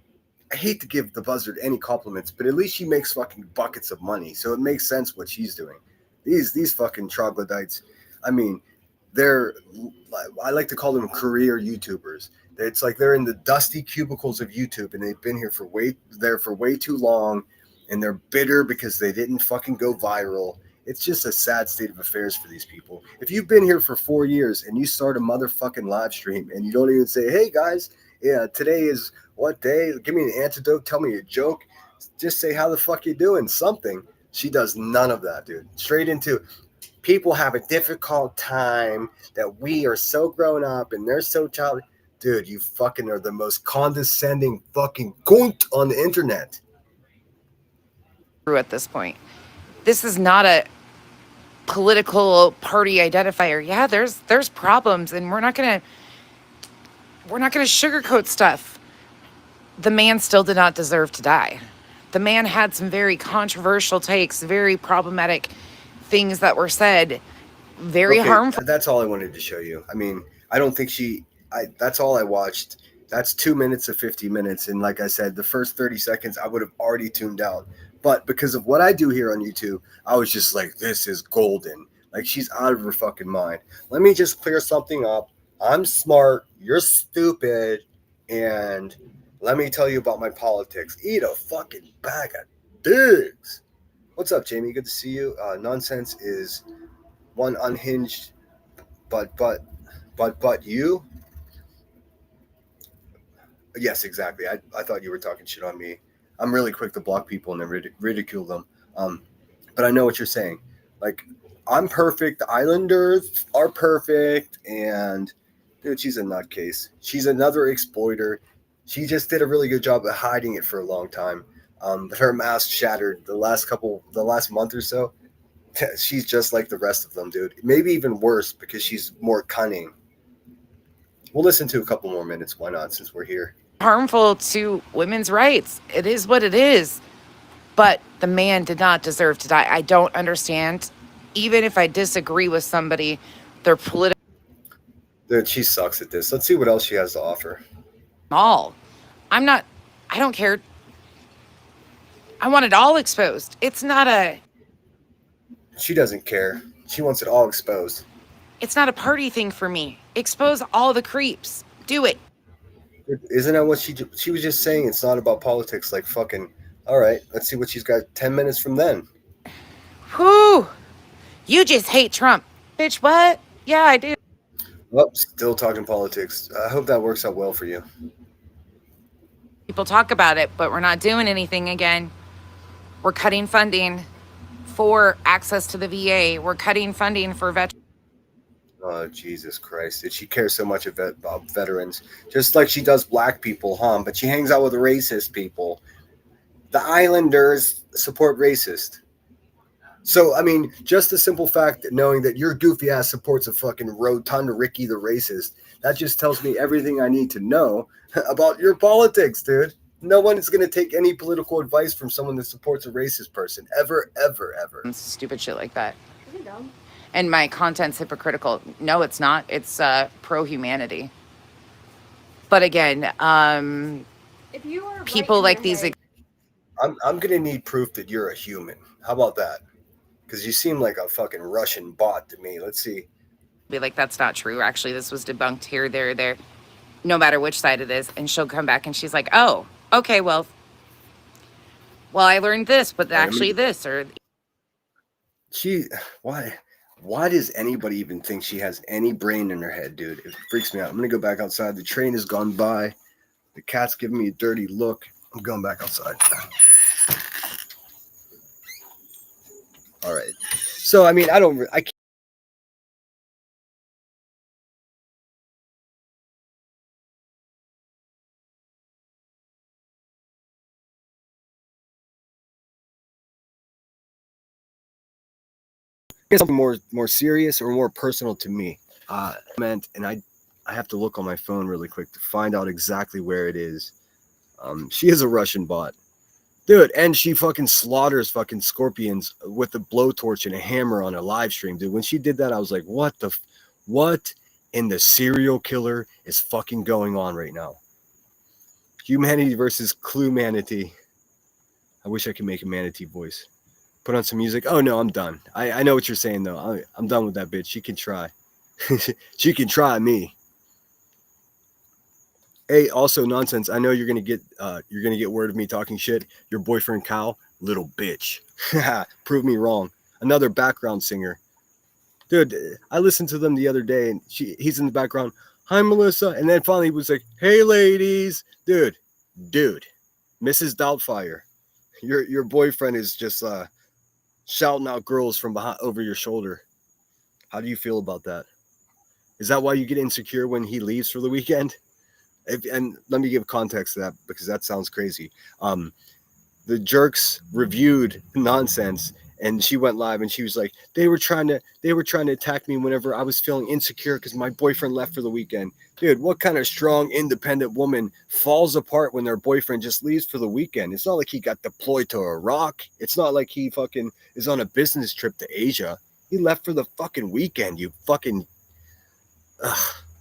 I hate to give the Buzzard any compliments, but at least she makes fucking buckets of money, so it makes sense what she's doing. These fucking troglodytes, I mean, I like to call them career YouTubers. It's like they're in the dusty cubicles of YouTube, and they've been here for way too long, and they're bitter because they didn't fucking go viral. It's just a sad state of affairs for these people. If you've been here for 4 years and you start a motherfucking live stream and you don't even say, hey guys, yeah, today is what day? Give me an antidote. Tell me a joke. Just say, how the fuck you doing? Something. She does none of that, dude. Straight into, people have a difficult time, that we are so grown up and they're so childish. Dude, you fucking are the most condescending fucking cunt on the internet. At this point, this is not a political party identifier. Yeah, there's problems, and we're not gonna sugarcoat stuff. The man still did not deserve to die. The man had some very controversial takes, very problematic things that were said, very harmful. That's all I wanted to show you. I mean, I don't think that's all I watched. That's 2 minutes of 50 minutes. And like I said, the first 30 seconds, I would have already tuned out. But because of what I do here on YouTube, I was just like, this is golden. Like, she's out of her fucking mind. Let me just clear something up. I'm smart. You're stupid. And let me tell you about my politics. Eat a fucking bag of dicks. What's up, Jamie? Good to see you. Nonsense is one unhinged, but you. Yes, exactly. I thought you were talking shit on me. I'm really quick to block people and then ridicule them. But I know what you're saying. Like, I'm perfect. The Islanders are perfect. And, dude, she's a nutcase. She's another exploiter. She just did a really good job of hiding it for a long time. But her mask shattered the last month or so. She's just like the rest of them, dude. Maybe even worse because she's more cunning. We'll listen to a couple more minutes. Why not, since we're here? Harmful to women's rights. It is what it is. But the man did not deserve to die. I don't understand. Even if I disagree with somebody, their political... Dude, she sucks at this. Let's see what else she has to offer. I don't care. I want it all exposed. It's not a... She doesn't care. She wants it all exposed. It's not a party thing for me. Expose all the creeps. Do it. Isn't that what she was just saying? It's not about politics. Like, fucking, all right, let's see what she's got 10 minutes from then. Whew. You just hate Trump. Bitch, what? Yeah, I do. Well, still talking politics. I hope that works out well for you. People talk about it, but we're not doing anything again. We're cutting funding for access to the VA. We're cutting funding for veterans. Oh, Jesus Christ. Did she care so much about veterans? Just like she does black people, huh? But she hangs out with racist people. The Islanders support racist. So, I mean, just the simple fact that knowing that your goofy ass supports a fucking rotund Ricky the racist, that just tells me everything I need to know about your politics, dude. No one is going to take any political advice from someone that supports a racist person. Ever, ever, ever. Stupid shit like that. And my content's hypocritical. No, it's not. It's pro-humanity. But again, people like these... I'm going to need proof that you're a human. How about that? Because you seem like a fucking Russian bot to me. Let's see. Be like, that's not true. Actually, this was debunked here, there. No matter which side it is. And she'll come back and she's like, oh, okay, well, I learned this, but actually this, or... Why does anybody even think she has any brain in her head, dude? It freaks me out. I'm going to go back outside. The train has gone by. The cat's giving me a dirty look. I'm going back outside. All right. So, I mean, I can't. Something more serious or more personal to me. And I have to look on my phone really quick to find out exactly where it is. She is a Russian bot, dude, and she fucking slaughters fucking scorpions with a blowtorch and a hammer on a live stream, dude. When she did that, I was like, what in the serial killer is fucking going on right now? Humanity versus Clue-manity. I wish I could make a manatee voice. Put on some music. Oh no, I'm done. I know what you're saying though. I'm done with that bitch. She can try. She can try me. Hey, also nonsense. I know you're gonna get word of me talking shit. Your boyfriend Cal, little bitch. Prove me wrong. Another background singer. Dude, I listened to them the other day and he's in the background. Hi Melissa. And then finally he was like, hey ladies. Dude. Mrs. Doubtfire. Your boyfriend is just shouting out girls from behind over your shoulder. How do you feel about that? Is that why you get insecure when he leaves for the weekend? And let me give context to that because that sounds crazy. The jerks reviewed nonsense and she went live and she was like, they were trying to attack me whenever I was feeling insecure because my boyfriend left for the weekend. Dude, what kind of strong, independent woman falls apart when their boyfriend just leaves for the weekend? It's not like he got deployed to Iraq. It's not like he fucking is on a business trip to Asia. He left for the fucking weekend, you fucking...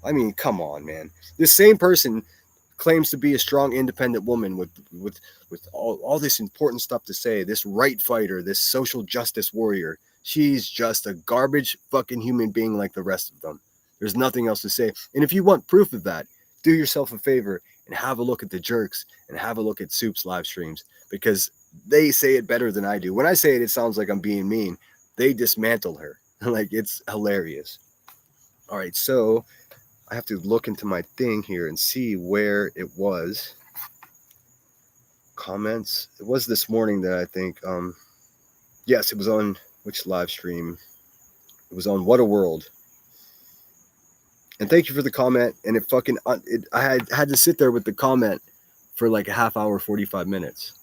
I mean, come on, man. This same person claims to be a strong, independent woman with all this important stuff to say, this right fighter, this social justice warrior. She's just a garbage fucking human being like the rest of them. There's nothing else to say. And if you want proof of that, do yourself a favor and have a look at the jerks and have a look at Soup's live streams because they say it better than I do. When I say it, it sounds like I'm being mean. They dismantle her. Like, it's hilarious. All right, so I have to look into my thing here and see where it was. Comments. It was this morning that I think, yes, it was on which live stream? It was on What a World. And thank you for the comment. And it fucking, I had to sit there with the comment for like a half hour, 45 minutes.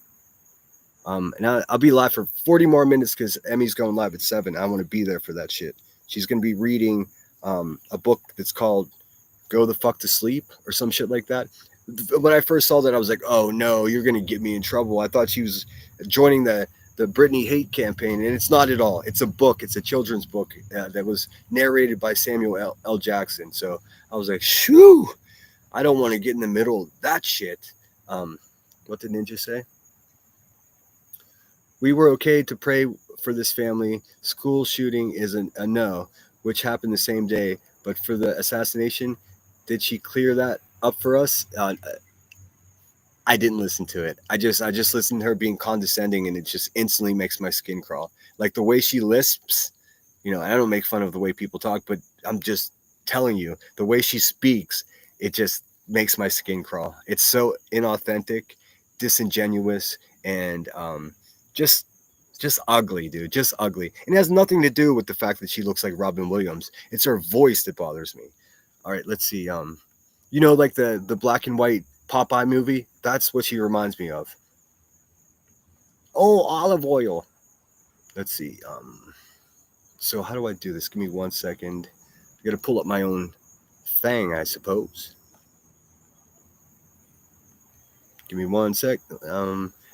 And I'll be live for 40 more minutes because Emmy's going live at 7. I want to be there for that shit. She's going to be reading a book that's called Go the Fuck to Sleep or some shit like that. When I first saw that, I was like, oh no, you're going to get me in trouble. I thought she was joining the Britney hate campaign, and it's not at all. It's a book. It's a children's book that was narrated by Samuel L. Jackson. So I was like, shoo, I don't want to get in the middle of that shit. What did Ninja say? We were okay to pray for this family. School shooting is a no, which happened the same day. But for the assassination, did she clear that up for us? I didn't listen to it. I just listened to her being condescending, and it just instantly makes my skin crawl. Like the way she lisps, I don't make fun of the way people talk, but I'm just telling you, the way she speaks, it just makes my skin crawl. It's so inauthentic, disingenuous, and just ugly, dude. Just ugly. And it has nothing to do with the fact that she looks like Robin Williams. It's her voice that bothers me. All right, let's see. You know, like the black and white Popeye movie? That's what she reminds me of. Oh, olive oil. Let's see. So how do I do this? Give me 1 second. I gotta pull up my own thing, I suppose. Give me 1 sec.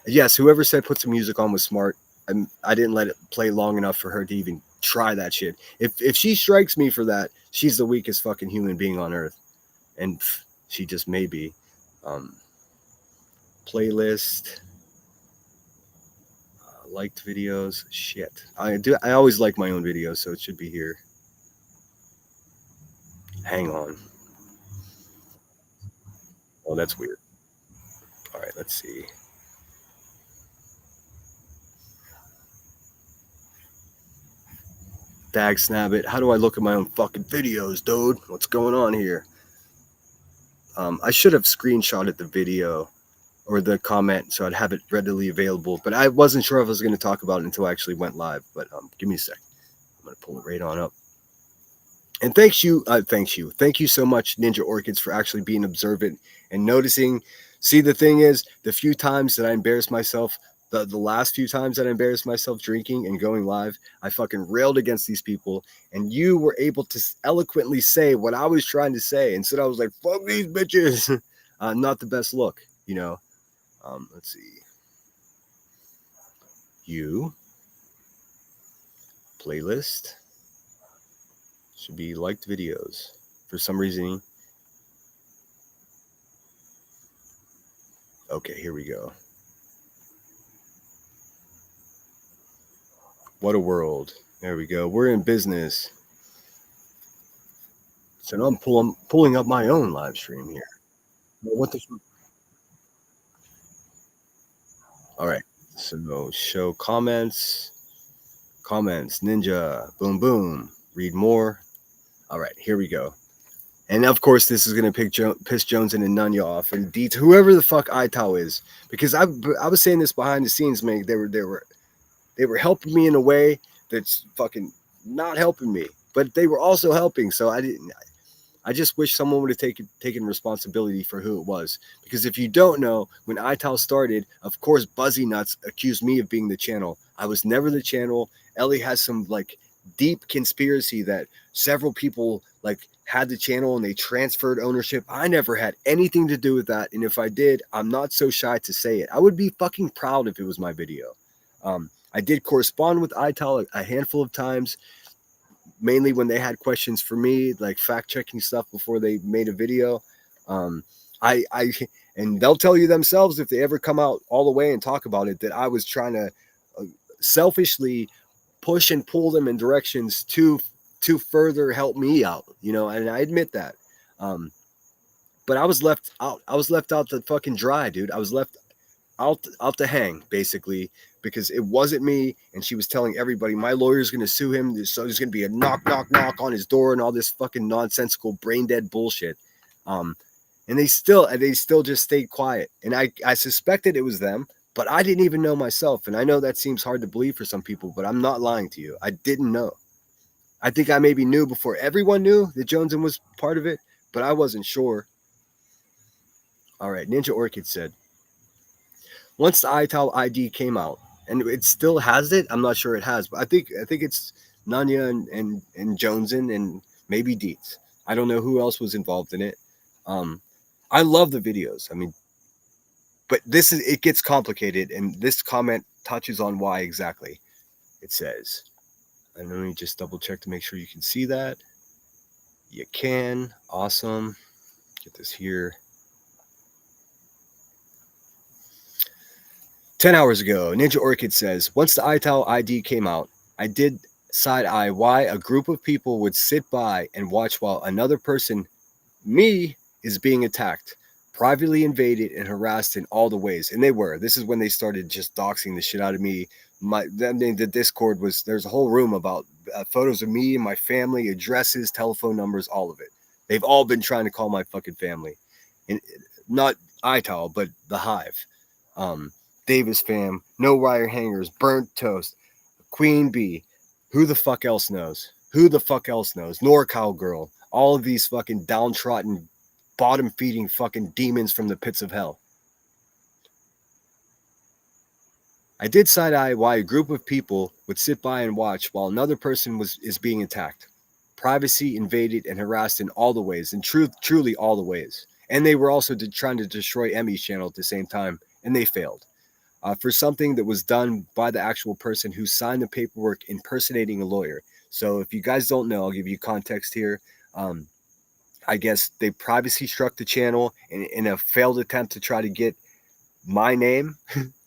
Yes, whoever said put some music on was smart. I didn't let it play long enough for her to even try that shit. If she strikes me for that, she's the weakest fucking human being on earth, and she just may be. Playlist, liked videos. Shit, I always like my own videos, so it should be here. Hang on. Oh, that's weird. All right, let's see. Dag snabbit. How do I look at my own fucking videos, dude? What's going on here? I should have screenshotted the video or the comment so I'd have it readily available, but I wasn't sure if I was going to talk about it until I actually went live. But give me a sec. I'm going to pull it right on up. And thank you so much, Ninja Orchids, for actually being observant and noticing. See, the thing is, the few times that I embarrassed myself, the last few times that I embarrassed myself drinking and going live, I fucking railed against these people, and you were able to eloquently say what I was trying to say. Instead, I was like, fuck these bitches. Not the best look, you know. Let's see. You. Playlist. Should be liked videos. For some reason. Okay, here we go. What a world. There we go. We're in business. So now I'm pulling up my own live stream here. What the fuck? All right. So show comments. Comments. Ninja. Boom, boom. Read more. All right. Here we go. And of course, this is going to piss Jones and Nunya off, and Deets, whoever the fuck Itao is, because I was saying this behind the scenes, man. They were helping me in a way that's fucking not helping me, but they were also helping. So I just wish someone would have taken responsibility for who it was. Because if you don't know, when Itao started, of course, Buzzy Nuts accused me of being the channel. I was never the channel. Ellie has some like deep conspiracy that several people like had the channel and they transferred ownership. I never had anything to do with that. And if I did, I'm not so shy to say it. I would be fucking proud if it was my video. I did correspond with Itao a handful of times, mainly when they had questions for me, like fact checking stuff before they made a video. And they'll tell you themselves if they ever come out all the way and talk about it, that I was trying to selfishly push and pull them in directions to further help me out, you know, and I admit that. But I was left out. I was left out to fucking dry, dude. I was left out to hang, basically, because it wasn't me. And she was telling everybody my lawyer's going to sue him. So there's going to be a knock on his door and all this fucking nonsensical brain dead bullshit. And they still just stayed quiet. And I suspected it was them, but I didn't even know myself. And I know that seems hard to believe for some people, but I'm not lying to you. I didn't know. I think I maybe knew before everyone knew that Joneson was part of it, but I wasn't sure. All right, Ninja Orchid said, once the Itao ID came out, and it still has it, I'm not sure it has, but I think it's Nunya and Joneson and maybe Deets. I don't know who else was involved in it. I love the videos. I mean, but it gets complicated, and this comment touches on why exactly. It says, and let me just double check to make sure you can see that. You can. Awesome. Get this here. 10 hours ago, Ninja Orchid says, once the Itao ID came out, I did side-eye why a group of people would sit by and watch while another person, me, is being attacked, privately invaded, and harassed in all the ways. And they were. This is when they started just doxing the shit out of me. The Discord there's a whole room about photos of me and my family, addresses, telephone numbers, all of it. They've all been trying to call my fucking family, and not ITAL, but the Hive, Davis fam, no wire hangers, burnt toast, Queen Bee. Who the fuck else knows? Who the fuck else knows? NorCal Girl. All of these fucking downtrodden, bottom-feeding fucking demons from the pits of hell. I did side-eye why a group of people would sit by and watch while another person is being attacked. Privacy invaded and harassed in all the ways, and truly all the ways. And they were also trying to destroy Emmy's channel at the same time, and they failed. For something that was done by the actual person who signed the paperwork impersonating a lawyer. So if you guys don't know, I'll give you context here. I guess they privacy struck the channel in a failed attempt to try to get my name.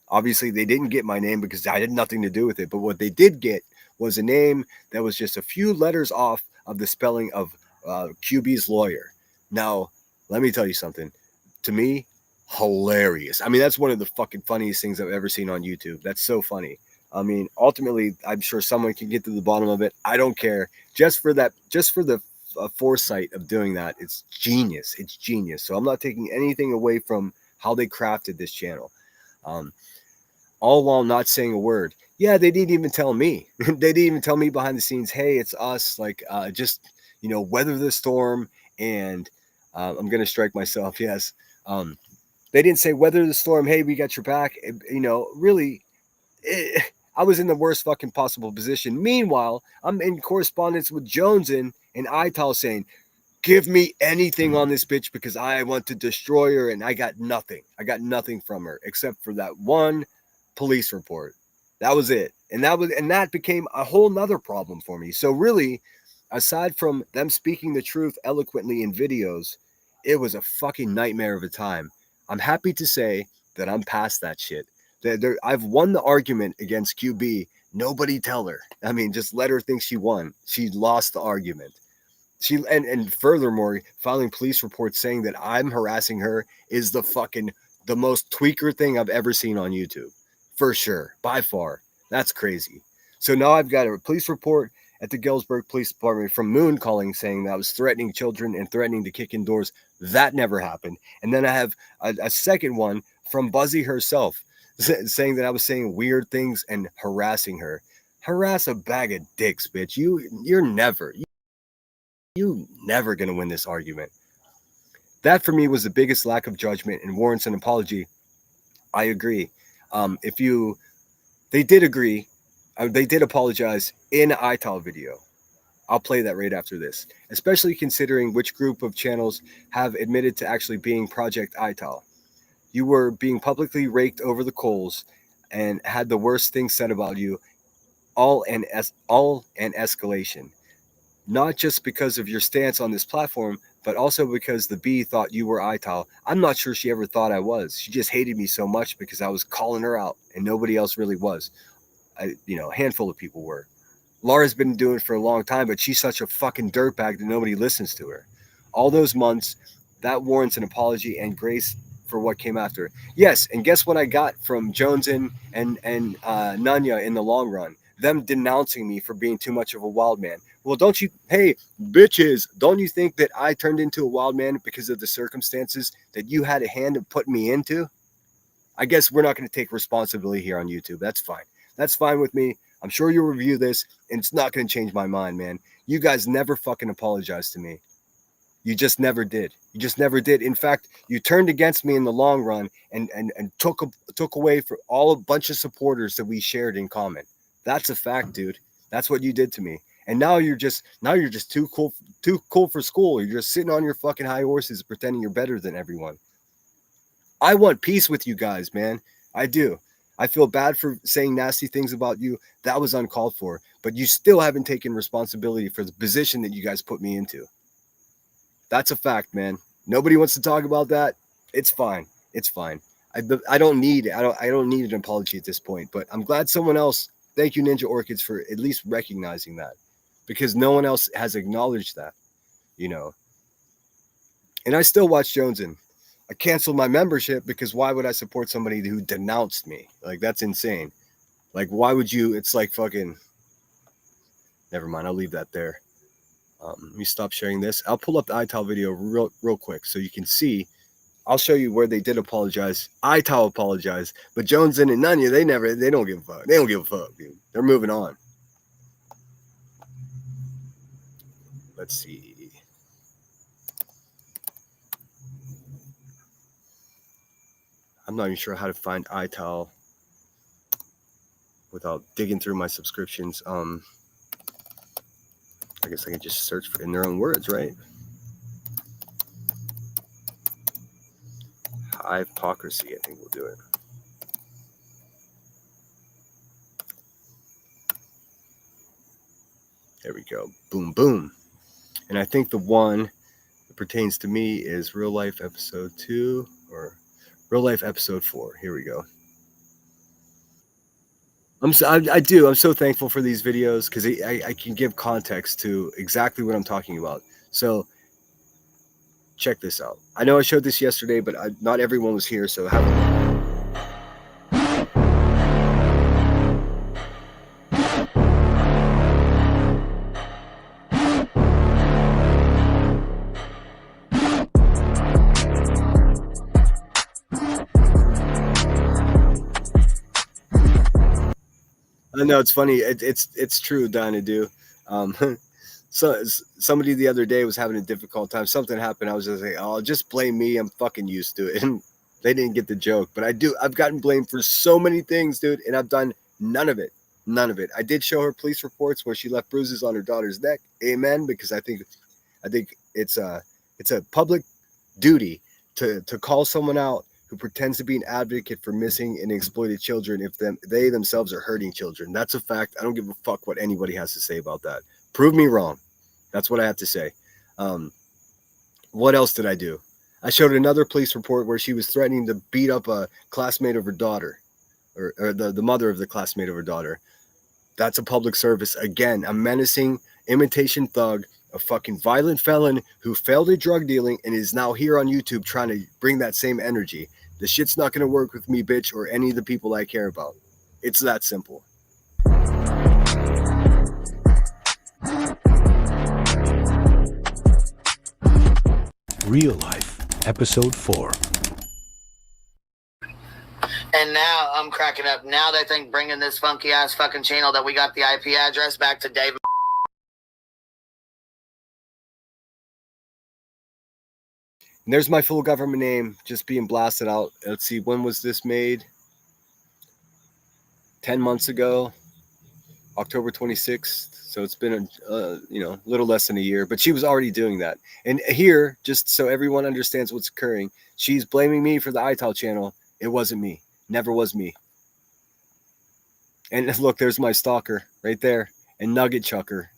Obviously, they didn't get my name because I had nothing to do with it. But what they did get was a name that was just a few letters off of the spelling of QB's lawyer. Now, let me tell you something. To me, hilarious. I mean, that's one of the fucking funniest things I've ever seen on YouTube. That's so funny. I mean, ultimately, I'm sure someone can get to the bottom of it. I don't care. Just for the foresight of doing that, it's genius. It's genius. So I'm not taking anything away from how they crafted this channel. All while not saying a word. Yeah, they didn't even tell me. They didn't even tell me behind the scenes, hey, it's us. Like, just, weather the storm. And I'm going to strike myself. Yes. They didn't say weather the storm. Hey, we got your back. Really, I was in the worst fucking possible position. Meanwhile, I'm in correspondence with Joneson and Ital saying, give me anything on this bitch because I want to destroy her. And I got nothing. I got nothing from her except for that one police report. That was it. And that became a whole nother problem for me. So really, aside from them speaking the truth eloquently in videos, it was a fucking nightmare of a time. I'm happy to say that I'm past that shit. I've won the argument against QB. Nobody tell her. I mean, just let her think she won. She lost the argument. And furthermore, filing police reports saying that I'm harassing her is the most tweaker thing I've ever seen on YouTube. For sure. By far. That's crazy. So now I've got a police report at the Galesburg Police Department from Moon calling saying that I was threatening children and threatening to kick in doors. That never happened. And then I have a second one from Buzzy herself saying that I was saying weird things and harassing her. Harass a bag of dicks, bitch. You're never going to win this argument. That for me was the biggest lack of judgment and warrants an apology. I agree. They did agree. They did apologize in an ITAL video. I'll play that right after this, especially considering which group of channels have admitted to actually being Project ITAL. You were being publicly raked over the coals and had the worst things said about you, all an escalation. Not just because of your stance on this platform, but also because the bee thought you were ITAL. I'm not sure she ever thought I was. She just hated me so much because I was calling her out and nobody else really was. A handful of people were. Laura's been doing it for a long time, but she's such a fucking dirtbag that nobody listens to her. All those months, that warrants an apology and grace for what came after. Yes, and guess what I got from Joneson and Nanya in the long run? Them denouncing me for being too much of a wild man. Well, hey, bitches, don't you think that I turned into a wild man because of the circumstances that you had a hand in putting me into? I guess we're not going to take responsibility here on YouTube. That's fine. That's fine with me. I'm sure you'll review this, and it's not going to change my mind, man. You guys never fucking apologized to me. You just never did. You just never did. In fact, you turned against me in the long run and took away for a bunch of supporters that we shared in common. That's a fact, dude. That's what you did to me. And now you're just too cool for school. You're just sitting on your fucking high horses pretending you're better than everyone. I want peace with you guys, man. I do. I feel bad for saying nasty things about you. That was uncalled for. But you still haven't taken responsibility for the position that you guys put me into. That's a fact, man. Nobody wants to talk about that. It's fine. It's fine. I don't need an apology at this point. But I'm glad someone else. Thank you, Ninja Orchids, for at least recognizing that, because no one else has acknowledged that, And I still watch Joneson. I canceled my membership because why would I support somebody who denounced me? Like, that's insane. Like, why would you? It's like fucking. Never mind. I'll leave that there. Let me stop sharing this. I'll pull up the iTowel video real quick so you can see. I'll show you where they did apologize. iTowel apologized, but Jones and Nunya, they don't give a fuck. They don't give a fuck, dude. They're moving on. Let's see. I'm not even sure how to find iTowel without digging through my subscriptions. I guess I can just search for it in their own words, right? Hypocrisy, I think we'll do it. There we go. Boom, boom. And I think the one that pertains to me is Real Life Episode 2 or Real Life Episode 4. Here we go. I'm so thankful for these videos because I can give context to exactly what I'm talking about. So check this out. I know I showed this yesterday, but not everyone was here, so have a look. I know it's funny. It's true, Donadu. So somebody the other day was having a difficult time. Something happened. I was just like, "Oh, just blame me. I'm fucking used to it." And they didn't get the joke, but I've gotten blamed for so many things, dude, and I've done none of it. None of it. I did show her police reports where she left bruises on her daughter's neck. Amen. Because I think it's a public duty to call someone out who pretends to be an advocate for missing and exploited children if they themselves are hurting children. That's a fact. I don't give a fuck what anybody has to say about that. Prove me wrong. That's what I have to say. What else did I do? I showed another police report where she was threatening to beat up a classmate of her daughter, or the mother of the classmate of her daughter. That's a public service. Again, a menacing imitation thug, a fucking violent felon who failed at drug dealing and is now here on YouTube trying to bring that same energy. The shit's not going to work with me, bitch, or any of the people I care about. It's that simple. Real Life, Episode 4. And now I'm cracking up. Now they think bringing this funky ass fucking channel that we got the IP address back to Dave. And there's my full government name just being blasted out. Let's see, when was this made? 10 months ago, October 26th. So it's been a little less than a year, but she was already doing that. And here, just so everyone understands what's occurring, she's blaming me for the iTowel channel. It wasn't me. Never was me. And look, there's my stalker right there, and Nugget Chucker.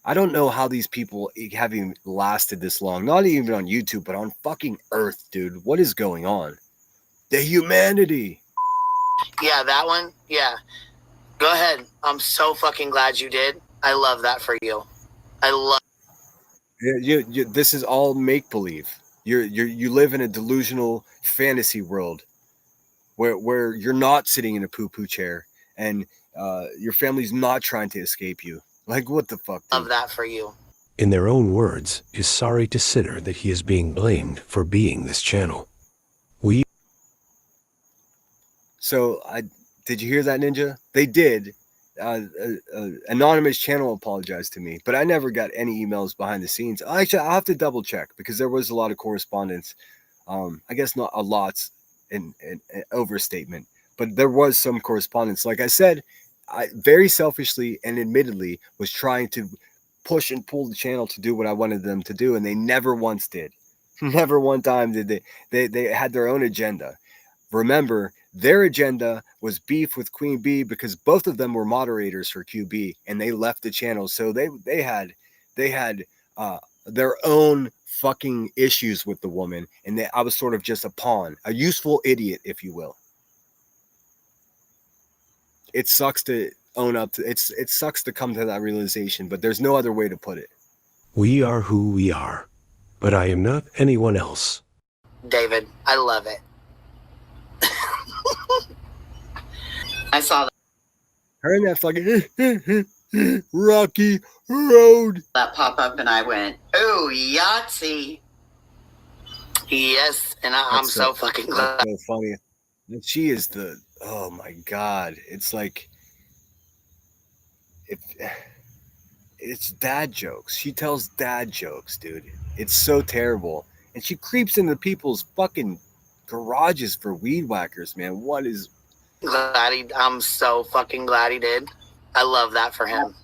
I don't know how these people have even lasted this long. Not even on YouTube, but on fucking Earth, dude. What is going on? The humanity. Yeah, that one. Yeah. Go ahead. I'm so fucking glad you did. I love that for you. I love. You this is all make believe. You live in a delusional fantasy world where you're not sitting in a poo-poo chair and your family's not trying to escape you. Like, what the fuck, dude? Love that for you. In their own words, is sorry to Sitter that he is being blamed for being this channel. Did you hear that, Ninja? They did. Anonymous channel apologized to me, but I never got any emails behind the scenes. Actually, I'll have to double check because there was a lot of correspondence. I guess not a lot, an overstatement, but there was some correspondence. Like I said, I very selfishly and admittedly was trying to push and pull the channel to do what I wanted them to do, and they never once did. Never one time did they had their own agenda. Remember, their agenda was beef with Queen Bee because both of them were moderators for QB, and they left the channel. So they had their own fucking issues with the woman, and I was sort of just a pawn, a useful idiot, if you will. It sucks to own up to it sucks to come to that realization, but there's no other way to put it. We are who we are, but I am not anyone else. David, I love it. I saw that. Her and that fucking Rocky Road. That pop up and I went, "Oh, Yahtzee." Yes, and I'm so fucking glad. That's so funny. And she is oh my God. It's like, it's dad jokes. She tells dad jokes, dude. It's so terrible. And she creeps into people's fucking garages for weed whackers, man. What is... I'm so fucking glad he did. I love that for him.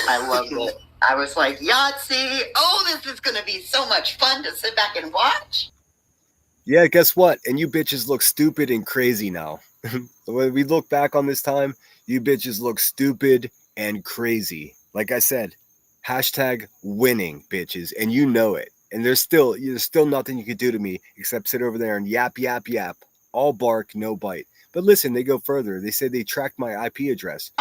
I loved it. I was like, Yahtzee. Oh, this is going to be so much fun to sit back and watch. Yeah, guess what? And you bitches look stupid and crazy now. When we look back on this time, you bitches look stupid and crazy. Like I said, hashtag winning, bitches. And you know it. And there's still nothing you could do to me except sit over there and yap, yap, yap. All bark, no bite. But listen, they go further. They say they tracked my IP address.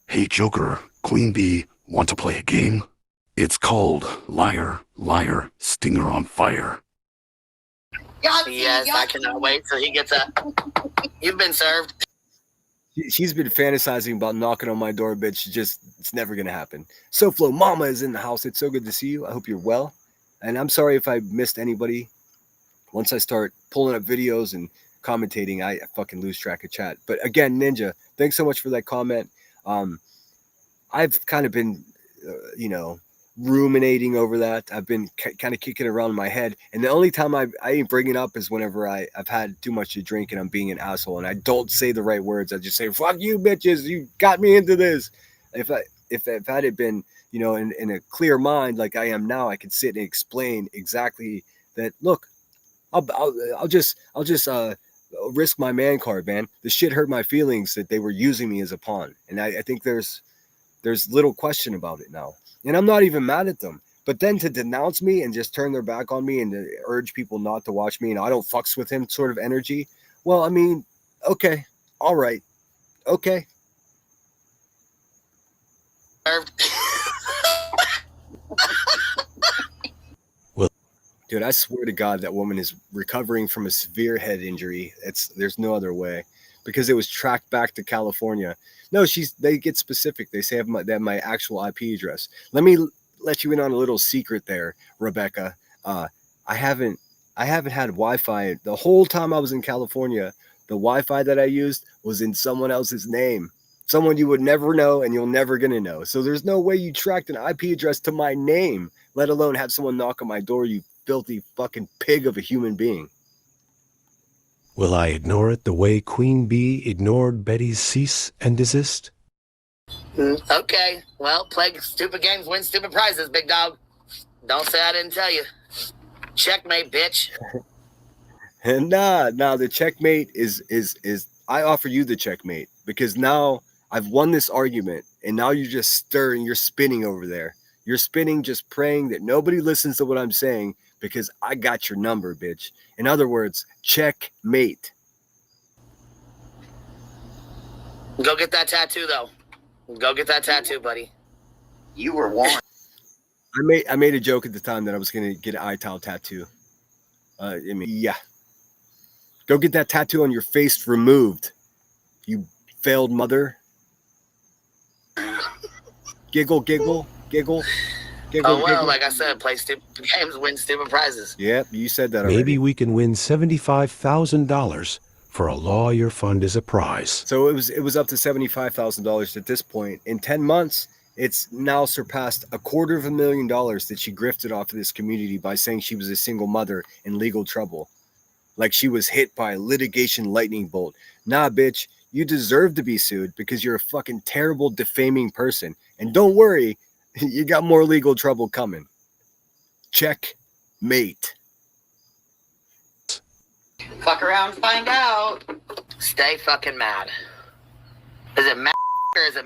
Hey, Joker, Queen Bee, want to play a game? It's called Liar, Liar, Stinger on Fire. Yahtzee, yes, Yahtzee. I cannot wait till he gets a... You've been served. She's been fantasizing about knocking on my door, bitch. It's never going to happen. SoFlo Mama is in the house. It's so good to see you. I hope you're well. And I'm sorry if I missed anybody. Once I start pulling up videos and commentating, I fucking lose track of chat. But again, Ninja, thanks so much for that comment. I've kind of been, ruminating over that. I've been kind of kicking around in my head. And the only time I ain't bring it up is whenever I've had too much to drink and I'm being an asshole and I don't say the right words. I just say, fuck you, bitches. You got me into this. If I had been, in a clear mind like I am now, I could sit and explain exactly that. Look, I'll just risk my man card, man. The shit hurt my feelings that they were using me as a pawn. And I think there's little question about it now. And I'm not even mad at them. But then to denounce me and just turn their back on me and to urge people not to watch me and I don't fucks with him sort of energy. Well, I mean, okay. All right. Okay. Dude, I swear to God, that woman is recovering from a severe head injury. There's no other way, because it was tracked back to California. No, they get specific. They say they have my actual IP address. Let me let you in on a little secret there, Rebecca. I haven't had Wi-Fi the whole time I was in California. The Wi-Fi that I used was in someone else's name. Someone you would never know and you're never going to know. So there's no way you tracked an IP address to my name, let alone have someone knock on my door, you filthy fucking pig of a human being. Will I ignore it the way Queen Bee ignored Betty's cease and desist? Okay, well, play stupid games, win stupid prizes, big dog. Don't say I didn't tell you. Checkmate, bitch. And nah, the checkmate is I offer you the checkmate, because now I've won this argument and now you're just stirring, you're spinning over there. You're spinning, just praying that nobody listens to what I'm saying, because I got your number, bitch. In other words, checkmate. Go get that tattoo, though. Go get that tattoo, buddy. You were warned. I made a joke at the time that I was going to get an eye towel tattoo. Yeah. Go get that tattoo on your face removed, you failed mother. Giggle, giggle, giggle. Oh, well, like I said, play stupid games, win stupid prizes. Yep, you said that already. Maybe we can win $75,000 for a lawyer fund as a prize. So it was up to $75,000 at this point. In 10 months, it's now surpassed $250,000 that she grifted off of this community by saying she was a single mother in legal trouble. Like she was hit by a litigation lightning bolt. Nah, bitch, you deserve to be sued because you're a fucking terrible, defaming person. And don't worry, you got more legal trouble coming. Checkmate. Fuck around, find out. Stay fucking mad. Is it mad or is it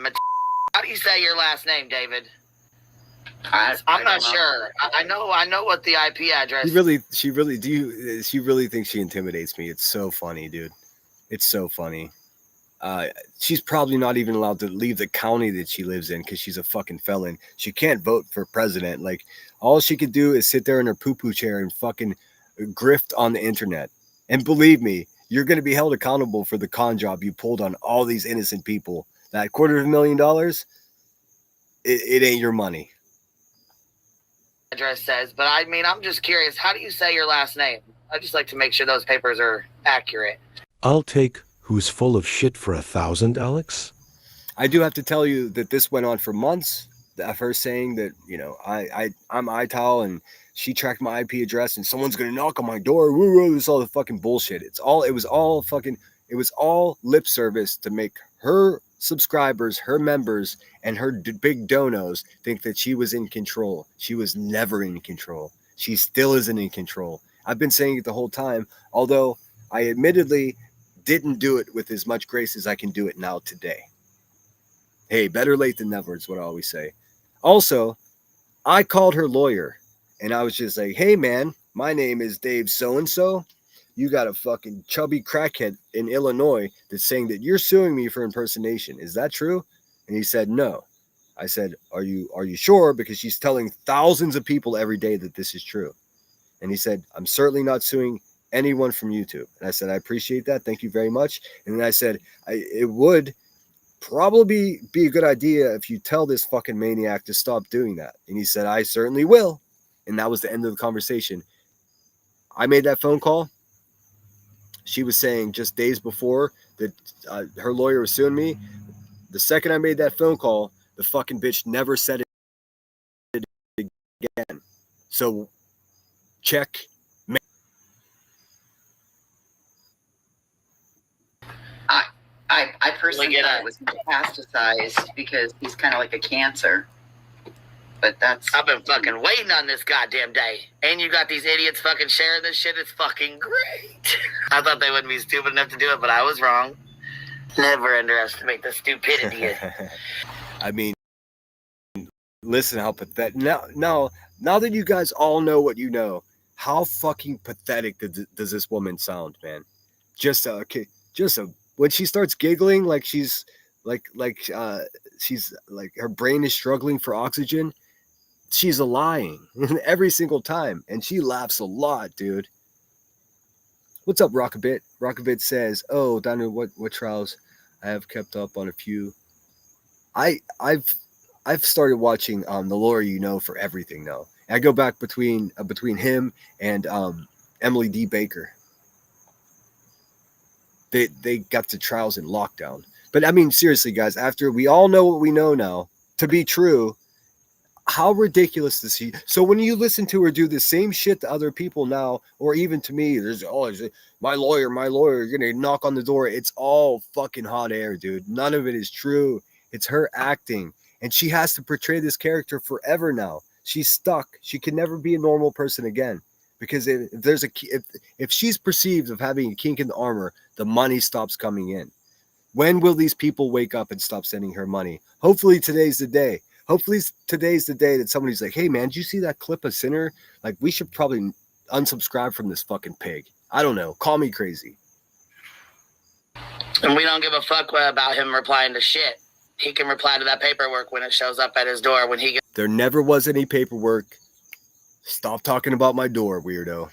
how do you say your last name, David? I'm not sure. I know what the IP address. She really thinks she intimidates me. It's so funny, dude. It's so funny. She's probably not even allowed to leave the county that she lives in because she's a fucking felon. She can't vote for president. Like, all she could do is sit there in her poo-poo chair and fucking grift on the internet. And believe me, you're going to be held accountable for the con job you pulled on all these innocent people. That $250,000, it ain't your money. Address says, but I mean, I'm just curious. How do you say your last name? I just like to make sure those papers are accurate. I'll take who's full of shit for 1,000, Alex. I do have to tell you that this went on for months. Of her saying that, you know, I'm Ital and she tracked my IP address and someone's gonna knock on my door. Woo, woo, this is all the fucking bullshit. It was all lip service to make her subscribers, her members, and her big donos think that she was in control. She was never in control. She still isn't in control. I've been saying it the whole time, although I admittedly didn't do it with as much grace as I can do it now today. Hey, better late than never is what I always say. Also, I called her lawyer and I was just like, hey man, my name is Dave so-and-so. You got a fucking chubby crackhead in Illinois that's saying that you're suing me for impersonation. Is that true? And he said, no. I said, are you sure? Because she's telling thousands of people every day that this is true. And he said, I'm certainly not suing anyone from YouTube. And I said, I appreciate that. Thank you very much. And then I said, it would probably be a good idea if you tell this fucking maniac to stop doing that. And he said, I certainly will. And that was the end of the conversation. I made that phone call. She was saying just days before that her lawyer was suing me. The second I made that phone call, the fucking bitch never said it again. So check. I personally thought it was metastasized because he's kind of like a cancer. But I've been fucking waiting on this goddamn day. And you got these idiots fucking sharing this shit. It's fucking great. I thought they wouldn't be stupid enough to do it, but I was wrong. Never underestimate the stupidity. I mean, listen how pathetic. Now that you guys all know what you know, how fucking pathetic does this woman sound, man? When she starts giggling like she's like her brain is struggling for oxygen, she's lying every single time, and she laughs a lot, dude. What's up, Rockabit? Rockabit says, "Oh, Daniel, what trials? I have kept up on a few. I've started watching The Lawyer You Know for everything now. I go back between him and Emily D. Baker. They got the trials in lockdown. But I mean, seriously, guys, after we all know what we know now to be true, how ridiculous is he? So when you listen to her do the same shit to other people now, or even to me, there's my lawyer, you're gonna knock on the door. It's all fucking hot air, dude. None of it is true. It's her acting, and she has to portray this character forever now. She's stuck. She can never be a normal person again. Because if she's perceived of having a kink in the armor, the money stops coming in. When will these people wake up and stop sending her money? Hopefully today's the day. Hopefully today's the day that somebody's like, hey man, did you see that clip of Sinner? Like, we should probably unsubscribe from this fucking pig. I don't know. Call me crazy. And we don't give a fuck about him replying to shit. He can reply to that paperwork when it shows up at his door. When he There never was any paperwork. Stop talking about my door, weirdo.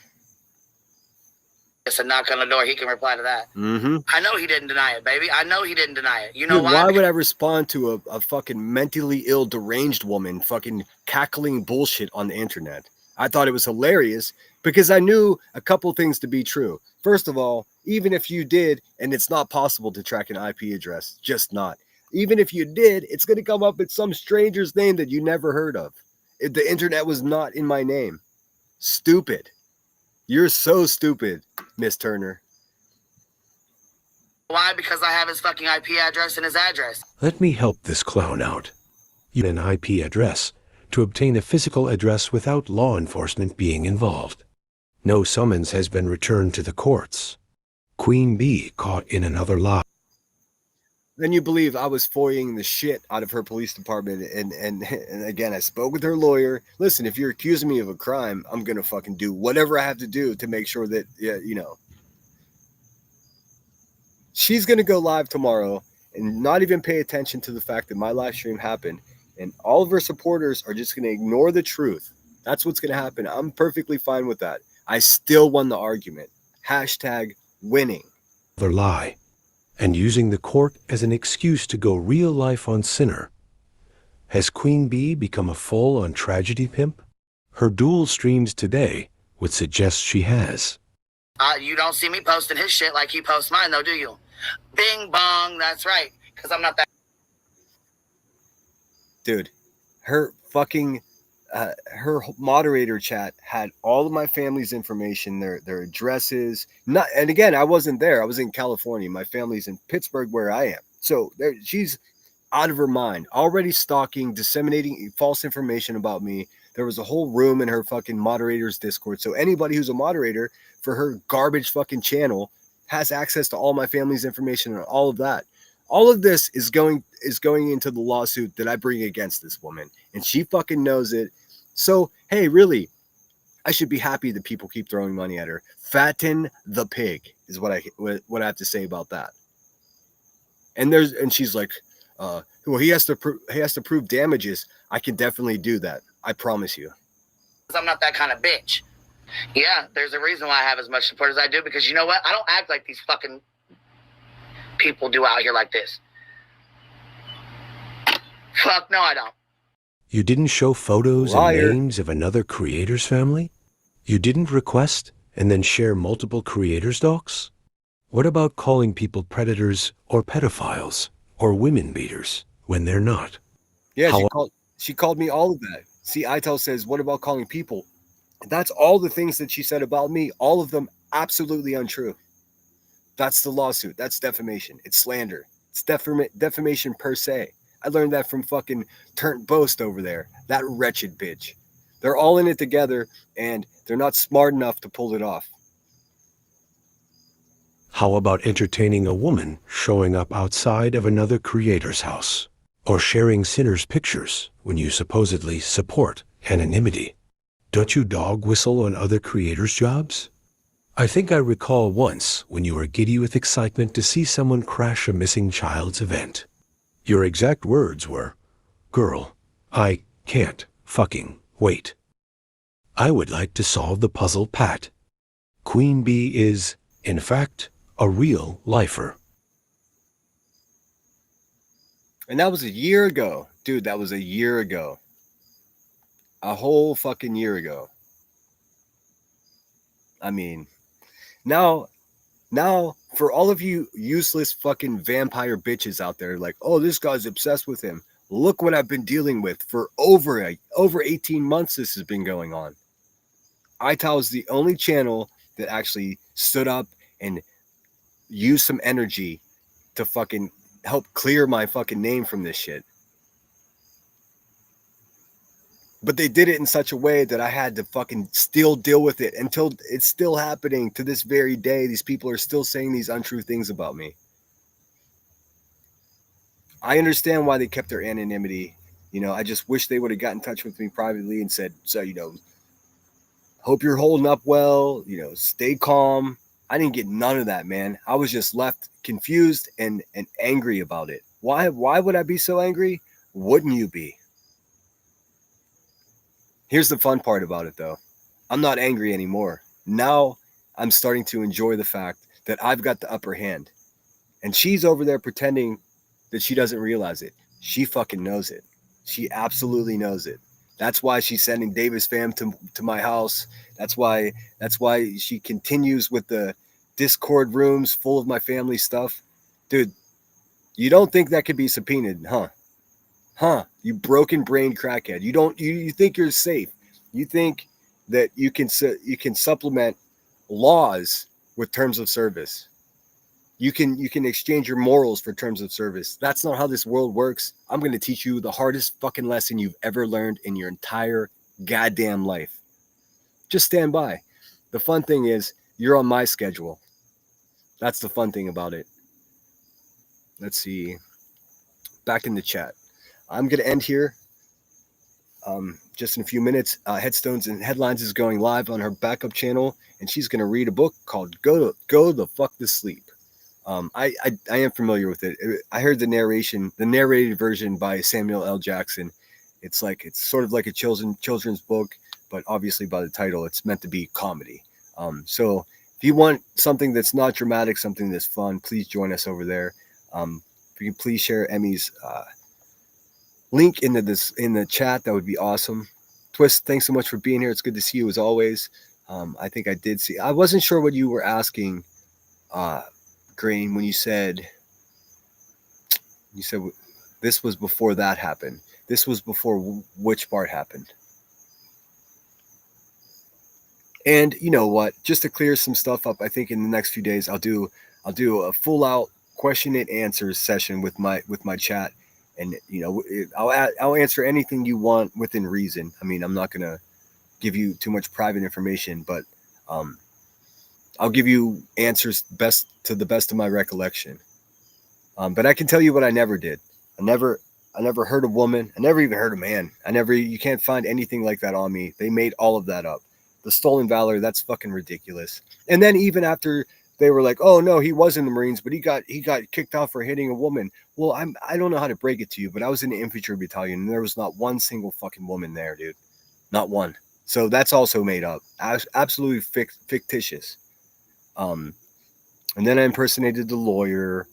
gets a knock on the door, he can reply to that. Mm-hmm. I know he didn't deny it, baby. I know he didn't deny it. You know Dude, why? why would I respond to a fucking mentally ill, deranged woman fucking cackling bullshit on the internet? I thought it was hilarious because I knew a couple things to be true. First of all, even if you did, and it's not possible to track an IP address, just not. Even if you did, it's going to come up with some stranger's name that you never heard of. The internet was not in my name. Stupid. You're so stupid, Miss Turner. Why? Because I have his fucking IP address and his address. Let me help this clown out. You need an IP address to obtain a physical address without law enforcement being involved. No summons has been returned to the courts. Queen Bee caught in another lie. Then you believe I was foying the shit out of her police department, and again, I spoke with her lawyer. Listen, if you're accusing me of a crime, I'm gonna fucking do whatever I have to do to make sure that, you know. She's gonna go live tomorrow and not even pay attention to the fact that my live stream happened, and all of her supporters are just gonna ignore the truth. That's what's gonna happen. I'm perfectly fine with that. I still won the argument. Hashtag winning. Another lie. And using the court as an excuse to go real life on Sinner. Has Queen Bee become a full-on tragedy pimp? Her dual streams today would suggest she has. You don't see me posting his shit like he posts mine, though, do you? Bing bong, that's right. Because I'm not that. Dude, her fucking her moderator chat had all of my family's information, their addresses. Not, and again, I wasn't there. I was in California. My family's in Pittsburgh, where I am. So she's out of her mind, already stalking, disseminating false information about me. There was a whole room in her fucking moderator's Discord. So anybody who's a moderator for her garbage fucking channel has access to all my family's information and all of that. All of this is going into the lawsuit that I bring against this woman, and she fucking knows it. So, hey, really, I should be happy that people keep throwing money at her. Fatten the pig is what I have to say about that. And she's like, well, he has to prove damages. I can definitely do that. I promise you. I'm not that kind of bitch. Yeah, there's a reason why I have as much support as I do, because you know what? I don't act like these fucking people do out here like this. Fuck no, I don't. You didn't show photos Liar. and names of another creator's family? You didn't request and then share multiple creators' docs? What about calling people predators or pedophiles or women beaters when they're not? Yeah, she called me all of that. See, Itel says, what about calling people? That's all the things that she said about me. All of them absolutely untrue. That's the lawsuit. That's defamation. It's slander. It's defamation per se. I learned that from fucking Turnt Boast over there. That wretched bitch. They're all in it together, and they're not smart enough to pull it off. How about entertaining a woman showing up outside of another creator's house? Or sharing sinners' pictures when you supposedly support anonymity? Don't you dog whistle on other creators' jobs? I think I recall once when you were giddy with excitement to see someone crash a missing child's event. Your exact words were, "Girl, I can't fucking wait. I would like to solve the puzzle, Pat. Queen Bee is, in fact, a real lifer." And that was a year ago. Dude, that was a year ago. A whole fucking year ago. I mean, now for all of you useless fucking vampire bitches out there, like, oh, this guy's obsessed with him. Look what I've been dealing with for over 18 months. This has been going on. iTal is the only channel that actually stood up and used some energy to fucking help clear my fucking name from this shit. But they did it in such a way that I had to fucking still deal with it until it's still happening to this very day. These people are still saying these untrue things about me. I understand why they kept their anonymity. You know, I just wish they would have got in touch with me privately and said, so, you know, hope you're holding up well, you know, stay calm. I didn't get none of that, man. I was just left confused and angry about it. Why would I be so angry? Wouldn't you be? Here's the fun part about it, though. I'm not angry anymore. Now I'm starting to enjoy the fact that I've got the upper hand. And she's over there pretending that she doesn't realize it. She fucking knows it. She absolutely knows it. That's why she's sending Davis fam to my house. That's why she continues with the Discord rooms full of my family stuff. Dude, you don't think that could be subpoenaed, huh? You broken brain crackhead. You think you're safe. You think that you can supplement laws with terms of service. You can exchange your morals for terms of service. That's not how this world works. I'm going to teach you the hardest fucking lesson you've ever learned in your entire goddamn life. Just stand by. The fun thing is you're on my schedule. That's the fun thing about it. Let's see. Back in the chat. I'm going to end here just in a few minutes. Headstones and Headlines is going live on her backup channel, and she's going to read a book called Go the Fuck to Sleep. I am familiar with it. I heard the narrated version by Samuel L. Jackson. It's sort of like a children's book, but obviously by the title, it's meant to be comedy. So if you want something that's not dramatic, something that's fun, please join us over there. If you can please share Emmy's link in the chat, that would be awesome. Twist, thanks so much for being here. It's good to see you as always. I think I did see. I wasn't sure what you were asking, Green, when you said this was before that happened. This was before which part happened. And you know what? Just to clear some stuff up, I think in the next few days I'll do a full out question and answers session with my chat, and I'll answer anything you want within reason. I mean, I'm not gonna give you too much private information, but I'll give you answers to the best of my recollection. But I can tell you what I never did. I never hurt a woman. I never even hurt a man. You can't find anything like that on me. They made all of that up. The stolen valor, that's fucking ridiculous. And then even after they were like, oh no, he was in the Marines, but he got kicked out for hitting a woman. Well, I don't know how to break it to you, but I was in the infantry battalion and there was not one single fucking woman there, dude. Not one. So that's also made up. Absolutely fictitious. And then I impersonated the lawyer.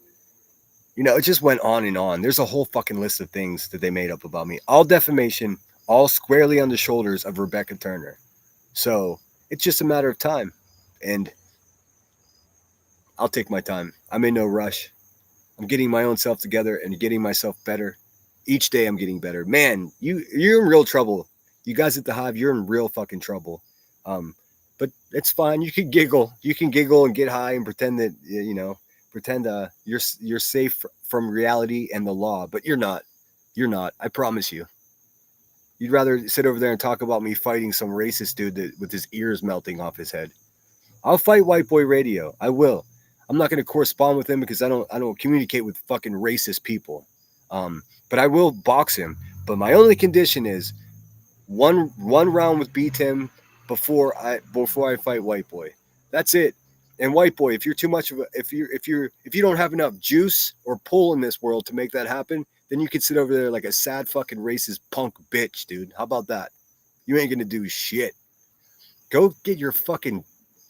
It just went on and on. There's a whole fucking list of things that they made up about me. All defamation, all squarely on the shoulders of Rebecca Turner. So it's just a matter of time. And I'll take my time. I'm in no rush. I'm getting my own self together and getting myself better. Each day I'm getting better. Man, you're in real trouble. You guys at the Hive, you're in real fucking trouble. But it's fine. You can giggle. You can giggle and get high and pretend that, you're safe from reality and the law, but you're not. You're not. I promise you. You'd rather sit over there and talk about me fighting some racist dude with his ears melting off his head. I'll fight White Boy Radio. I will. I'm not going to correspond with him because I don't communicate with fucking racist people. But I will box him. But my only condition is one round with B Tim before I fight White Boy. That's it. And White Boy, if you're too much of a if you don't have enough juice or pull in this world to make that happen, then you can sit over there like a sad fucking racist punk bitch, dude. How about that? You ain't gonna do shit. Go get your fucking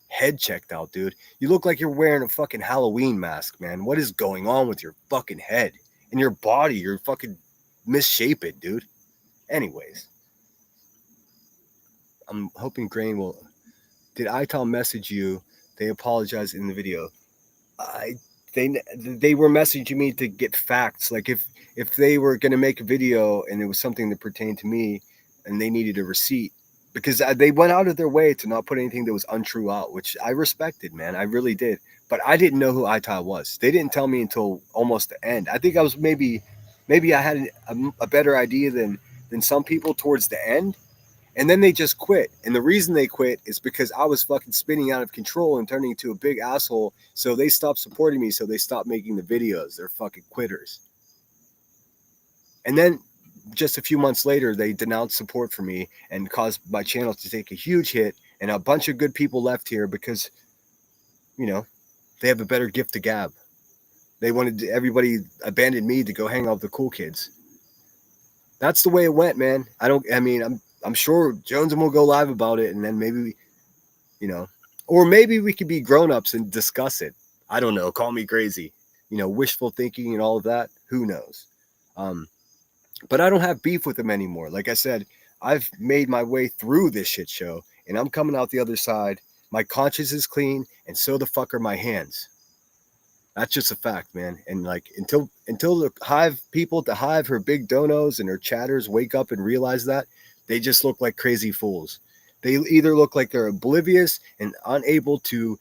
head checked out, dude. You look like you're wearing a fucking Halloween mask, man. What is going on with your fucking head and your body? You're fucking misshapen, dude. Anyways, I'm hoping Grain will. Did ITAL message you? They apologized in the video. They were messaging me to get facts. Like if they were going to make a video and it was something that pertained to me and they needed a receipt, because they went out of their way to not put anything that was untrue out, which I respected, man. I really did. But I didn't know who ITAL was. They didn't tell me until almost the end. I think I was maybe I had a better idea than some people towards the end. And then they just quit. And the reason they quit is because I was fucking spinning out of control and turning into a big asshole. So they stopped supporting me. So they stopped making the videos. They're fucking quitters. And then just a few months later, they denounced support for me and caused my channel to take a huge hit. And a bunch of good people left here because, they have a better gift to gab. They wanted everybody abandoned me to go hang out with the cool kids. That's the way it went, man. I'm sure Jones will go live about it, and then maybe, or maybe we could be grown-ups and discuss it. I don't know. Call me crazy. Wishful thinking and all of that. Who knows? But I don't have beef with them anymore. Like I said, I've made my way through this shit show, and I'm coming out the other side. My conscience is clean, and so the fuck are my hands. That's just a fact, man. And like until the Hive people at the Hive, her big donos and her chatters wake up and realize that, they just look like crazy fools. They either look like they're oblivious and unable to,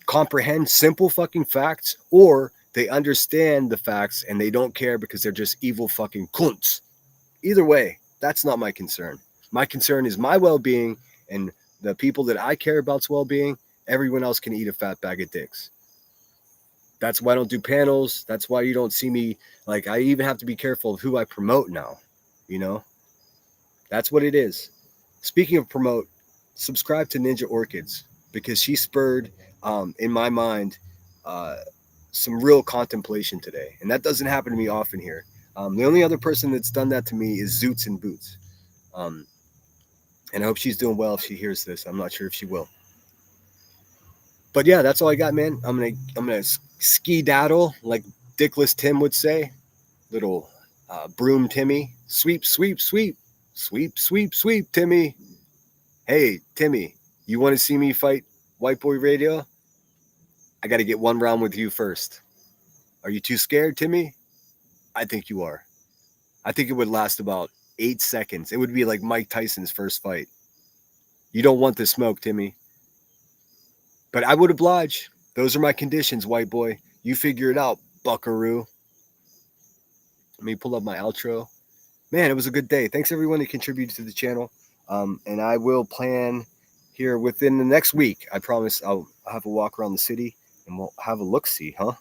comprehend simple fucking facts, or they understand the facts and they don't care because they're just evil fucking cunts. Either way, that's not my concern. My concern is my well-being and the people that I care about's well-being. Everyone else can eat a fat bag of dicks. That's why I don't do panels. That's why you don't see me. Like, I even have to be careful of who I promote now. That's what it is. Speaking of promote, subscribe to Ninja Orchids, because she spurred, in my mind, some real contemplation today. And that doesn't happen to me often here. The only other person that's done that to me is Zoots and Boots. And I hope she's doing well if she hears this. I'm not sure if she will. But yeah, that's all I got, man. I'm gonna ski daddle, like Dickless Tim would say. little broom Timmy. Sweep, sweep, sweep. Sweep, sweep, sweep, Timmy. Hey, Timmy, you want to see me fight White Boy Radio? I got to get one round with you first. Are you too scared, Timmy? I think you are. I think it would last about 8 seconds. It would be like Mike Tyson's first fight. You don't want the smoke, Timmy. But I would oblige. Those are my conditions, white boy. You figure it out, buckaroo. Let me pull up my outro. Man, it was a good day. Thanks everyone who contributed to the channel. And I will plan here within the next week. I promise I'll have a walk around the city and we'll have a look-see, huh?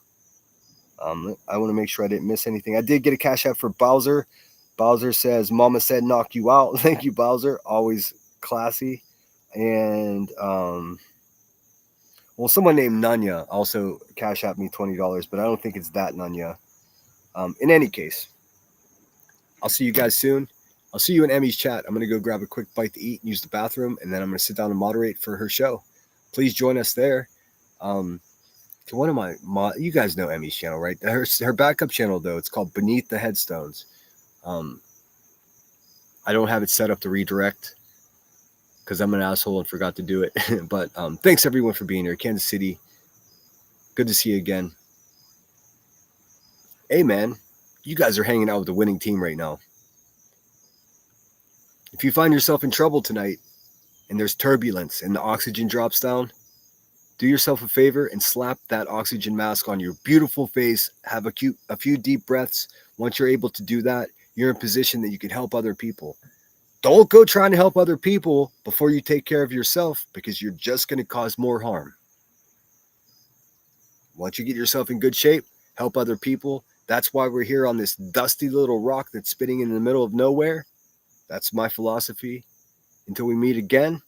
I want to make sure I didn't miss anything. I did get a cash app for Bowser. Bowser says, Mama said knock you out. Thank you, Bowser. Always classy. And, well, someone named Nanya also cash apped me $20, but I don't think it's that Nanya. In any case, I'll see you guys soon. I'll see you in Emmy's chat. I'm going to go grab a quick bite to eat and use the bathroom, and then I'm going to sit down and moderate for her show. Please join us there. To one of my you guys know Emmy's channel, right? Her backup channel, though, it's called Beneath the Headstones. I don't have it set up to redirect because I'm an asshole and forgot to do it. But thanks everyone for being here. Kansas City, good to see you again. Hey man, you guys are hanging out with the winning team right now. If you find yourself in trouble tonight and there's turbulence and the oxygen drops down, do yourself a favor and slap that oxygen mask on your beautiful face. Have a few deep breaths. Once you're able to do that, you're in a position that you can help other people. Don't go trying to help other people before you take care of yourself, because you're just going to cause more harm. Once you get yourself in good shape, help other people. That's why we're here on this dusty little rock that's spinning in the middle of nowhere. That's my philosophy. Until we meet again,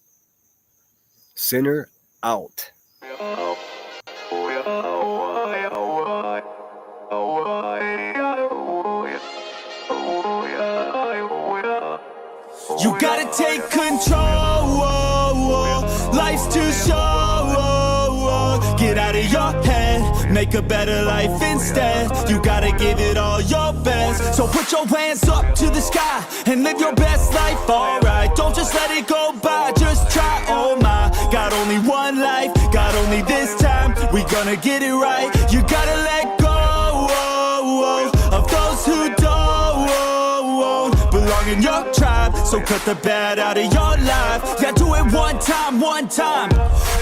Sinner out. You gotta take control, life's too short. Get out of your head, make a better life instead. You gotta give it all your best. So put your hands up to the sky and live your best life, alright. Don't just let it go by, just try, oh my. Got only one life, got only this time. We gonna get it right. You gotta let go of those who don't belong in your tribe. So cut the bad out of your life. Yeah, do it one time, one time.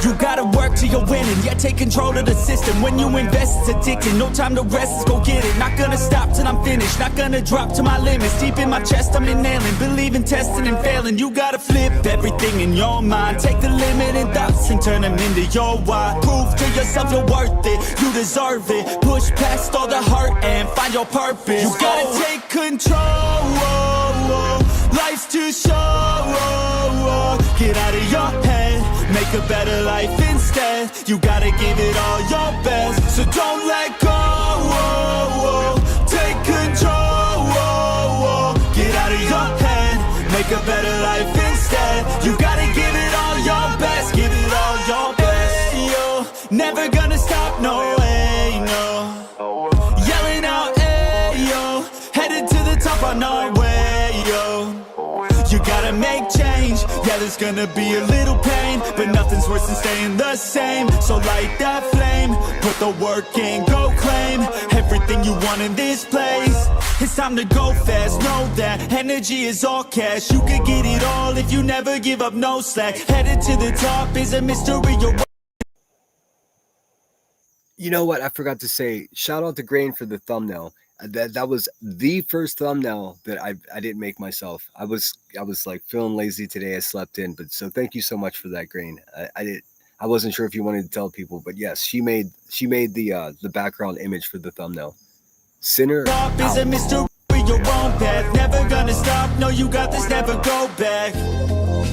You gotta work till you're winning. Yeah, take control of the system. When you invest, it's addicting. No time to rest, let's go get it. Not gonna stop till I'm finished. Not gonna drop to my limits. Deep in my chest, I'm inhaling. Believe in testing and failing. You gotta flip everything in your mind. Take the limiting thoughts and turn them into your why. Prove to yourself you're worth it. You deserve it. Push past all the hurt and find your purpose. You gotta take control. Life's too short. Get out of your head, make a better life instead. You gotta give it all your best, so don't let go. Take control. Get out of your head, make a better life instead. You gotta give it all your best, give it all your best. Hey, yo, never gonna stop, no way, no. Yelling out, hey, yo, headed to the top on our way, yo. You gotta make change, yeah, there's gonna be a little pain, but nothing's worse than staying the same. So light that flame, put the work in, go claim everything you want in this place. It's time to go fast, know that energy is all cash. You could get it all if you never give up, no slack. Headed to the top is a mystery. You know what? I forgot to say, shout out to Grain for the thumbnail. That was the first thumbnail that I didn't make myself. I was like feeling lazy today. I slept in, but so thank you so much for that, Grain. I wasn't sure if you wanted to tell people, but yes, she made the background image for the thumbnail. Sinner out. Is a mystery, your own path, never gonna stop. No, you got this, never go back.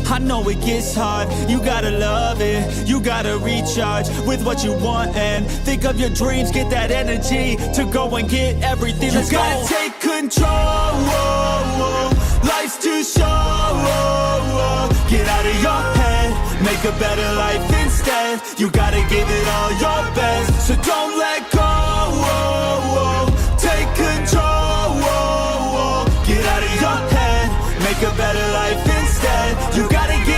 I know it gets hard, you gotta love it. You gotta recharge with what you want and think of your dreams. Get that energy to go and get everything. You gotta take control. Life's too short. Get out of your head, make a better life instead. You gotta give it all your best, so don't let go. Take control. a better life instead. You gotta get